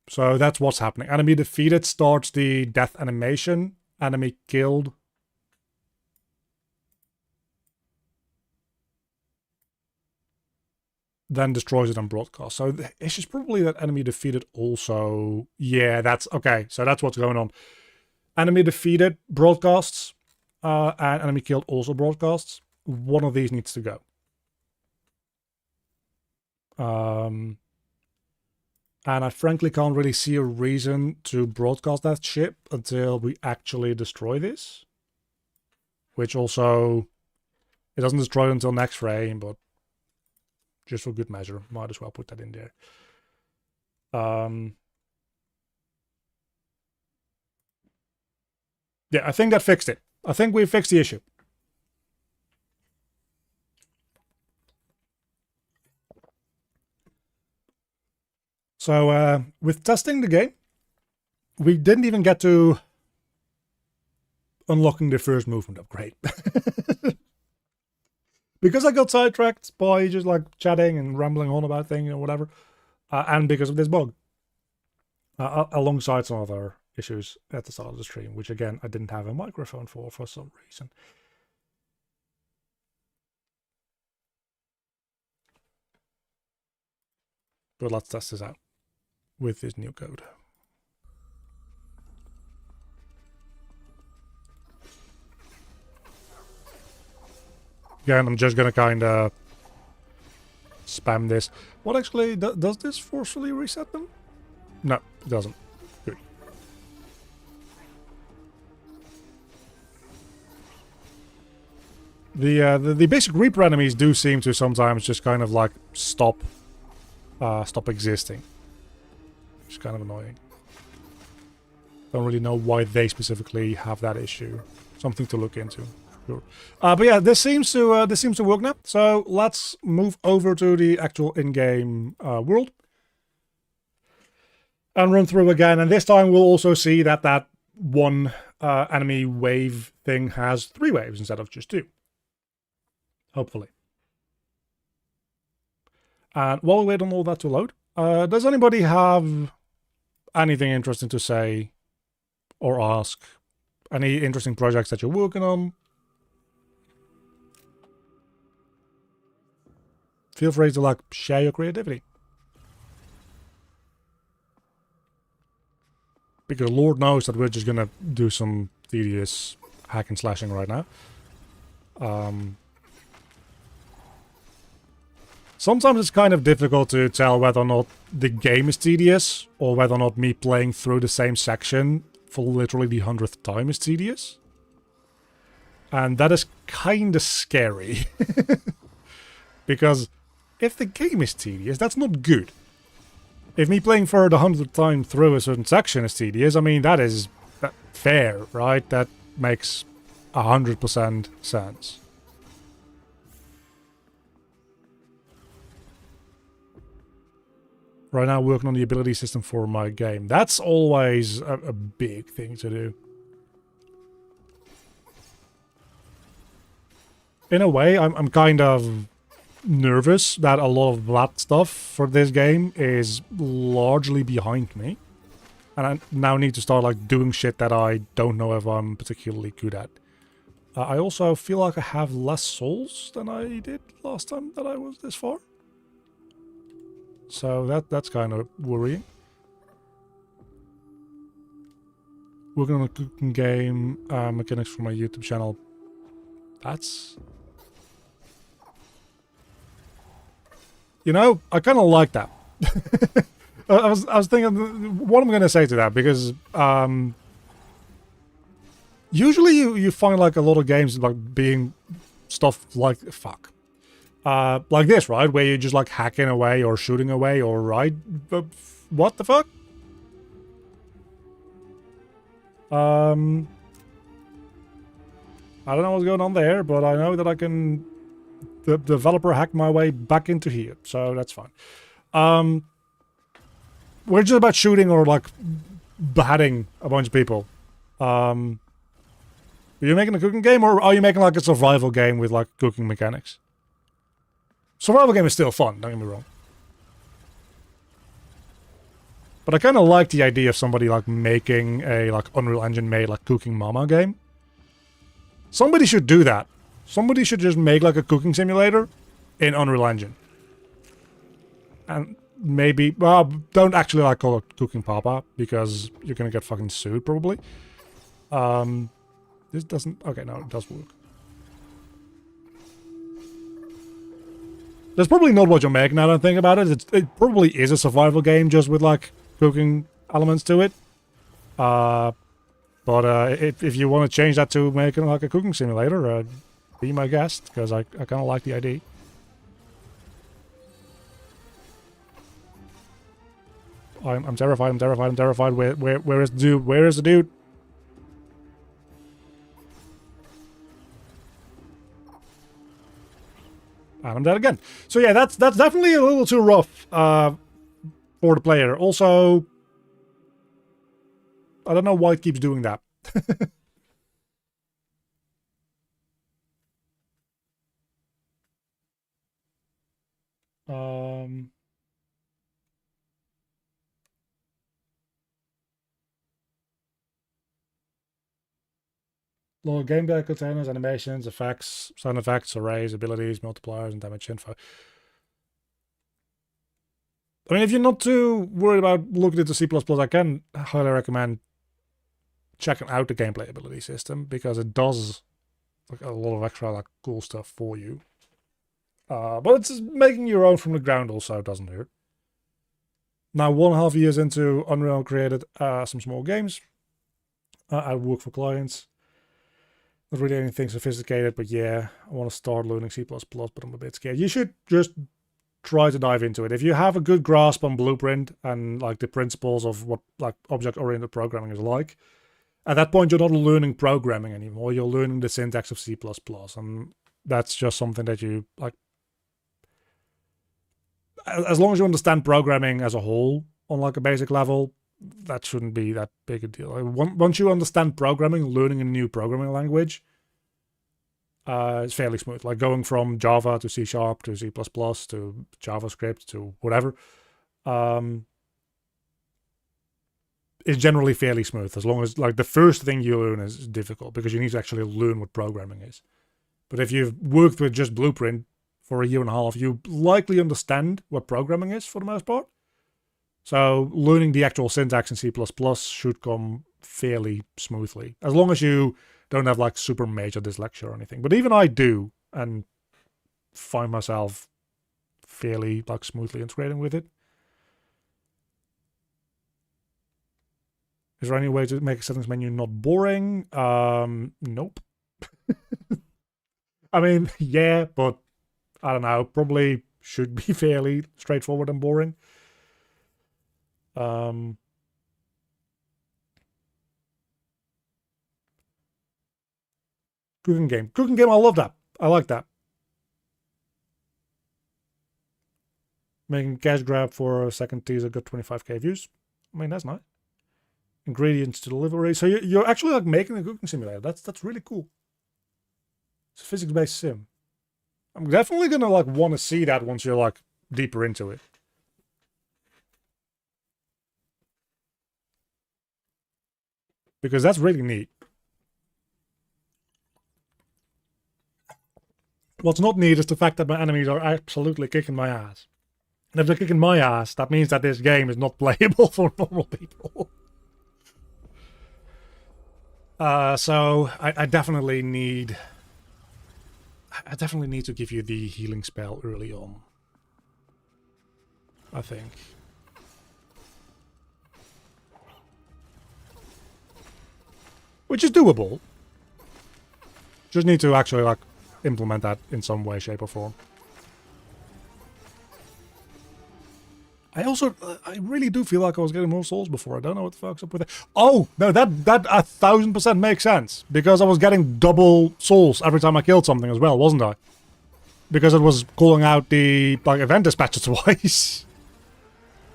So that's what's happening. Enemy defeated starts the death animation. Enemy killed. Then destroys it on broadcast. So the issue is probably that enemy defeated also... Yeah, that's... Okay, so that's what's going on. Enemy defeated broadcasts. And enemy killed also broadcasts. One of these needs to go. And I frankly can't really see a reason to broadcast that ship until we actually destroy this. Which also... It doesn't destroy it until next frame, but... Just for good measure. Might as well put that in there. Yeah, I think that fixed it. I think we fixed the issue. So, with testing the game, we didn't even get to unlocking the first movement upgrade. Because I got sidetracked by just like chatting and rambling on about things or whatever. And because of this bug. Alongside some other issues at the start of the stream, which again, I didn't have a microphone for some reason. But let's test this out with this new code. Again, I'm just gonna kind of spam this. What actually, does this forcefully reset them? No, it doesn't. Good. The basic Reaper enemies do seem to sometimes just kind of like stop existing. Which is kind of annoying. Don't really know why they specifically have that issue. Something to look into. Sure. But yeah, this seems to work now. So let's move over to the actual in-game world and run through again. And this time we'll also see that that one enemy wave thing has 3 waves instead of just 2. Hopefully. And while we wait on all that to load, does anybody have anything interesting to say or ask? Any interesting projects that you're working on? Feel free to like share your creativity. Because Lord knows that we're just gonna do some tedious hack and slashing right now. Sometimes it's kind of difficult to tell whether or not the game is tedious or whether or not me playing through the same section for literally the 100th time is tedious. And that is kind of scary. Because if the game is tedious, that's not good. If me playing for the 100th time through a certain section is tedious, I mean, that is fair, right? That makes 100% sense. Right now, working on the ability system for my game. That's always a big thing to do. In a way, I'm kind of nervous that a lot of that stuff for this game is largely behind me. And I now need to start like doing shit that I don't know if I'm particularly good at. I also feel like I have less souls than I did last time that I was this far. So that's kind of worrying. Working on a cooking game, mechanics for my YouTube channel. That's... You know, I kind of like that. I was thinking, what am I going to say to that? Because usually you find like a lot of games like being stuff like fuck, like this, right? Where you're just like hacking away or shooting away or right? What the fuck? I don't know what's going on there, but I know that I can the developer hack my way back into here, so that's fine. We're just about shooting or like beheading a bunch of people. Are you making a cooking game, or are you making like a survival game with like cooking mechanics? Survival game is still fun, don't get me wrong. But I kind of like the idea of somebody like making a like Unreal Engine made like cooking mama game. Somebody should do that. Somebody should just make like a cooking simulator in Unreal Engine. And maybe, well, don't actually like call it Cooking Papa because you're gonna get fucking sued probably. This doesn't, okay, no, it does work. That's probably not what you're making now that I think about it. It probably is a survival game just with like cooking elements to it. But if you want to change that to making like a cooking simulator, be my guest, because I kind of like the idea. I'm terrified, I'm terrified, I'm terrified. Where is the dude? Where is the dude? And I'm dead again. So yeah, that's definitely a little too rough for the player. Also, I don't know why it keeps doing that. Load gameplay containers, animations, effects, sound effects, arrays, abilities, multipliers, and damage info. I mean, if you're not too worried about looking into C++, I can highly recommend checking out the gameplay ability system, because it does like a lot of extra like cool stuff for you. But it's making your own from the ground also doesn't hurt. Now, 1.5 years into Unreal, created some small games. I work for clients. Not really anything sophisticated, but yeah, I want to start learning C++, but I'm a bit scared. You should just try to dive into it. If you have a good grasp on Blueprint and like the principles of what like object-oriented programming is like, at that point you're not learning programming anymore. You're learning the syntax of C++, and that's just something that you like. As long as you understand programming as a whole on like a basic level, that shouldn't be that big a deal. Once you understand programming, learning a new programming language, it's fairly smooth. Like going from Java to C# to C++ to JavaScript to whatever, is generally fairly smooth. As long as like the first thing you learn is difficult because you need to actually learn what programming is. But if you've worked with just Blueprint for 1.5 years, you likely understand what programming is for the most part. So learning the actual syntax in C++ should come fairly smoothly, as long as you don't have like super major dyslexia or anything. But even I do, and find myself fairly like smoothly integrating with it. Is there any way to make a settings menu not boring? Nope. I mean, yeah, but I don't know. Probably should be fairly straightforward and boring. Cooking game. Cooking game, I love that. I like that. Making cash grab for a second teaser got 25k views. I mean, that's nice. Ingredients to delivery. So you're actually like making a cooking simulator. That's really cool. It's a physics-based sim. I'm definitely gonna like want to see that once you're like deeper into it. Because that's really neat. What's not neat is the fact that my enemies are absolutely kicking my ass. And if they're kicking my ass, that means that this game is not playable for normal people. So I definitely need... I definitely need to give you the healing spell early on. I think. Which is doable. Just need to actually, like, implement that in some way, shape, or form. I also, I really do feel like I was getting more souls before. I don't know what the fuck's up with it. Oh, no, that 1000% makes sense. Because I was getting double souls every time I killed something as well, wasn't I? Because it was calling out the, like, event dispatcher twice.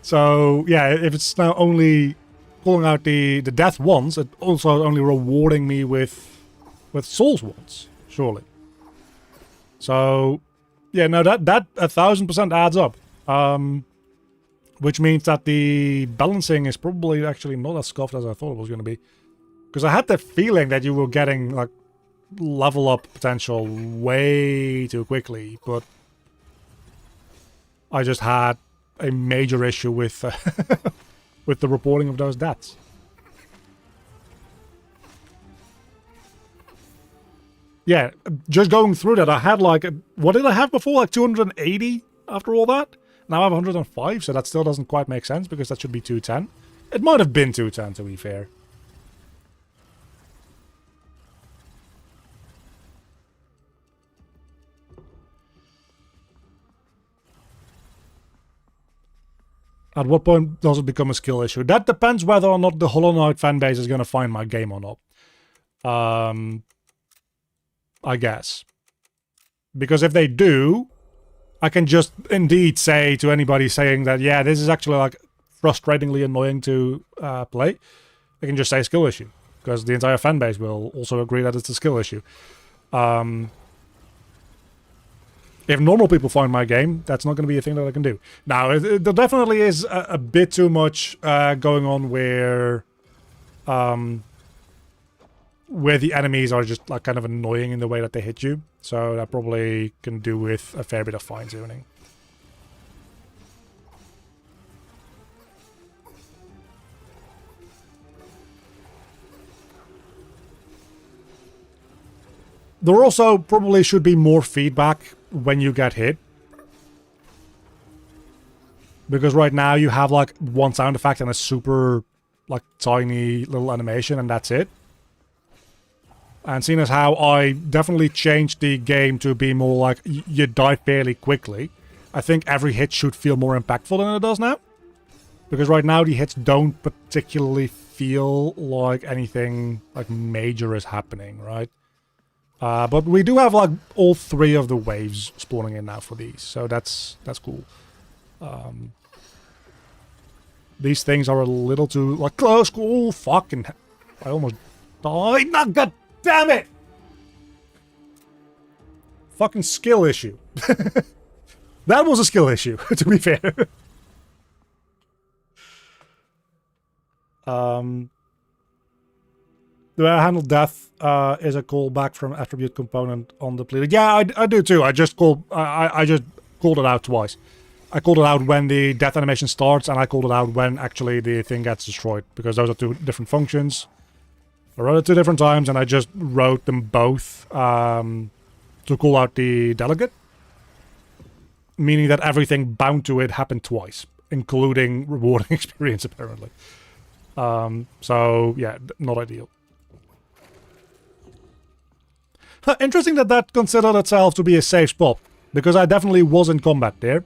So, yeah, if it's now only calling out the death once, it also only rewarding me with souls once, surely. So, yeah, no, that 1000% adds up. Which means that the balancing is probably actually not as scuffed as I thought it was going to be. Because I had the feeling that you were getting, like, level up potential way too quickly, but I just had a major issue with with the reporting of those deaths. Yeah, just going through that, I had like, what did I have before? Like 280 after all that? Now I have 105, so that still doesn't quite make sense because that should be 210. It might have been 210 to be fair. At what point does it become a skill issue? That depends whether or not the Hollow Knight fanbase is going to find my game or not. I guess. Because if they do, I can just indeed say to anybody saying that, yeah, this is actually like frustratingly annoying to play, I can just say skill issue. Because the entire fanbase will also agree that it's a skill issue. If normal people find my game, that's not going to be a thing that I can do. Now, there definitely is a bit too much going on where the enemies are just like kind of annoying in the way that they hit you. So that probably can do with a fair bit of fine-tuning. There also probably should be more feedback when you get hit. Because right now you have like one sound effect and a super like tiny little animation and that's it. And seeing as how I definitely changed the game to be more like you die fairly quickly, I think every hit should feel more impactful than it does now. Because right now the hits don't particularly feel like anything like major is happening, right? But we do have like all three of the waves spawning in now for these, so that's cool. These things are a little too like close. Oh fucking! I almost died. No, god damn it! Fucking skill issue. That was a skill issue, to be fair. Do I handle death is a callback from attribute component on the pleader? Yeah, I do too. I just called it out twice. I called it out when the death animation starts, and I called it out when actually the thing gets destroyed, because those are two different functions. I wrote it 2 different times, and I just wrote them both to call out the delegate, meaning that everything bound to it happened twice, including rewarding experience, apparently. So, yeah, not ideal. Interesting that that considered itself to be a safe spot, because I definitely was in combat there.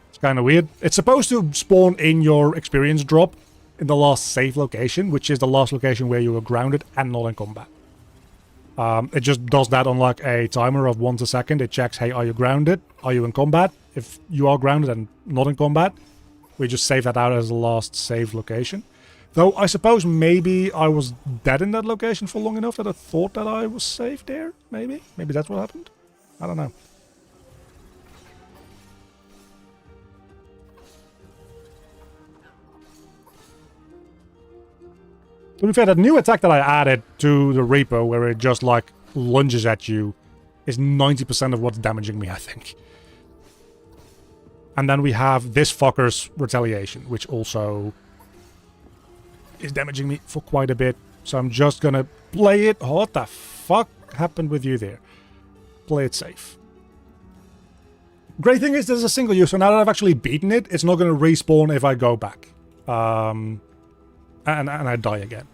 It's kind of weird. It's supposed to spawn in your experience drop in the last safe location, which is the last location where you were grounded and not in combat. It just does that on like a timer of once a second. It checks, hey, are you grounded? Are you in combat? If you are grounded and not in combat, we just save that out as the last save location. Though I suppose maybe I was dead in that location for long enough that I thought that I was safe there. Maybe that's what happened. I don't know. To be fair, that new attack that I added to the Reaper, where it just, like, lunges at you, is 90% of what's damaging me, I think. And then we have this fucker's Retaliation, which also is damaging me for quite a bit. So I'm just gonna play it. What the fuck happened with you there? Play it safe. Great thing is there's a single use, so now that I've actually beaten it, it's not gonna respawn if I go back. And I die again.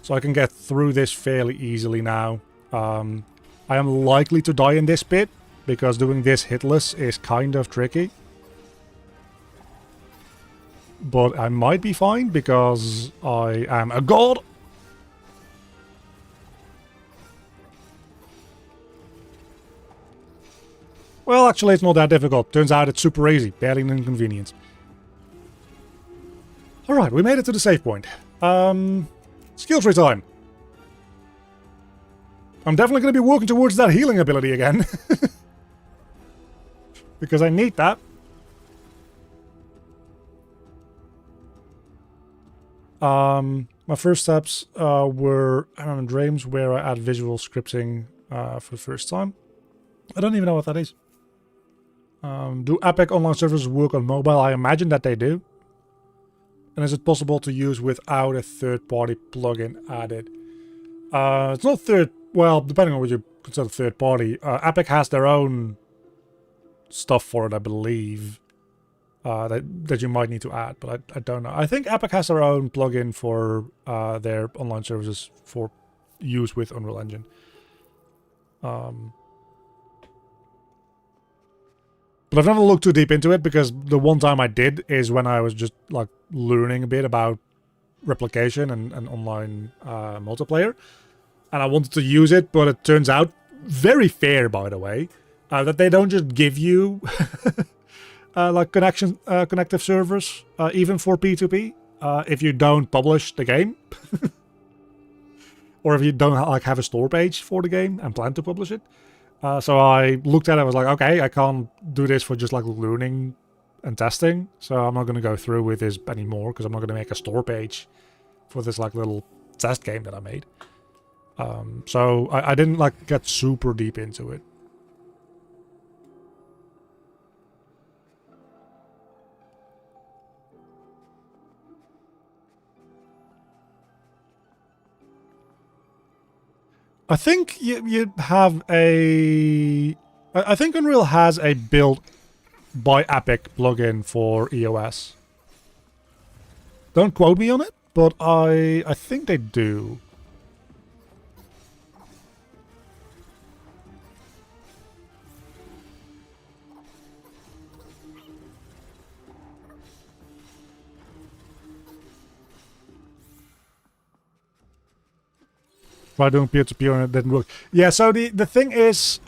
So I can get through this fairly easily now. I am likely to die in this bit, because doing this hitless is kind of tricky. But I might be fine, because I am a god! Well, actually, it's not that difficult. Turns out it's super easy. Barely an inconvenience. Alright, we made it to the save point. Skill tree time. I'm definitely going to be working towards that healing ability again. Because I need that. My first steps were dreams where I add visual scripting for the first time. I don't even know what that is. Do Epic online servers work on mobile? I imagine that they do. And is it possible to use without a third-party plugin added? It's not third... Well, depending on what you consider third-party. Epic has their own stuff for it, I believe. That you might need to add, but I don't know. I think Epic has their own plugin for their online services for use with Unreal Engine. But I've never looked too deep into it, because the one time I did is when I was just like learning a bit about replication and online multiplayer. And I wanted to use it, but it turns out, very fair by the way, that they don't just give you like connective servers, even for P2P, if you don't publish the game. Or if you don't like have a store page for the game and plan to publish it. So I looked at it, I was like, okay, I can't do this for just like learning and testing, so I'm not going to go through with this anymore, because I'm not going to make a store page for this like little test game that I made. So I didn't like get super deep into it. I think you have a... I think Unreal has a built by Epic plugin for EOS. Don't quote me on it, but I think they do. Try doing peer-to-peer and it didn't work. Yeah, so the thing is,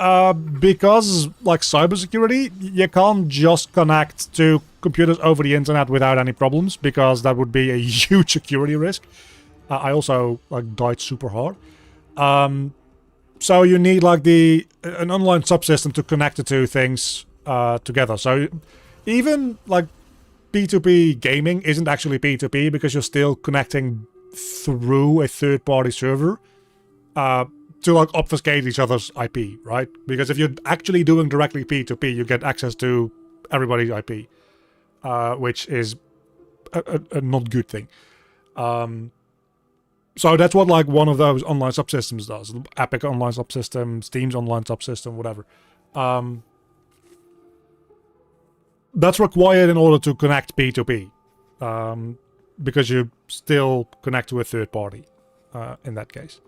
because like cybersecurity, you can't just connect to computers over the internet without any problems, because that would be a huge security risk. I also like died super hard. So you need like an online subsystem to connect the two things together. So even like P2P gaming isn't actually P2P, because you're still connecting through a third-party server. To like obfuscate each other's IP, right? Because if you're actually doing directly P2P, you get access to everybody's IP, which is a not good thing. So that's what like one of those online subsystems does. Epic online subsystem, Steam's online subsystem, whatever. That's required in order to connect P2P, because you still connect to a third party in that case.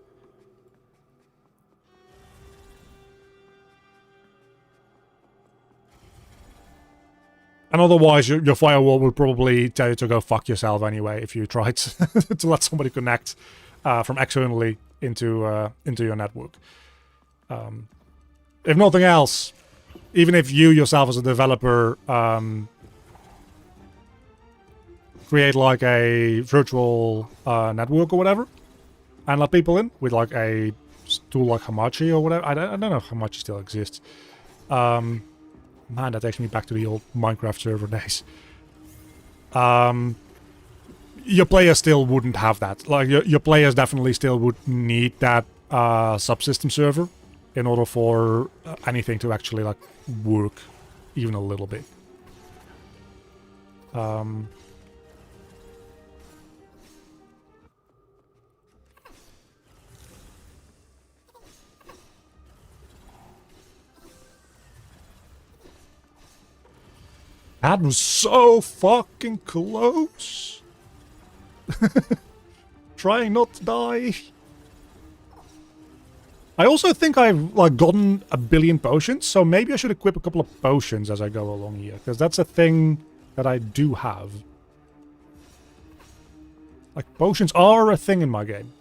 And otherwise, your firewall would probably tell you to go fuck yourself anyway if you tried to let somebody connect from externally into your network. If nothing else, even if you yourself as a developer create like a virtual network or whatever, and let people in with like a tool like Hamachi or whatever. I don't know if Hamachi still exists. Man, that takes me back to the old Minecraft server days. your players still wouldn't have that. Like, your players definitely still would need that subsystem server in order for anything to actually, like, work even a little bit. That was so fucking close. Trying not to die. I also think I've like gotten a billion potions, so maybe I should equip a couple of potions as I go along here, because that's a thing that I do have. Like, potions are a thing in my game.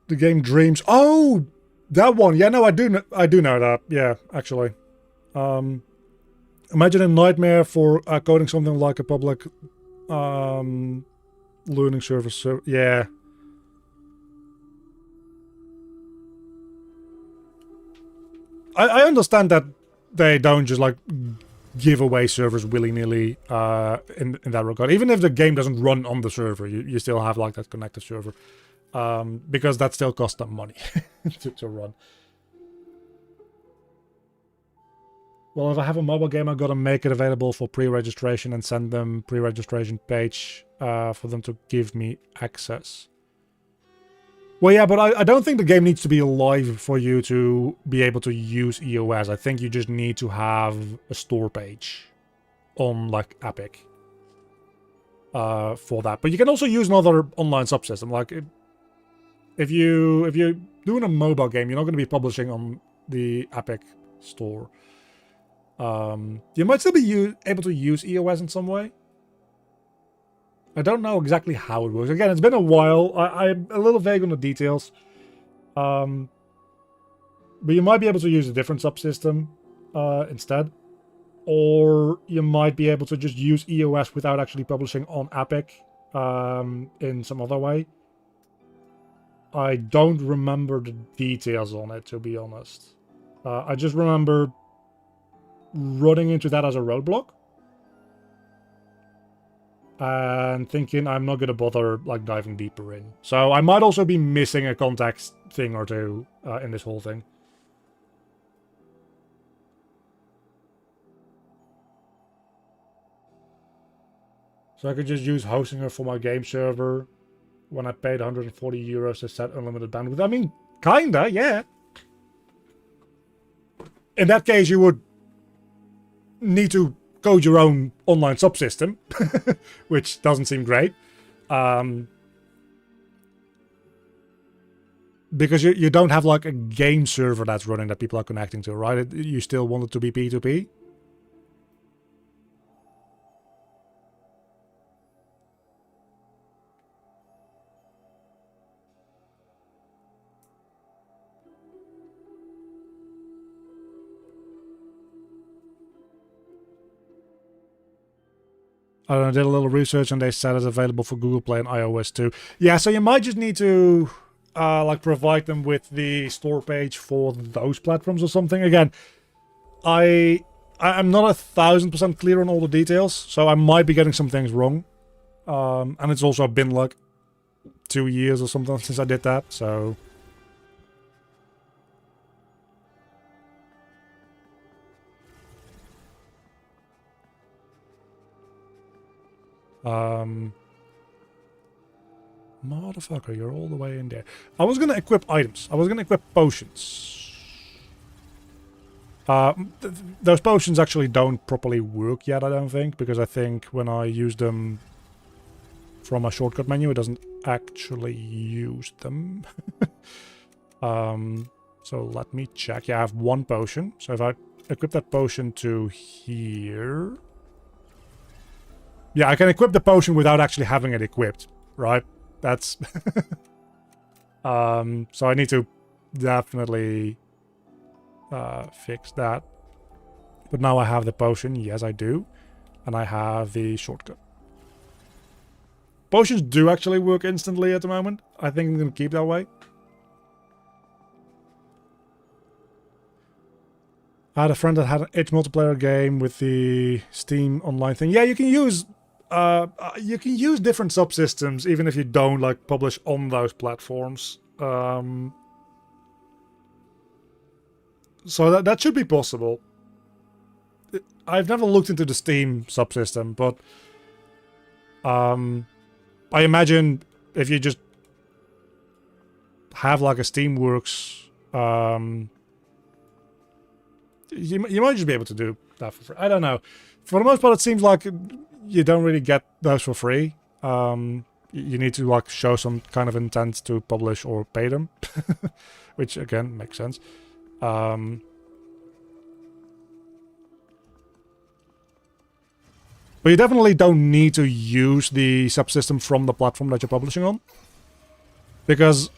The game Dreams. Oh, that one. Yeah, no, I do know that. Yeah, actually. Imagine a nightmare for coding something like a public learning service. So, yeah. I understand that they don't just, like, give away servers willy-nilly in that regard. Even if the game doesn't run on the server, you still have, like, that connected server. Because that still costs them money to run. Well, if I have a mobile game, I've got to make it available for pre-registration and send them pre-registration page for them to give me access. Well, yeah, but I don't think the game needs to be live for you to be able to use EOS. I think you just need to have a store page on, like, Epic for that. But you can also use another online subsystem. Like, if you're doing a mobile game, you're not going to be publishing on the Epic store. You might still be able to use EOS in some way. I don't know exactly how it works. Again, it's been a while. I'm a little vague on the details. But you might be able to use a different subsystem instead. Or you might be able to just use EOS without actually publishing on Epic in some other way. I don't remember the details on it, to be honest. I just remember running into that as a roadblock. And thinking I'm not going to bother, like, diving deeper in. So I might also be missing a context thing or two in this whole thing. So I could just use Hostinger for my game server when I paid 140 euros to set unlimited bandwidth. I mean, kinda, yeah. In that case, you would need to code your own online subsystem, which doesn't seem great. Because you don't have, like, a game server that's running that people are connecting to, right? You still want it to be P2P. I did a little research and they said it's available for Google Play and iOS too. Yeah, so you might just need to like provide them with the store page for those platforms or something. Again, I'm not 1000% clear on all the details, so I might be getting some things wrong. And it's also been like 2 years or something since I did that, so... Motherfucker, you're all the way in there. I was gonna equip items. I was gonna equip potions. Those potions actually don't properly work yet, I don't think, because I think when I use them from a shortcut menu, it doesn't actually use them. So let me check. Yeah, I have one potion. So if I equip that potion to here... Yeah, I can equip the potion without actually having it equipped, right? That's... so I need to definitely fix that. But now I have the potion. Yes, I do. And I have the shortcut. Potions do actually work instantly at the moment. I think I'm going to keep that way. I had a friend that had an itch multiplayer game with the Steam Online thing. Yeah, you can use different subsystems even if you don't like publish on those platforms. So that should be possible. I've never looked into the Steam subsystem, but I imagine if you just have like a Steamworks, you might just be able to do that for free. I don't know. For the most part, it seems like you don't really get those for free. You need to like show some kind of intent to publish or pay them, which again makes sense. But you definitely don't need to use the subsystem from the platform that you're publishing on, because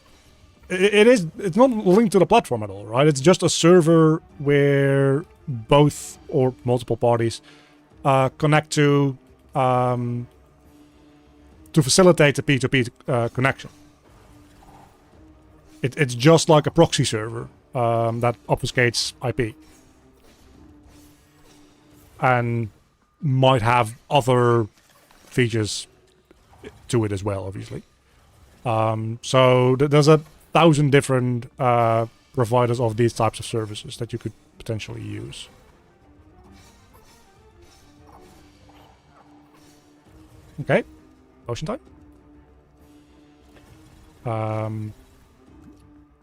it's not linked to the platform at all, right? It's just a server where both or multiple parties connect to facilitate the P2P connection. It's just like a proxy server that obfuscates IP and might have other features to it as well, obviously. So there's 1,000 different providers of these types of services that you could potentially use. Okay, potion time.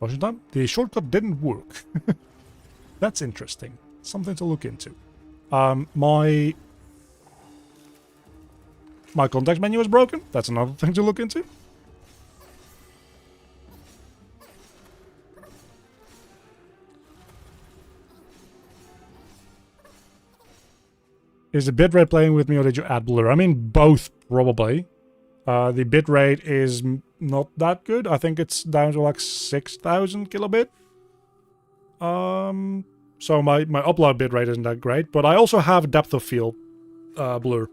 Potion time. The shortcut didn't work. That's interesting. Something to look into. My context menu is broken. That's another thing to look into. Is the bitrate playing with me, or did you add blur? I mean, both, probably. The bitrate is not that good. I think it's down to like 6,000 kilobit. So my upload bitrate isn't that great, but I also have depth of field blur.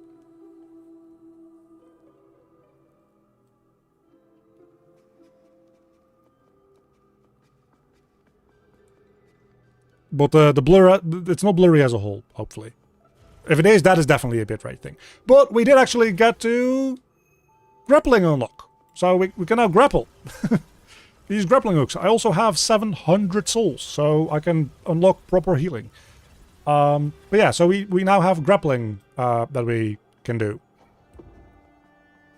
But the blur, it's not blurry as a whole, hopefully. If it is, that is definitely a bitrate thing. But we did actually get to grappling unlock. So we can now grapple. These grappling hooks. I also have 700 souls, so I can unlock proper healing. But yeah, so we now have grappling that we can do.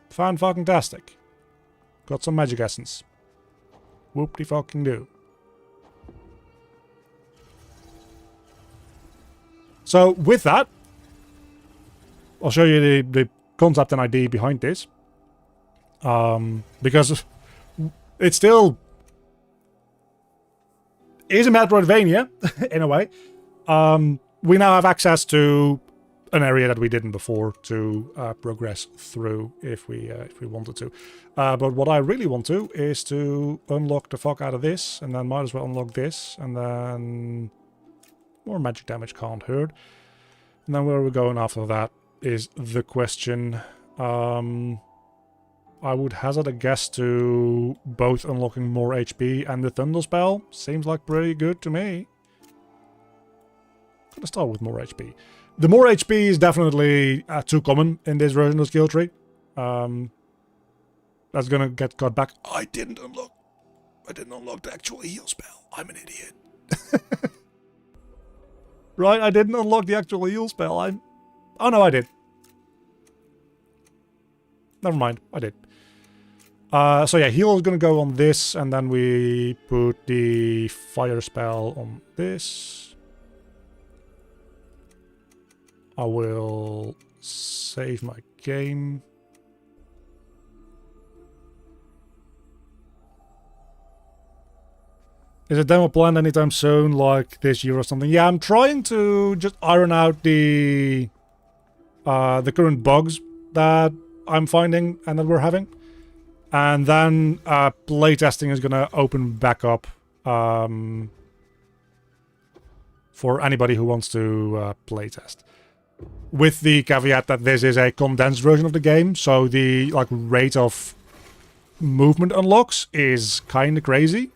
Fan-fucking-tastic. Got some magic essence. Whoop-de-fucking-do. So with that, I'll show you the concept and idea behind this. Because it still is a Metroidvania, in a way. We now have access to an area that we didn't before to progress through if we wanted to. But what I really want to is to unlock the fuck out of this, and then might as well unlock this, and then more magic damage can't hurt. And then where are we going after that is the question. I would hazard a guess to both unlocking more HP and the Thunder Spell. Seems like pretty good to me. Gonna start with more HP. The more HP is definitely too common in this version of the skill tree. That's gonna get cut back. I didn't unlock the actual heal spell. I'm an idiot. Right, I didn't unlock the actual heal spell. Oh no, I did. Never mind, I did. So yeah, heal is gonna go on this, and then we put the fire spell on this. I will save my game. Is a demo planned anytime soon, like this year or something? Yeah, I'm trying to just iron out the current bugs that I'm finding and that we're having. And then playtesting is going to open back up for anybody who wants to playtest. With the caveat that this is a condensed version of the game, so the rate of movement unlocks is kind of crazy.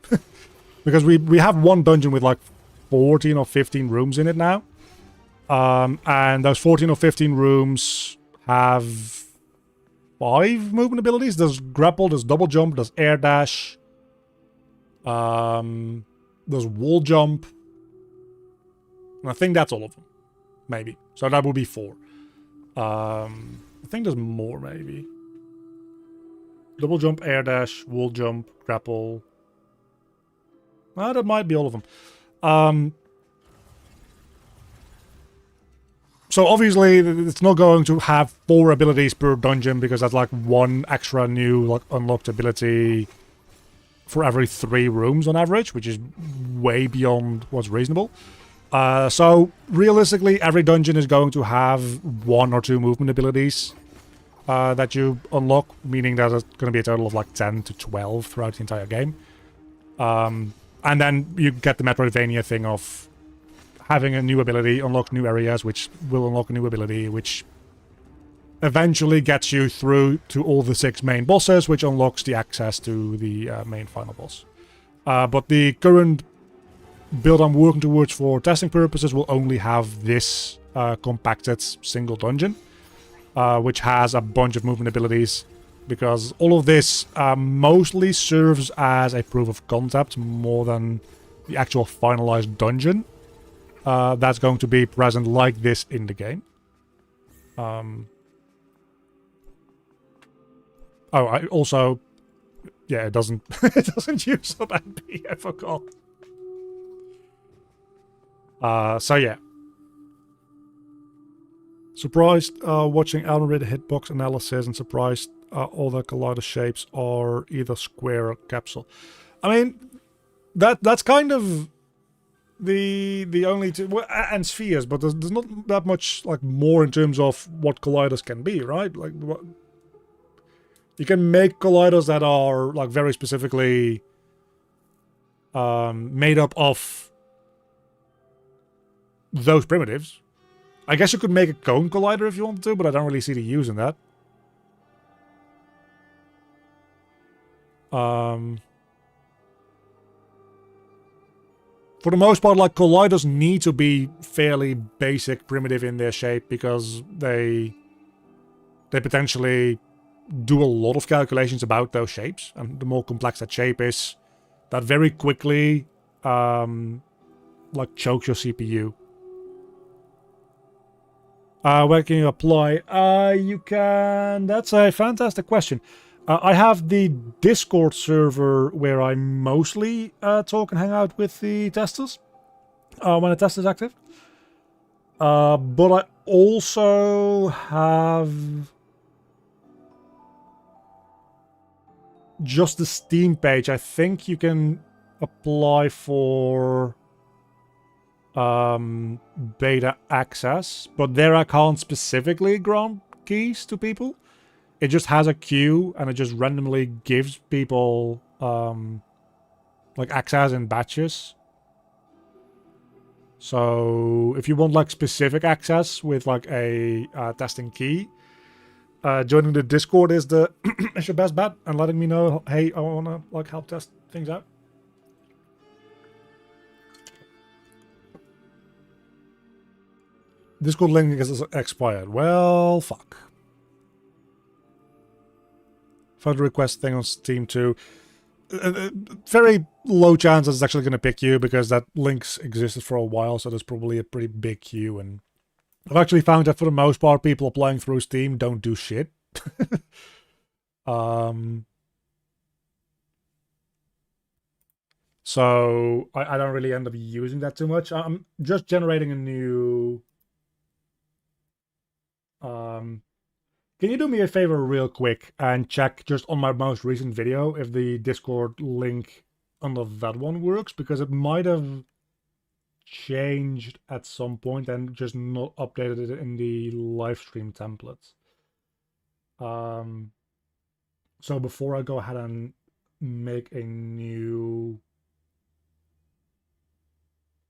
Because we have one dungeon with 14 or 15 rooms in it now. And those 14 or 15 rooms have 5 movement abilities. There's grapple, there's double jump, there's air dash, there's wall jump. And I think that's all of them. Maybe. So that would be 4. I think there's more, maybe. Double jump, air dash, wall jump, grapple. That might be all of them. So obviously, it's not going to have 4 abilities per dungeon because that's like 1 extra new like unlocked ability for every 3 rooms on average, which is way beyond what's reasonable. So realistically, every dungeon is going to have 1 or 2 movement abilities that you unlock, meaning that it's going to be a total of like 10 to 12 throughout the entire game. And then you get the Metroidvania thing of having a new ability unlocks new areas, which will unlock a new ability, which eventually gets you through to all the 6 main bosses, which unlocks the access to the main final boss. But the current build I'm working towards for testing purposes will only have this compacted single dungeon, which has a bunch of movement abilities, because all of this mostly serves as a proof of concept more than the actual finalized dungeon that's going to be present like this in the game. Oh, I also, yeah, it doesn't it doesn't use up MP. I forgot. So yeah. Surprised watching Alan read hitbox analysis, and surprised all the collider shapes are either square or capsule. I mean, that's kind of the only two, well, and spheres, but there's not that much like more in terms of what colliders can be, right? Like what, you can make colliders that are like very specifically made up of those primitives. I guess you could make a cone collider if you wanted to, but I don't really see the use in that. For the most part, like, colliders need to be fairly basic, primitive in their shape, because they potentially do a lot of calculations about those shapes, and the more complex that shape is, that very quickly like chokes your CPU. Where can you apply? You can... That's a fantastic question. I have the Discord server where I mostly talk and hang out with the testers when the test is active. But I also have just the Steam page. I think you can apply for beta access, but there I can't specifically grant keys to people. It just has a queue, and it just randomly gives people like access in batches. So if you want like specific access with like a testing key, joining the Discord is the is your best bet, and letting me know, hey, I want to like help test things out. Discord link is expired. Well, fuck. Found a request thing on Steam too. Very low chance that it's actually going to pick you, because that link's existed for a while, so there's probably a pretty big queue. And I've actually found that for the most part, people applying through Steam don't do shit. So I don't really end up using that too much. I'm just generating a new... Can you do me a favor real quick and check just on my most recent video if the Discord link under that one works? Because it might have changed at some point and just not updated it in the live stream templates. So before I go ahead and make a new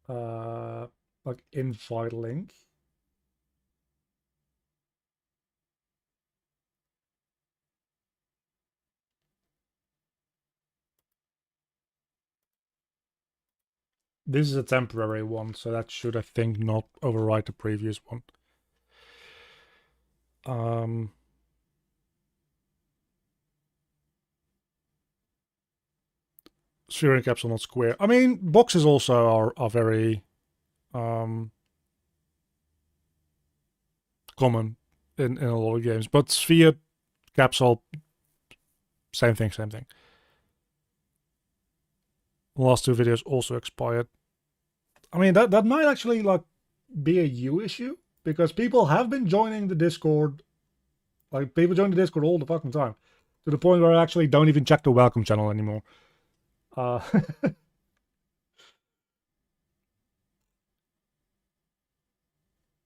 like invite link, This is a temporary one, so that should, I think, not override the previous one. Sphere and capsule, not square. I mean, boxes also are very common in a lot of games, but sphere, capsule, same thing, same thing. The last two videos also expired. I mean, that might actually like be a you issue, because people have been joining the Discord. Like, people join the Discord all the fucking time, to the point where I actually don't even check the welcome channel anymore.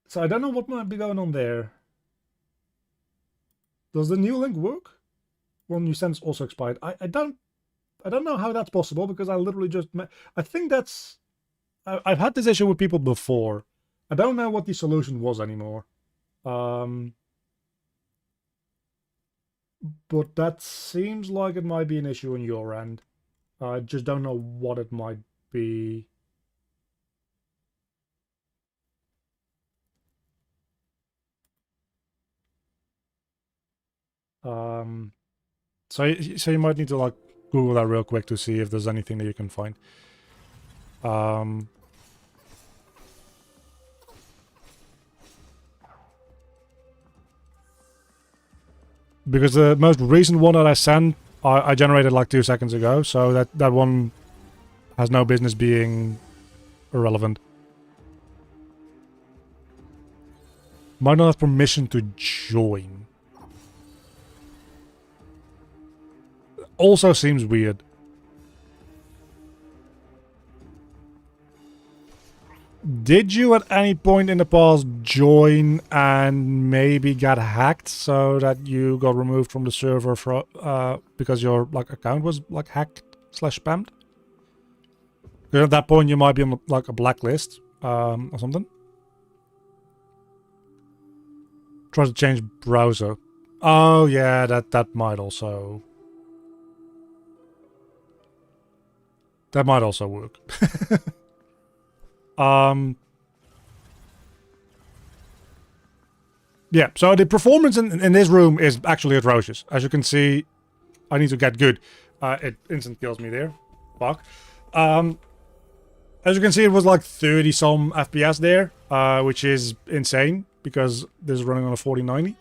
So I don't know what might be going on there. Does the new link work? One you sent also expired. I don't know how that's possible, because I literally just I think that's... I've had this issue with people before. I don't know what the solution was anymore. But that seems like it might be an issue on your end. I just don't know what it might be. So you might need to like Google that real quick to see if there's anything that you can find. Because the most recent one that I sent, I generated like 2 seconds ago, so that one has no business being irrelevant. Might not have permission to join. Also seems weird. Did you at any point in the past join and maybe got hacked so that you got removed from the server for because your like account was like hacked / spammed? Because at that point you might be on like a blacklist or something. Try to change browser. Oh yeah, that might also... That might also work. Yeah, so the performance in this room is actually atrocious. As you can see, I need to get good. It instant kills me there. Fuck. As you can see, it was like 30 some FPS there, which is insane because this is running on a 4090.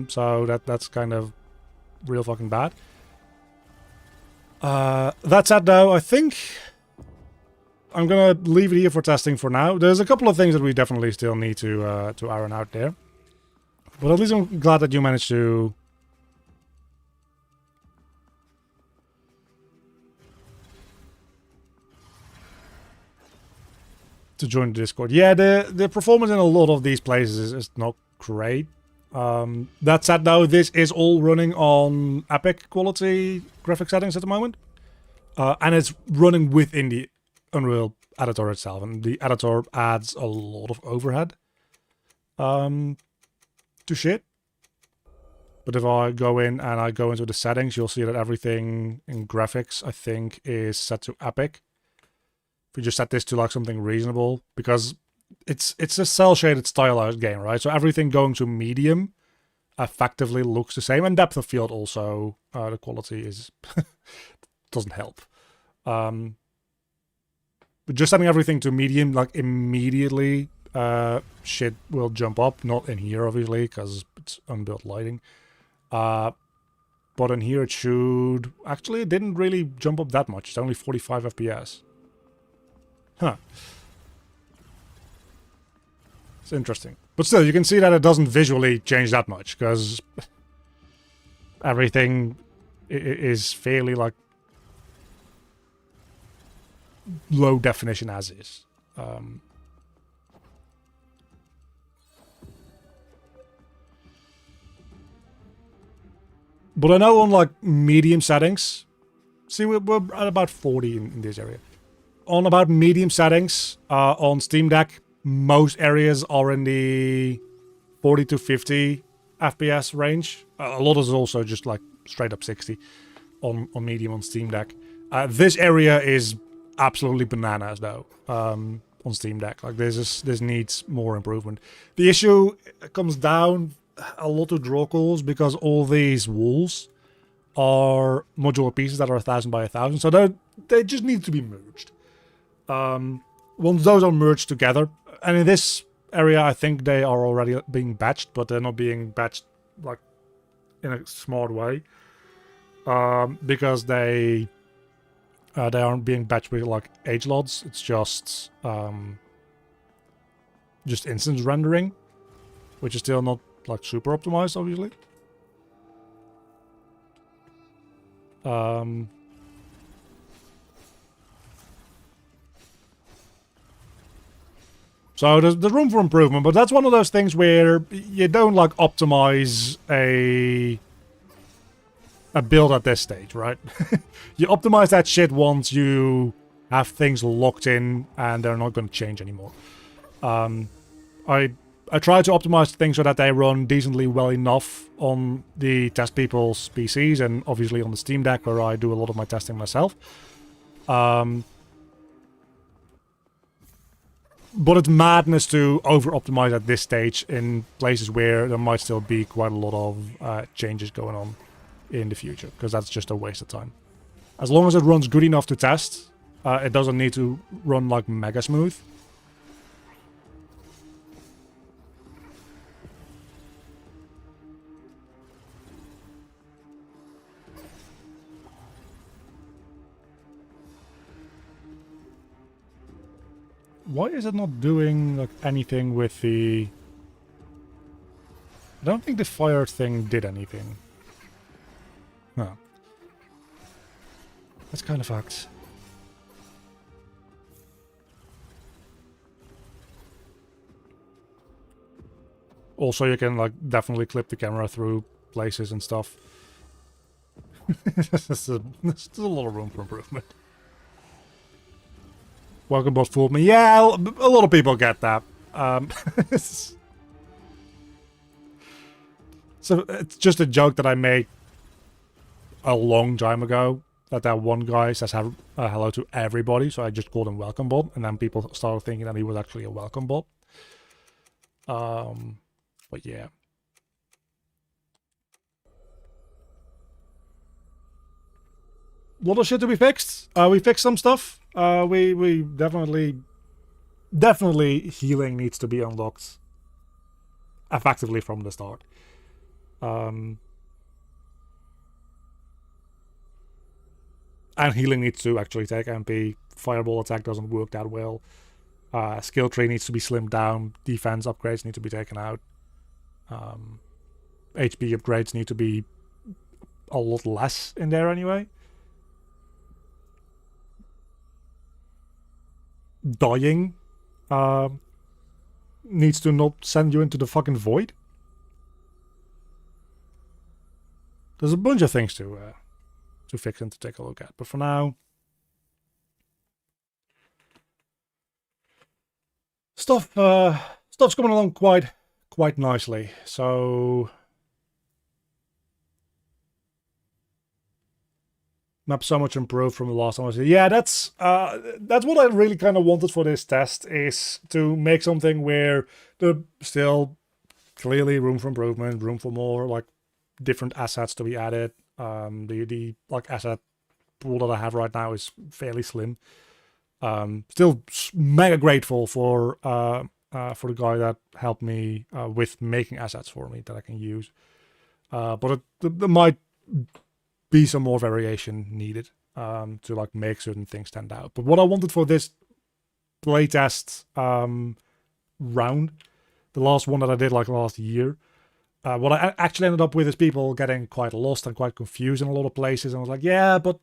So that's kind of real fucking bad. That said though, I think I'm gonna leave it here for testing for now. There's a couple of things that we definitely still need to iron out there. But at least I'm glad that you managed to... join the Discord. Yeah, the performance in a lot of these places is not great. That said though, this is all running on Epic quality graphic settings at the moment. And it's running within the Unreal editor itself, and the editor adds a lot of overhead to shit. But if I go in and I go into the settings, you'll see that everything in graphics, I think, is set to Epic. If we just set this to like something reasonable, because it's a cel-shaded stylized game, right? So everything going to medium effectively looks the same, and depth of field also, the quality is doesn't help. But just setting everything to medium, like immediately, shit will jump up. Not in here, obviously, because it's unbuilt lighting. But in here it should... Actually, it didn't really jump up that much. It's only 45 FPS. Huh. It's interesting. But still, you can see that it doesn't visually change that much, because everything is fairly, like, low definition as is. But I know on, like, medium settings... See, we're at about 40 in this area. On about medium settings, on Steam Deck, most areas are in the 40 to 50 FPS range. A lot is also just like straight up 60 on medium on Steam Deck. This area is absolutely bananas though. On Steam Deck, like this needs more improvement. The issue comes down a lot to draw calls because all these walls are modular pieces that are 1,000 by 1,000, so they just need to be merged. Once those are merged together, and in this area I think they are already being batched, but they're not being batched like in a smart way, because they aren't being batched with like ageLODs. It's just instance rendering, which is still not like super optimized, obviously. So there's room for improvement, but that's one of those things where you don't like optimize a build at this stage, right? You optimize that shit once you have things locked in and they're not going to change anymore. I try to optimize things so that they run decently well enough on the test people's PCs and obviously on the Steam Deck where I do a lot of my testing myself. But it's madness to over-optimize at this stage in places where there might still be quite a lot of changes going on in the future, because that's just a waste of time. As long as it runs good enough to test, it doesn't need to run like mega smooth. Why is it not doing like anything with the... I don't think the fire thing did anything. No. That's kind of fucked. Also, you can like definitely clip the camera through places and stuff. There's a lot of room for improvement. Welcome bot fooled me. Yeah, a lot of people get that. So it's just a joke that I made a long time ago. That one guy says hello to everybody, so I just called him welcome bot, and then people started thinking that he was actually a welcome bot. But yeah. A lot of shit to be fixed. We fixed some stuff. We definitely healing needs to be unlocked effectively from the start. And healing needs to actually take MP. Fireball attack doesn't work that well. Skill tree needs to be slimmed down. Defense upgrades need to be taken out. HP upgrades need to be a lot less in there anyway. Dying needs to not send you into the fucking void. There's a bunch of things to fix and to take a look at, but for now, stuff's coming along quite nicely. So map so much improved from the last time I said. Yeah, that's what I really kind of wanted for this test, is to make something where there's still clearly room for improvement, room for more like different assets to be added. The like asset pool that I have right now is fairly slim. Still mega grateful for the guy that helped me with making assets for me that I can use. But there might be some more variation needed to like make certain things stand out. But what I wanted for this playtest round, the last one that I did like last year, what I actually ended up with is people getting quite lost and quite confused in a lot of places. And I was like, yeah, but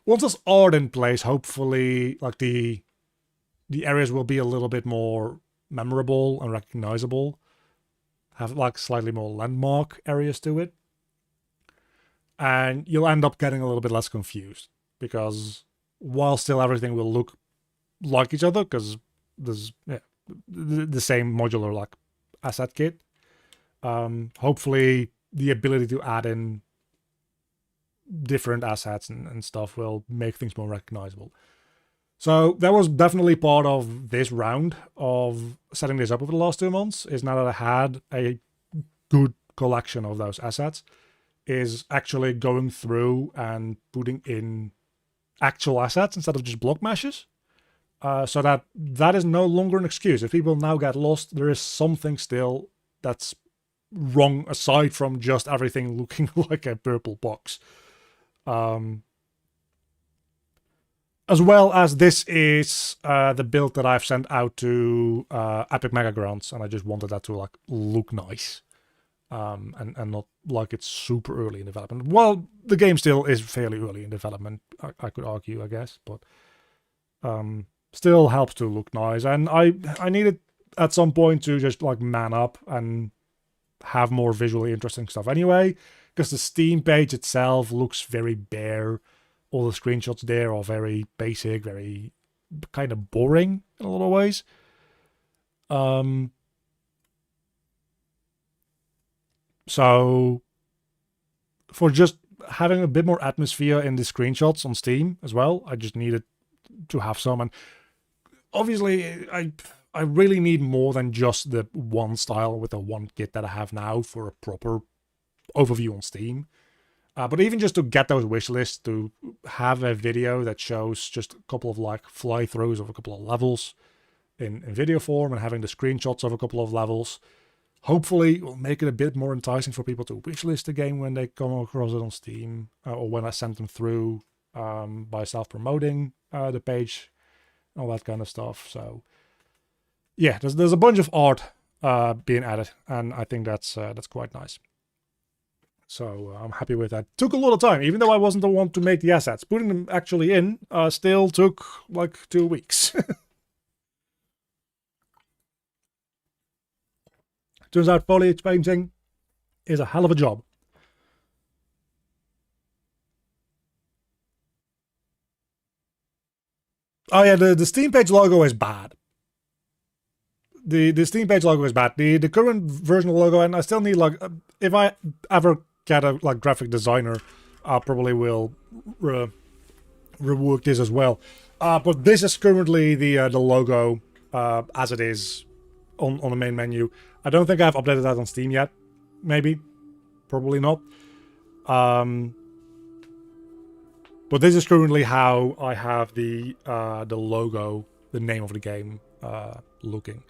once there's art in place, hopefully like the areas will be a little bit more memorable and recognizable. Have like slightly more landmark areas to it. And you'll end up getting a little bit less confused, because while still everything will look like each other, because there's the same modular like asset kit, hopefully the ability to add in different assets and stuff will make things more recognizable. So that was definitely part of this round of setting this up over the last 2 months, is now that I had a good collection of those assets, is actually going through and putting in actual assets instead of just block meshes. So that is no longer an excuse. If people now get lost, there is something still that's wrong aside from just everything looking like a purple box. As well as this is the build that I've sent out to Epic Mega Grants, and I just wanted that to like look nice. And not like it's super early in development. Well, the game still is fairly early in development, I could argue, I guess, but still helps to look nice. And I needed at some point to just like man up and have more visually interesting stuff anyway, because the Steam page itself looks very bare. All the screenshots there are very basic, very kind of boring in a lot of ways. So for just having a bit more atmosphere in the screenshots on Steam as well, I just needed to have some. And obviously, I really need more than just the one style with the one kit that I have now for a proper overview on Steam. But even just to get those wish lists, to have a video that shows just a couple of like fly-throughs of a couple of levels in video form, and having the screenshots of a couple of levels, hopefully it will make it a bit more enticing for people to wishlist the game when they come across it on Steam, or when I send them through by self-promoting the page, all that kind of stuff. So yeah, there's a bunch of art being added, and I think that's quite nice. So I'm happy with that. Took a lot of time, even though I wasn't the one to make the assets. Putting them actually in still took like 2 weeks. Turns out foliage painting is a hell of a job. Oh yeah, the Steam page logo is bad. The Steam page logo is bad. The current version of the logo, and I still need like, if I ever get a like graphic designer, I probably will rework this as well. But this is currently the logo as it is on the main menu. I don't think I've updated that on Steam yet. Maybe, probably not. But this is currently how I have the logo, the name of the game, looking.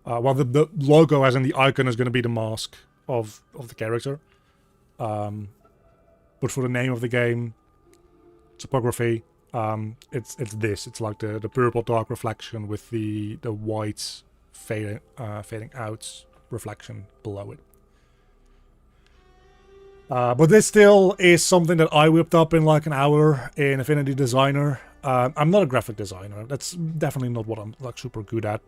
Well, the logo, as in the icon, is going to be the mask of the character. But for the name of the game, topography, it's this. It's like the purple dark reflection with the white fading out reflection below it. But this still is something that I whipped up in like an hour in Affinity Designer. I'm not a graphic designer. That's definitely not what I'm like super good at.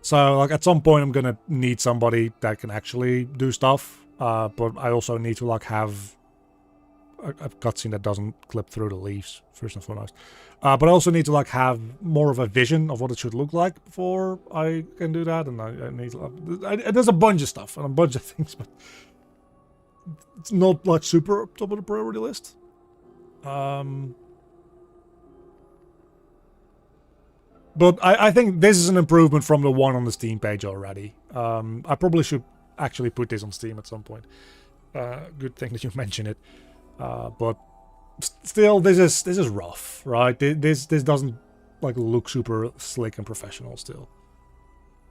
So like at some point I'm gonna need somebody that can actually do stuff. But I also need to like have a cutscene that doesn't clip through the leaves first and foremost. But I also need to like have more of a vision of what it should look like before I can do that. And I need there's a bunch of stuff and a bunch of things, but it's not like super top of the priority list. But I think this is an improvement from the one on the Steam page already. I probably should actually put this on Steam at some point. Good thing that you mentioned it. But still, this is rough, right? This doesn't like look super slick and professional still.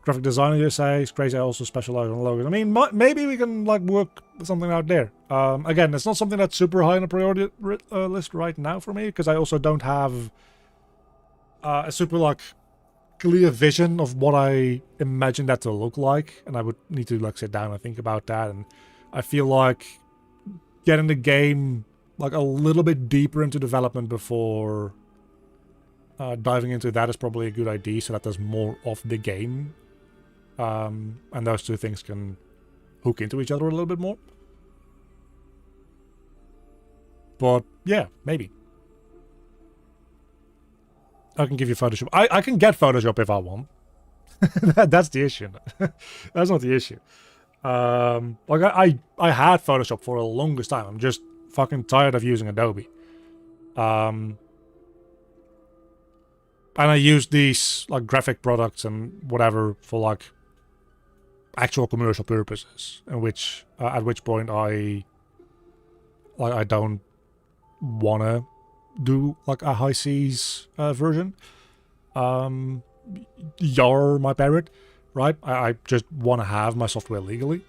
Graphic designer, you say, is crazy. I also specialize on logos. I mean, maybe we can like work something out there. Again, it's not something that's super high on the priority list right now for me, because I also don't have a super like clear vision of what I imagine that to look like, and I would need to like sit down and think about that. And I feel like getting the game like a little bit deeper into development before diving into that is probably a good idea, so that there's more of the game, and those two things can hook into each other a little bit more. But yeah, maybe I can give you Photoshop. I can get Photoshop if I want. That's the issue. That's not the issue. Like I had Photoshop for the longest time. I'm just fucking tired of using Adobe. And I use these like graphic products and whatever for like actual commercial purposes, in which at which point I don't wanna do like a high seas version. You're my parrot, right? I just want to have my software legally.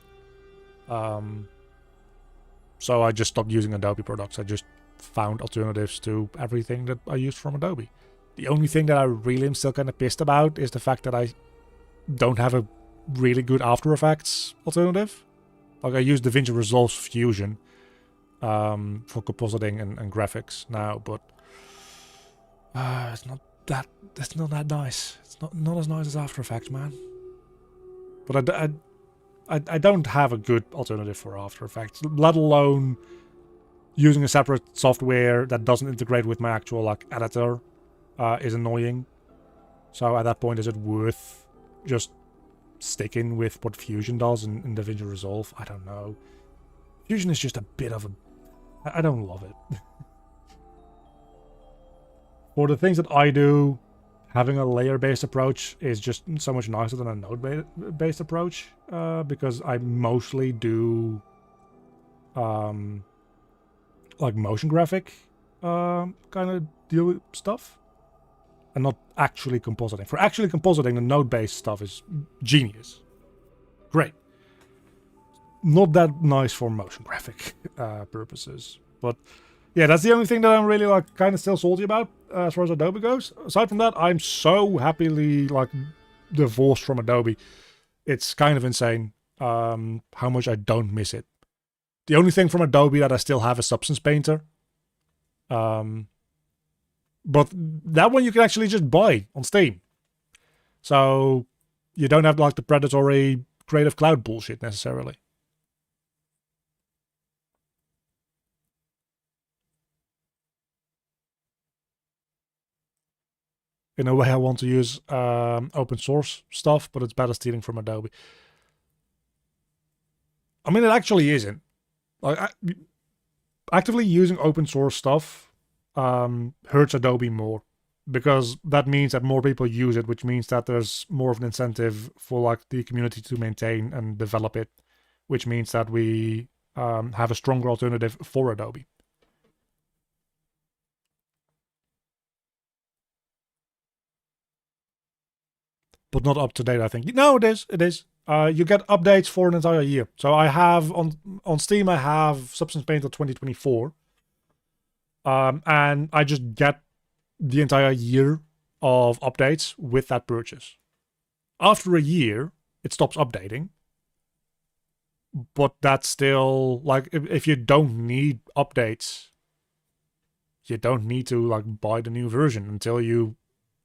So I just stopped using Adobe products. I just found alternatives to everything that I used from Adobe. The only thing that I really am still kind of pissed about is the fact that I don't have a really good After Effects alternative. Like I use DaVinci Resolve's Fusion for compositing and graphics now, but it's not that nice. It's not as nice as After Effects, man. But I don't have a good alternative for After Effects, let alone using a separate software that doesn't integrate with my actual like editor is annoying. So at that point, is it worth just sticking with what Fusion does in DaVinci Resolve? I don't know. Fusion is just a bit of a... I don't love it. For the things that I do, having a layer-based approach is just so much nicer than a node-based approach, because I mostly do like motion graphic kind of deal stuff, and not actually compositing. For actually compositing, the node-based stuff is genius. Great. Not that nice for motion graphic purposes, but yeah, that's the only thing that I'm really like kind of still salty about as far as Adobe goes. Aside from that, I'm so happily like divorced from Adobe. It's kind of insane how much I don't miss it. The only thing from Adobe that I still have is Substance Painter. But that one you can actually just buy on Steam. So you don't have like the predatory Creative Cloud bullshit necessarily. In a way, I want to use open source stuff, but it's better stealing from Adobe. I mean, it actually isn't. Like, actively using open source stuff hurts Adobe more, because that means that more people use it, which means that there's more of an incentive for like the community to maintain and develop it, which means that we have a stronger alternative for Adobe. But not up to date, I think. No, it is. It is. You get updates for an entire year. So I have on Steam, I have Substance Painter 2024. And I just get the entire year of updates with that purchase. After a year, it stops updating. But that's still, like, if you don't need updates, you don't need to, like, buy the new version until you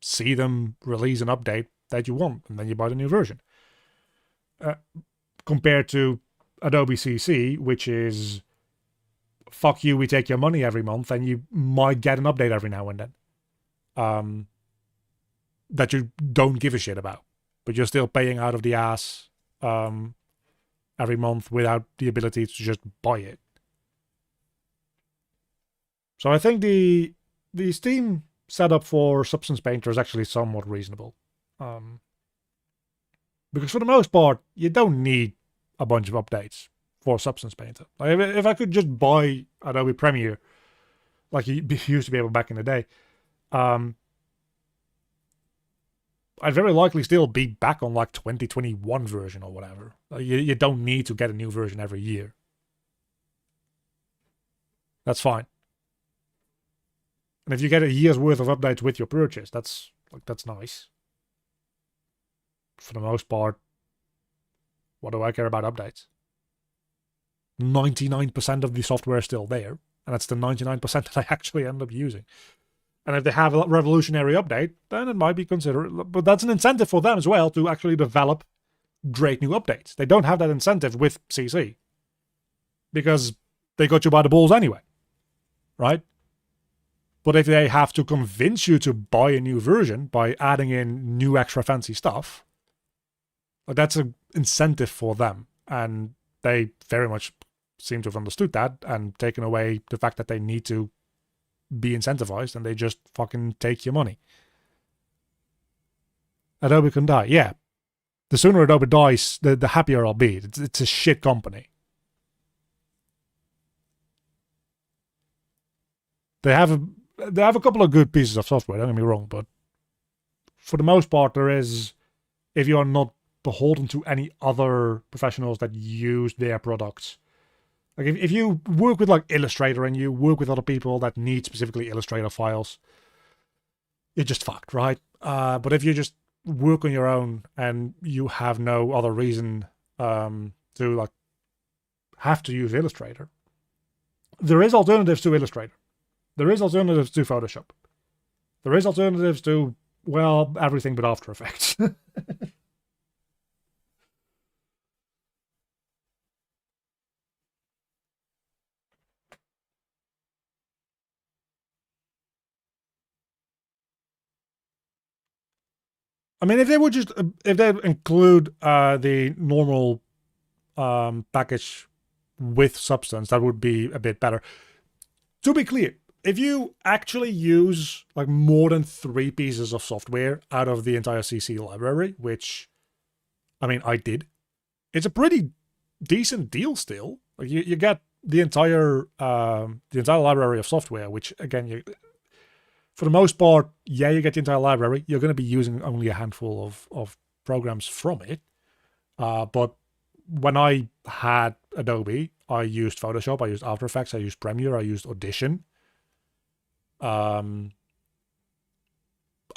see them release an update that you want, and then you buy the new version. Compared to Adobe CC, which is... fuck you, we take your money every month, and you might get an update every now and then. That you don't give a shit about. But you're still paying out of the ass every month without the ability to just buy it. So I think the Steam setup for Substance Painter is actually somewhat reasonable. Because for the most part, you don't need a bunch of updates for Substance Painter. Like if I could just buy Adobe Premiere, like you used to be able back in the day, I'd very likely still be back on like 2021 version or whatever. Like you don't need to get a new version every year. That's fine. And if you get a year's worth of updates with your purchase, that's nice. For the most part, what do I care about updates? 99% of the software is still there, and that's the 99% that I actually end up using. And if they have a revolutionary update, then it might be considered, but that's an incentive for them as well to actually develop great new updates. They don't have that incentive with CC, because they got you by the balls anyway, right? But if they have to convince you to buy a new version by adding in new extra fancy stuff, that's an incentive for them, and they very much seem to have understood that and taken away the fact that they need to be incentivized and they just fucking take your money. Adobe can die. Yeah. The sooner Adobe dies, the happier I'll be. It's a shit company. They have a couple of good pieces of software, don't get me wrong, but for the most part, there is, if you are not beholden to any other professionals that use their products. Like if you work with like Illustrator and you work with other people that need specifically Illustrator files, you're just fucked, right? But if you just work on your own and you have no other reason to like have to use Illustrator, there is alternatives to Illustrator. There is alternatives to Photoshop. There is alternatives to, well, everything but After Effects. I mean, if they include the normal package with Substance, that would be a bit better. To be clear, if you actually use like more than 3 pieces of software out of the entire CC library, which, I mean, I did, it's a pretty decent deal still. Like you get the entire library of software, which again, for the most part, yeah, you get the entire library. You're going to be using only a handful of programs from it. But when I had Adobe, I used Photoshop, I used After Effects, I used Premiere, I used Audition. I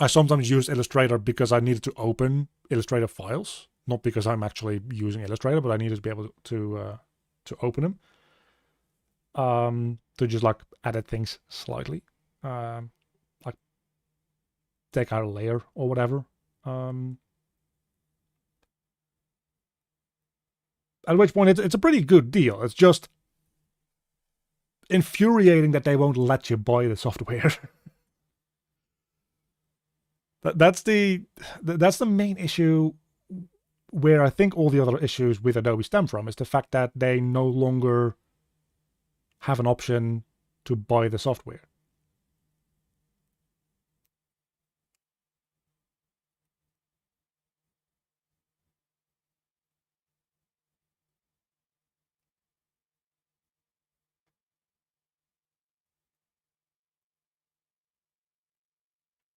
sometimes used Illustrator because I needed to open Illustrator files, not because I'm actually using Illustrator, but I needed to be able to open them. To just like edit things slightly. Like take out a layer or whatever. At which point it's a pretty good deal. It's just infuriating that they won't let you buy the software. That's the main issue where I think all the other issues with Adobe stem from, is the fact that they no longer have an option to buy the software.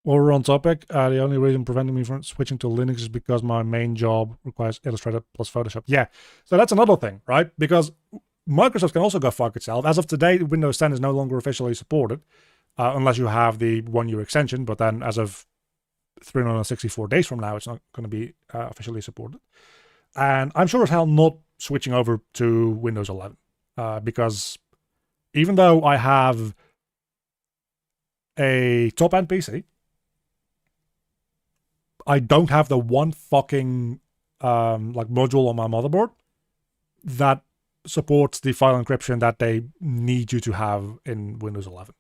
While we're on topic, the only reason preventing me from switching to Linux is because my main job requires Illustrator plus Photoshop. Yeah, so that's another thing, right? Because Microsoft can also go fuck itself. As of today, Windows 10 is no longer officially supported, unless you have the 1-year extension, but then as of 364 days from now, it's not going to be officially supported. And I'm sure as hell not switching over to Windows 11, because even though I have a top-end PC, I don't have the one fucking like module on my motherboard that supports the file encryption that they need you to have in Windows 11.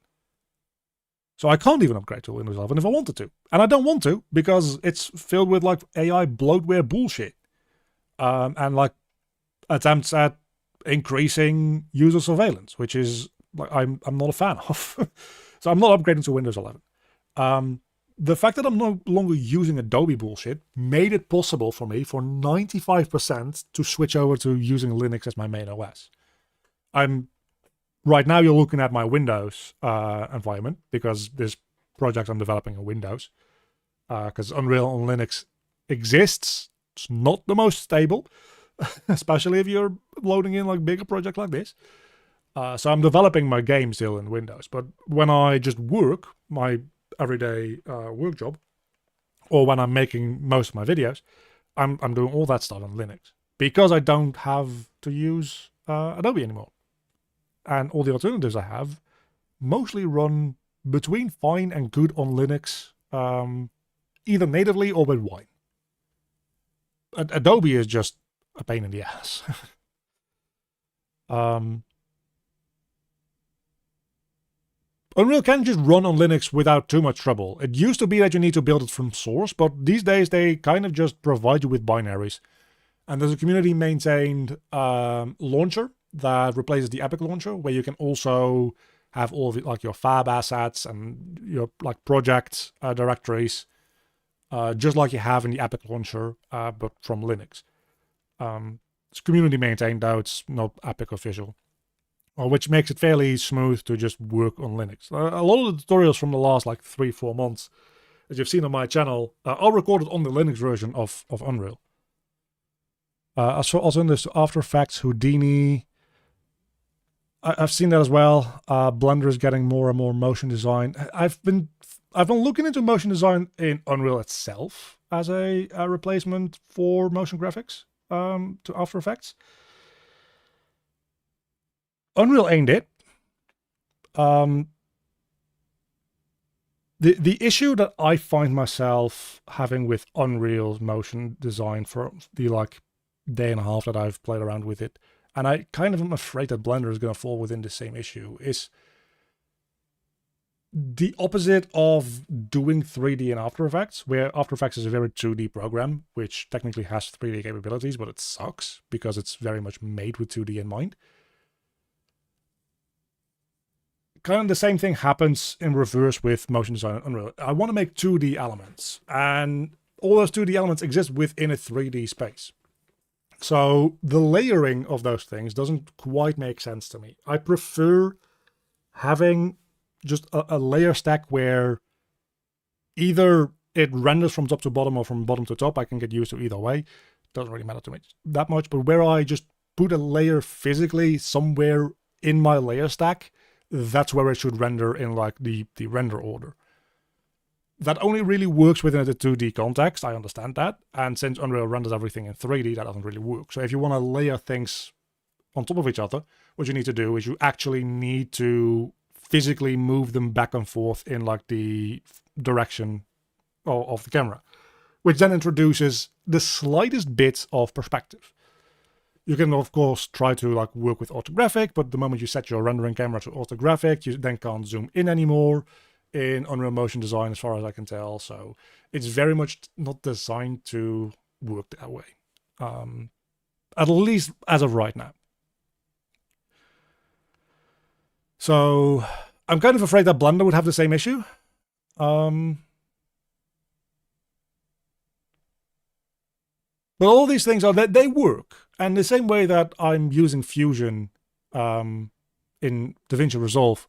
So I can't even upgrade to Windows 11 if I wanted to. And I don't want to, because it's filled with like AI bloatware bullshit. And like attempts at increasing user surveillance, which is like I'm not a fan of. So I'm not upgrading to Windows 11. The fact that I'm no longer using Adobe bullshit made it possible for me for 95% to switch over to using Linux as my main OS. Right now you're looking at my Windows environment, because this project I'm developing in Windows, because Unreal on Linux exists. It's not the most stable, especially if you're loading in like bigger project like this. So I'm developing my game still in Windows, but when I just work, my everyday work job, or when I'm making most of my videos, I'm doing all that stuff on Linux, because I don't have to use Adobe anymore. And all the alternatives I have mostly run between fine and good on Linux, either natively or with Wine. Adobe is just a pain in the ass. Unreal can just run on Linux without too much trouble. It used to be that you need to build it from source, but these days they kind of just provide you with binaries. And there's a community-maintained launcher that replaces the Epic launcher, where you can also have all of it, like your fab assets and your like project directories, just like you have in the Epic Launcher, but from Linux. It's community maintained though, it's not Epic official, which makes it fairly smooth to just work on Linux. A lot of the tutorials from the last like 3-4 months, as you've seen on my channel, are recorded on the Linux version of Unreal. Also in this After Effects, Houdini, I've seen that as well. Blender is getting more and more motion design. I've been looking into motion design in Unreal itself as a replacement for motion graphics to After Effects. Unreal ain't it. The issue that I find myself having with Unreal's motion design for the like day and a half that I've played around with it, and I kind of am afraid that Blender is going to fall within the same issue, is the opposite of doing 3D in After Effects, where After Effects is a very 2D program, which technically has 3D capabilities, but it sucks because it's very much made with 2D in mind. Kind of the same thing happens in reverse with motion design in Unreal. I want to make 2D elements, and all those 2D elements exist within a 3D space. So the layering of those things doesn't quite make sense to me. I prefer having just a layer stack where either it renders from top to bottom or from bottom to top. I can get used to either way. Doesn't really matter to me that much. But where I just put a layer physically somewhere in my layer stack, that's where it should render in like the render order. That only really works within the 2D context, I understand that. And since Unreal renders everything in 3D, that doesn't really work. So if you want to layer things on top of each other, what you need to do is you actually need to physically move them back and forth in like the direction of the camera, which then introduces the slightest bit of perspective. You can, of course, try to like work with orthographic, but the moment you set your rendering camera to orthographic, you then can't zoom in anymore in Unreal Motion Design, as far as I can tell. So it's very much not designed to work that way, at least as of right now. So I'm kind of afraid that Blender would have the same issue. But all these things are that they work, and the same way that I'm using Fusion in DaVinci Resolve,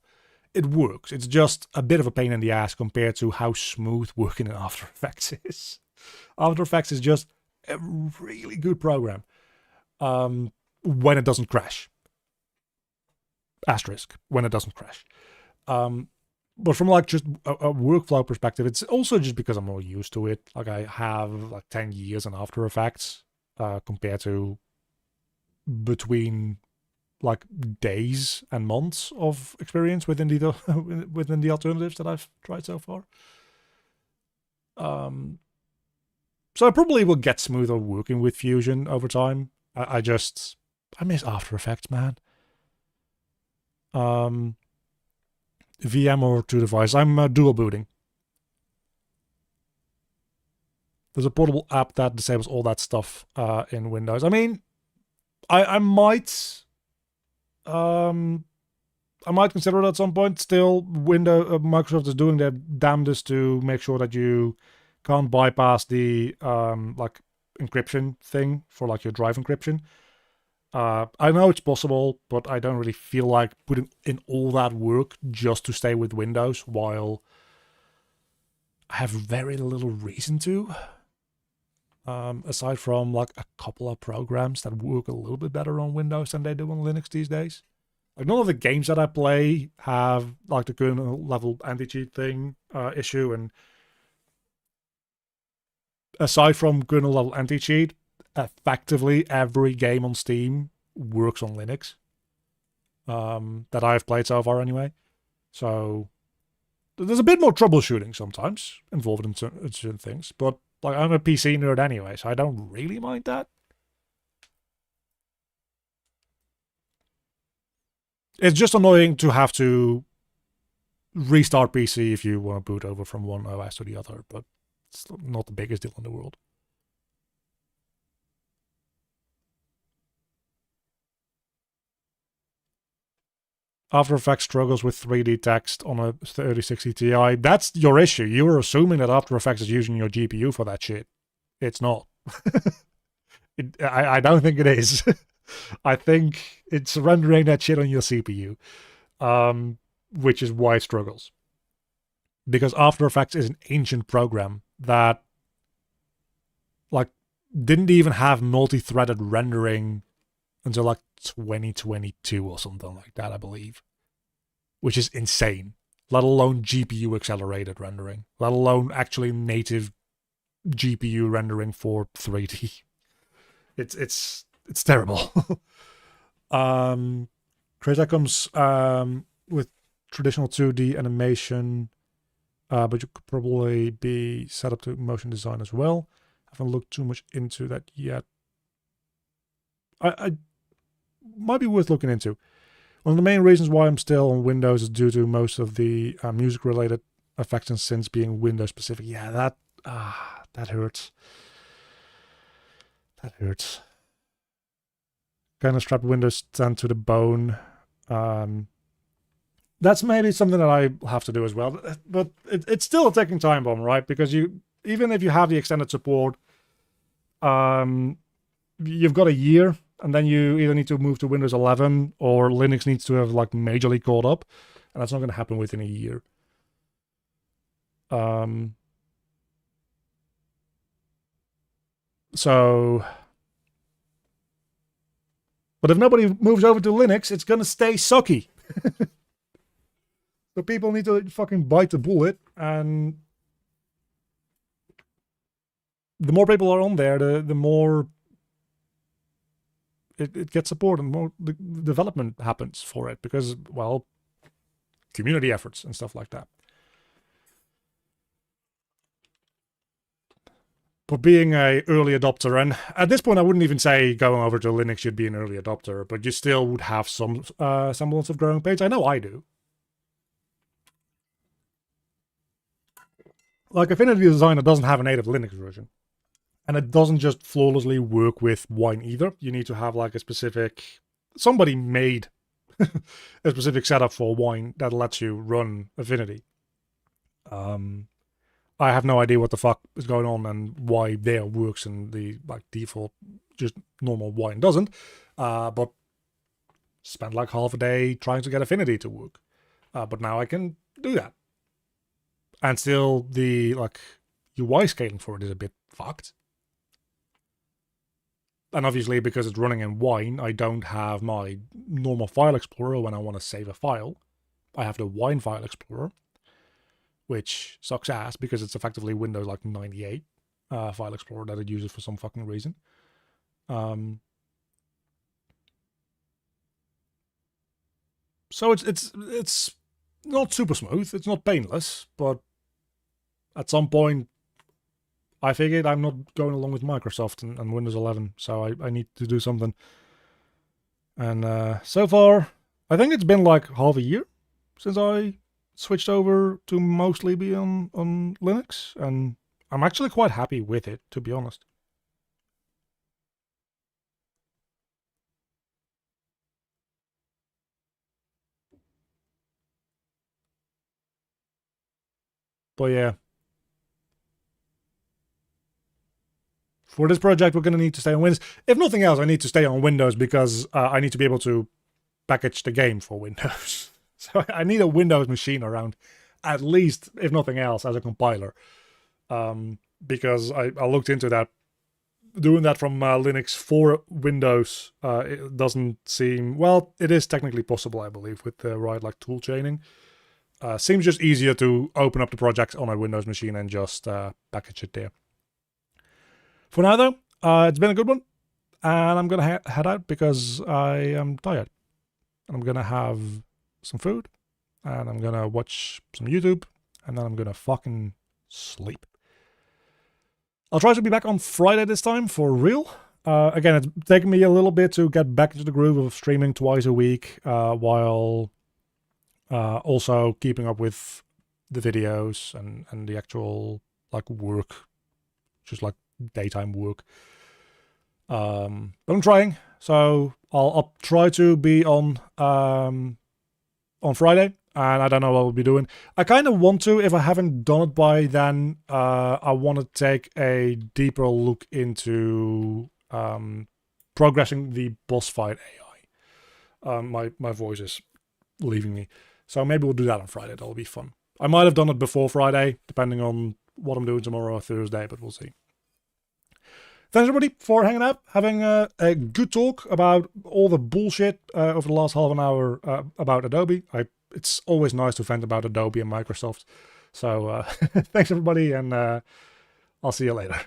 it works. It's just a bit of a pain in the ass compared to how smooth working in After Effects is. After Effects is just a really good program when it doesn't crash. Asterisk, when it doesn't crash. But from like just a workflow perspective, it's also just because I'm more used to it. Like I have like 10 years in After Effects compared to between like days and months of experience within the within the alternatives that I've tried so far. So I probably will get smoother working with Fusion over time. I miss After Effects, man. VM or to device. I'm dual booting. There's a portable app that disables all that stuff in Windows. I mean, I might consider it at some point. Still, Microsoft is doing their damnedest to make sure that you can't bypass the like encryption thing for like your drive encryption. I know it's possible, but I don't really feel like putting in all that work just to stay with Windows while I have very little reason to. Aside from like a couple of programs that work a little bit better on Windows than they do on Linux these days. Like none of the games that I play have like the kernel level anti-cheat thing issue, and aside from kernel level anti-cheat, effectively every game on Steam works on Linux that I've played so far anyway. So there's a bit more troubleshooting sometimes involved in certain things, but like I'm a PC nerd anyway, so I don't really mind that. It's just annoying to have to restart PC if you want to boot over from one OS to the other, but it's not the biggest deal in the world. After Effects struggles with 3D text on a 3060 Ti. That's your issue. You're assuming that After Effects is using your GPU for that shit. It's not. I don't think it is. I think it's rendering that shit on your CPU, which is why it struggles. Because After Effects is an ancient program that, like, didn't even have multi-threaded rendering until like 2022 or something like that, I believe. Which is insane. Let alone GPU accelerated rendering. Let alone actually native GPU rendering for 3D. It's terrible. Crazy comes with traditional 2D animation, but you could probably be set up to motion design as well. I haven't looked too much into that yet. I might be worth looking into. One of the main reasons why I'm still on Windows is due to most of the music-related effects and synths being Windows specific. Yeah, that hurts. That hurts. Kind of strapped Windows 10 to the bone. That's maybe something that I have to do as well. But it's still a ticking time bomb, right? Because even if you have the extended support, you've got a year, and then you either need to move to Windows 11 or Linux needs to have like majorly caught up, and that's not going to happen within a year. So, but if nobody moves over to Linux, it's going to stay sucky. So people need to fucking bite the bullet, and the more people are on there, the more it gets support and more the development happens for it, because, well, community efforts and stuff like that. But being a early adopter, and at this point I wouldn't even say going over to Linux you'd be an early adopter, but you still would have some semblance of growing pains. I know I do. Like, Affinity Designer doesn't have a native Linux version. And it doesn't just flawlessly work with Wine either. You need to have like a specific... Somebody made a specific setup for Wine that lets you run Affinity. I have no idea what the fuck is going on and why there works and the like default just normal Wine doesn't. But spent like half a day trying to get Affinity to work. But now I can do that. And still the like UI scaling for it is a bit fucked. And obviously, because it's running in Wine, I don't have my normal file explorer when I want to save a file. I have the Wine file explorer, which sucks ass because it's effectively Windows like 98 file explorer that it uses for some fucking reason. So it's not super smooth. It's not painless, but at some point, I figured I'm not going along with Microsoft and Windows 11, so I need to do something. And so far, I think it's been like half a year since I switched over to mostly be on Linux, and I'm actually quite happy with it, to be honest. But yeah. For this project, we're going to need to stay on Windows. If nothing else, I need to stay on Windows because I need to be able to package the game for Windows. So I need a Windows machine around, at least, if nothing else, as a compiler. Because I looked into that. Doing that from Linux for Windows, it doesn't seem... Well, it is technically possible, I believe, with the right like tool chaining. Seems just easier to open up the project on a Windows machine and just package it there. For now, though, it's been a good one, and I'm going to head out because I am tired. And I'm going to have some food, and I'm going to watch some YouTube, and then I'm going to fucking sleep. I'll try to be back on Friday this time, for real. Again, it's taken me a little bit to get back into the groove of streaming twice a week, while also keeping up with the videos and the actual, like, work, just like daytime work. But I'm trying, so I'll try to be on on Friday, and I don't know what we'll be doing. I kind of want to, if I haven't done it by then, I want to take a deeper look into progressing the boss fight AI. My voice is leaving me. So maybe we'll do that on Friday. That'll be fun. I might have done it before Friday, depending on what I'm doing tomorrow or Thursday, but we'll see. Thanks everybody for hanging out, having a good talk about all the bullshit over the last half an hour about Adobe. It's always nice to vent about Adobe and Microsoft. So thanks everybody, and I'll see you later.